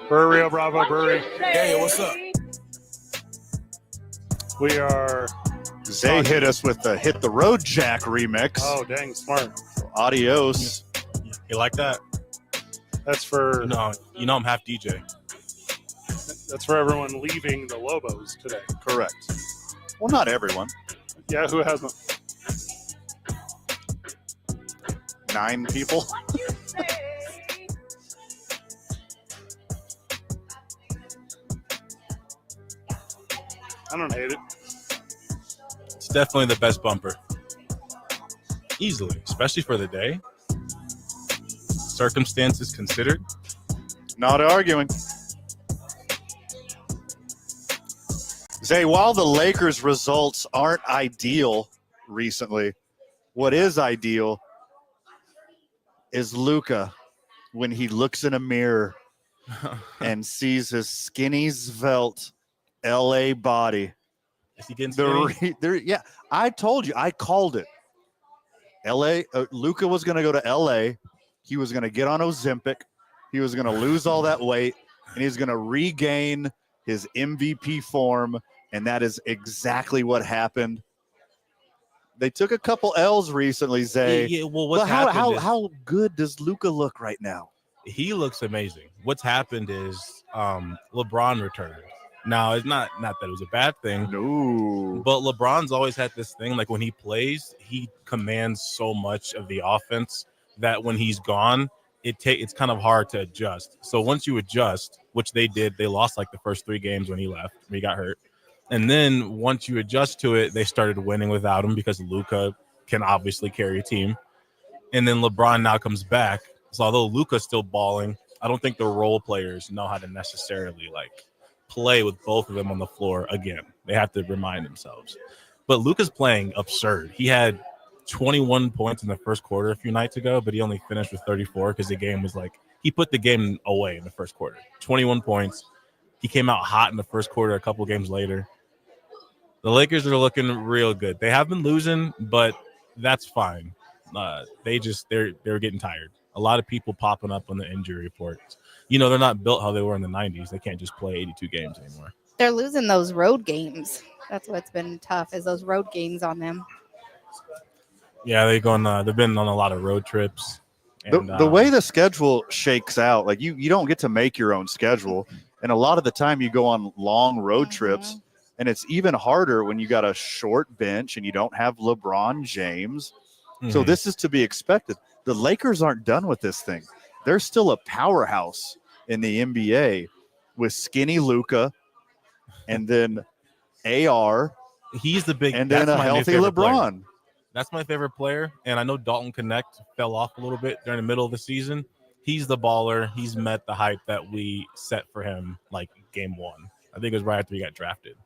We're Rio Bravo Brewery. Hey, what's up? We are. Zay hit us with the Hit the Road Jack remix. Oh, dang, smart. Adios. You like that? That's for. No, you know I'm half DJ. That's for everyone leaving the Lobos today. Correct. Well, not everyone. Yeah, who hasn't? 9 people. I don't hate it. It's definitely the best bumper. Easily, especially for the day. Circumstances considered. Not arguing. Zay, while the Lakers' results aren't ideal recently, what is ideal is Luka when he looks in a mirror and sees his skinny, svelte LA body. Is he getting skinny? Yeah, I told you. I called it. Luka was going to go to LA. He was going to get on Ozempic. He was going to lose all that weight, and he's going to regain his MVP form, and that is exactly what happened. They took a couple L's recently, Zay. Yeah, well, what's happened is, how good does Luka look right now? He looks amazing. What's happened is LeBron returned. Now, it's not that it was a bad thing. No. But LeBron's always had this thing, like when he plays, he commands so much of the offense that when he's gone, it's kind of hard to adjust. So once you adjust, which they did, they lost like the first 3 games when he left, when he got hurt. And then once you adjust to it, they started winning without him because Luka can obviously carry a team. And then LeBron now comes back. So although Luka's still balling, I don't think the role players know how to necessarily like play with both of them on the floor again. They have to remind themselves. But Luka's playing absurd. He had 21 points in the first quarter a few nights ago, but he only finished with 34 because the game was like, he put the game away in the first quarter. 21 points. He came out hot in the first quarter a couple games later. The Lakers are looking real good. They have been losing, but that's fine. They're getting tired. A lot of people popping up on the injury reports. You know, they're not built how they were in the 90s. They can't just play 82 games anymore. They're losing those road games. That's what's been tough, is those road games on them. Yeah, they've been on a lot of road trips. And, the way the schedule shakes out, like you don't get to make your own schedule. And a lot of the time you go on long road trips, and it's even harder when you got a short bench and you don't have LeBron James. So this is to be expected. The Lakers aren't done with this thing. They're still a powerhouse in the NBA with skinny Luka and then AR. He's the big, and then a healthy LeBron. Player. That's my favorite player. And I know Dalton Connect fell off a little bit during the middle of the season. He's the baller. He's met the hype that we set for him like game 1. I think it was right after he got drafted.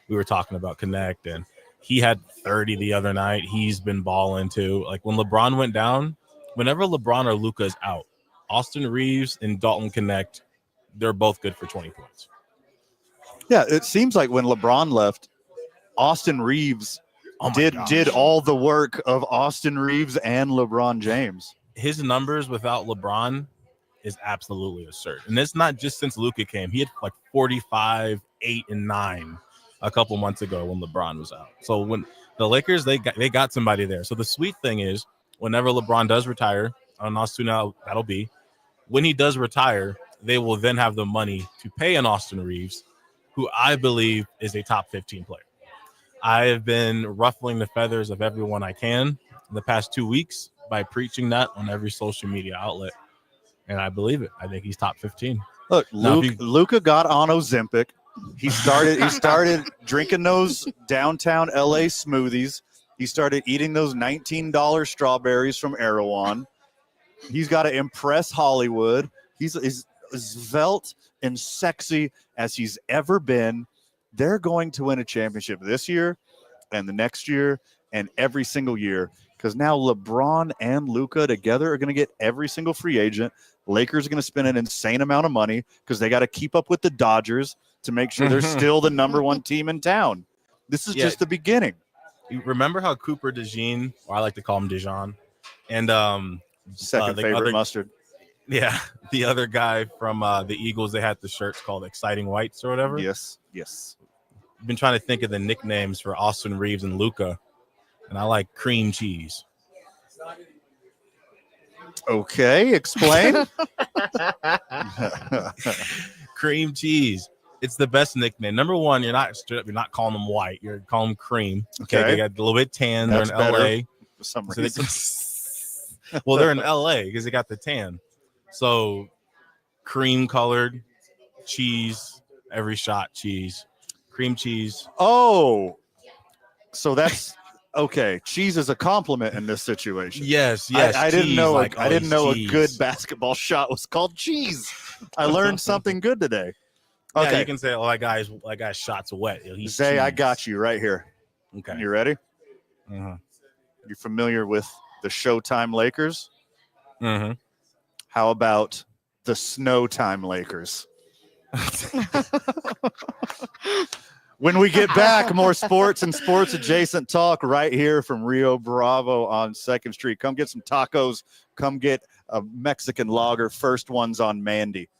We were talking about Connect, and he had 30 the other night. He's been balling too. Like when LeBron went down, whenever LeBron or Luka is out, Austin Reeves and Dalton Connect, they're both good for 20 points. Yeah, it seems like when LeBron left, Austin Reeves did all the work of Austin Reeves and LeBron James. His numbers without LeBron is absolutely absurd. And it's not just since Luka came. He had like 45, 8, and 9 a couple months ago when LeBron was out. So when the Lakers, they got somebody there. So the sweet thing is whenever LeBron does retire, I don't know how soon that'll be, when he does retire, they will then have the money to pay an Austin Reeves, who I believe is a top 15 player. I have been ruffling the feathers of everyone I can in the past 2 weeks by preaching that on every social media outlet. And I believe it. I think he's top 15. Look, Luka got on Ozempic. He started drinking those downtown LA smoothies. He started eating those $19 strawberries from Erewhon. He's got to impress Hollywood. He's as svelte and sexy as he's ever been. They're going to win a championship this year and the next year and every single year, because now LeBron and Luka together are going to get every single free agent. Lakers are going to spend an insane amount of money because they got to keep up with the Dodgers to make sure they're still the number 1 team in town. This is just the beginning. You remember how Cooper DeJean, or I like to call him Dejan, and Second the favorite other- mustard. Yeah, the other guy from the Eagles, they had the shirts called Exciting Whites or whatever. Yes, yes. I've been trying to think of the nicknames for Austin Reeves and Luca, and I like cream cheese. Okay, explain. Cream cheese. It's the best nickname. Number one, you're not calling them white. You're calling them cream. Okay, Okay. they got a little bit tan. That's They're in better LA. for some So reason. well, they're in LA because they got the tan. So cream colored cheese, every shot cheese, cream cheese. Oh, so that's okay. Cheese is a compliment in this situation. Yes. I didn't cheese, know. like, I didn't know cheese. a good basketball shot was called cheese. I learned something good today. Yeah, Okay, you can say, "Oh, that guy's shot's wet." He's Zay, cheese. I got you right here. Okay. You ready? Uh-huh. You familiar with the Showtime Lakers? Mm-hmm. How about the Snowtime Lakers? When we get back, more sports and sports adjacent talk right here from Rio Bravo on 2nd Street. Come get some tacos. Come get a Mexican lager. First one's on Mandy.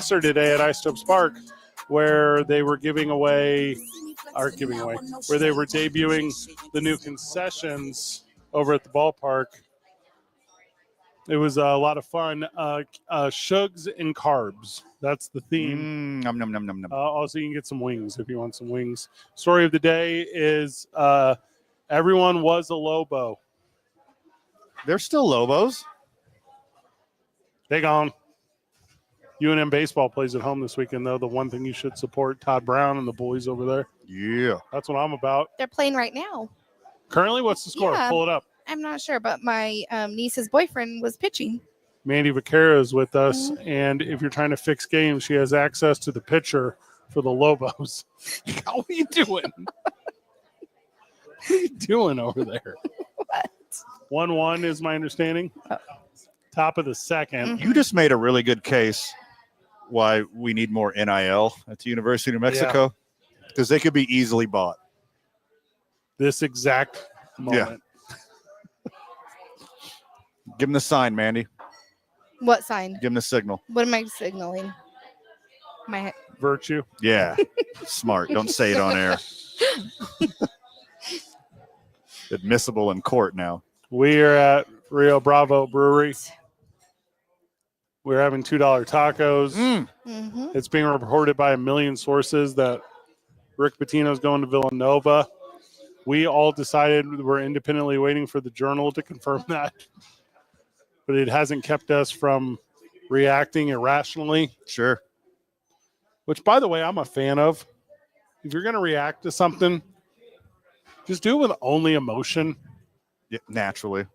today at Isotopes Park, where they were where they were debuting the new concessions over at the ballpark. It was a lot of fun. Shugs and carbs. That's the theme. Nom, nom, nom, nom, nom. Also, you can get some wings if you want some wings. Story of the day is everyone was a Lobo. They're still Lobos. They gone. UNM baseball plays at home this weekend, though. The one thing you should support, Todd Brown and the boys over there. Yeah. That's what I'm about. They're playing right now. Currently, what's the score? Yeah. Pull it up. I'm not sure, but my niece's boyfriend was pitching. Mandy Vaquero is with us, and if you're trying to fix games, she has access to the pitcher for the Lobos. How are you doing? What are you doing over there? What? 1-1 is my understanding. Top of the second. You just made a really good case why we need more NIL at the University of New Mexico, because they could be easily bought. This exact moment. Give him the sign, Mandy. What sign? Give him the signal. What am I signaling? My Virtue. Yeah. Smart. Don't say it on air. Admissible in court now. We are at Rio Bravo Brewery. We're having $2 tacos. Mm-hmm. It's being reported by a million sources that Rick Pitino's going to Villanova. We all decided we're independently waiting for the Journal to confirm that. But it hasn't kept us from reacting irrationally. Sure. Which, by the way, I'm a fan of. If you're going to react to something, just do it with only emotion. Yeah, naturally.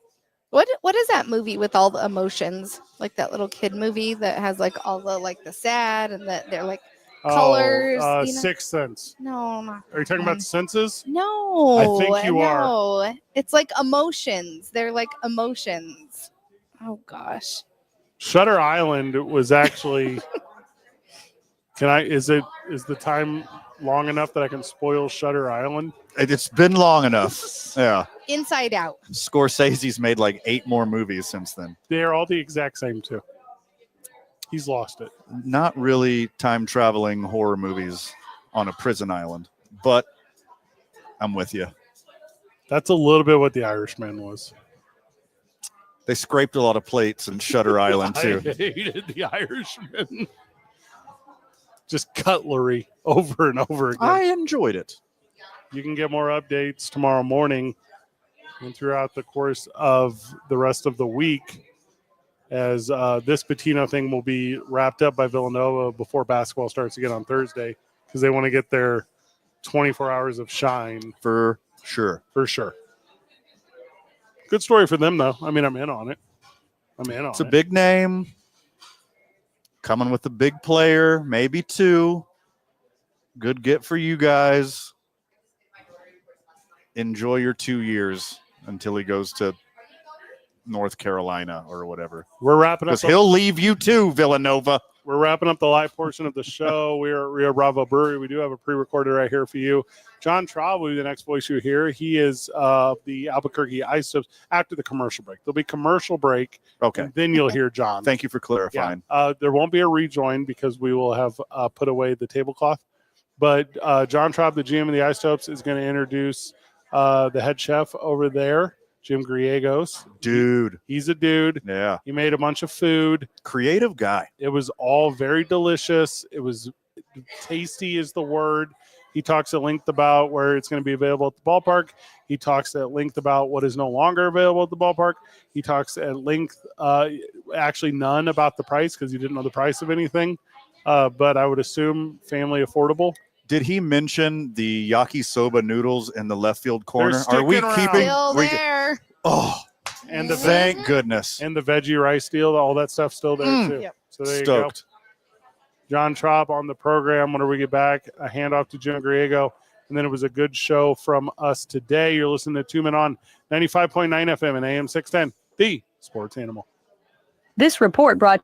What is that movie with all the emotions? Like that little kid movie that has like all the like the sad and that they're like colors. You know? Sixth Sense. No, not Are you talking about the senses? No. I think you are. No. It's like emotions. They're like emotions. Oh gosh. Shutter Island was actually is the time long enough that I can spoil Shutter Island? It's been long enough. Yeah. Inside Out. Scorsese's made like 8 more movies since then. They're all the exact same too. He's lost it. Not really time traveling horror movies on a prison island, but I'm with you. That's a little bit what The Irishman was. They scraped a lot of plates in Shutter Island too. I hated The Irishman. Just cutlery over and over again. I enjoyed it. You can get more updates tomorrow morning and throughout the course of the rest of the week, as this Pitino thing will be wrapped up by Villanova before basketball starts again on Thursday, because they want to get their 24 hours of shine. For sure. For sure. Good story for them, though. I mean, I'm in on it. It's a big name. Coming with a big player, maybe 2. Good get for you guys. Enjoy your 2 years until he goes to North Carolina or whatever. We're wrapping up. Because he'll leave you too, Villanova. We're wrapping up the live portion of the show. We are at Rio Bravo Brewery. We do have a pre-recorded right here for you. John Traub will be the next voice you hear. He is the Albuquerque Isotopes after the commercial break. There'll be commercial break. Okay. And then you'll hear John. Thank you for clarifying. Yeah. There won't be a rejoin because we will have put away the tablecloth. But John Traub, the GM of the Isotopes, is going to introduce the head chef over there, Jim Griegos. Dude. He's a dude. Yeah. He made a bunch of food. Creative guy. It was all very delicious. It was tasty is the word. He talks at length about where it's going to be available at the ballpark. He talks at length about what is no longer available at the ballpark. He talks at length, actually none about the price because he didn't know the price of anything. But I would assume family affordable. Did he mention the yakisoba noodles in the left field corner? They're Are we sticking keeping? Still there. Oh, And the thank goodness. and the veggie rice deal, all that stuff's still there too. Yep. So there you Stoked. go. John Traub on the program. Whenever we get back, a handoff to Jim Griego. And then it was a good show from us today. You're listening to 2 Men on 95.9 FM and AM 610, the Sports Animal. This report brought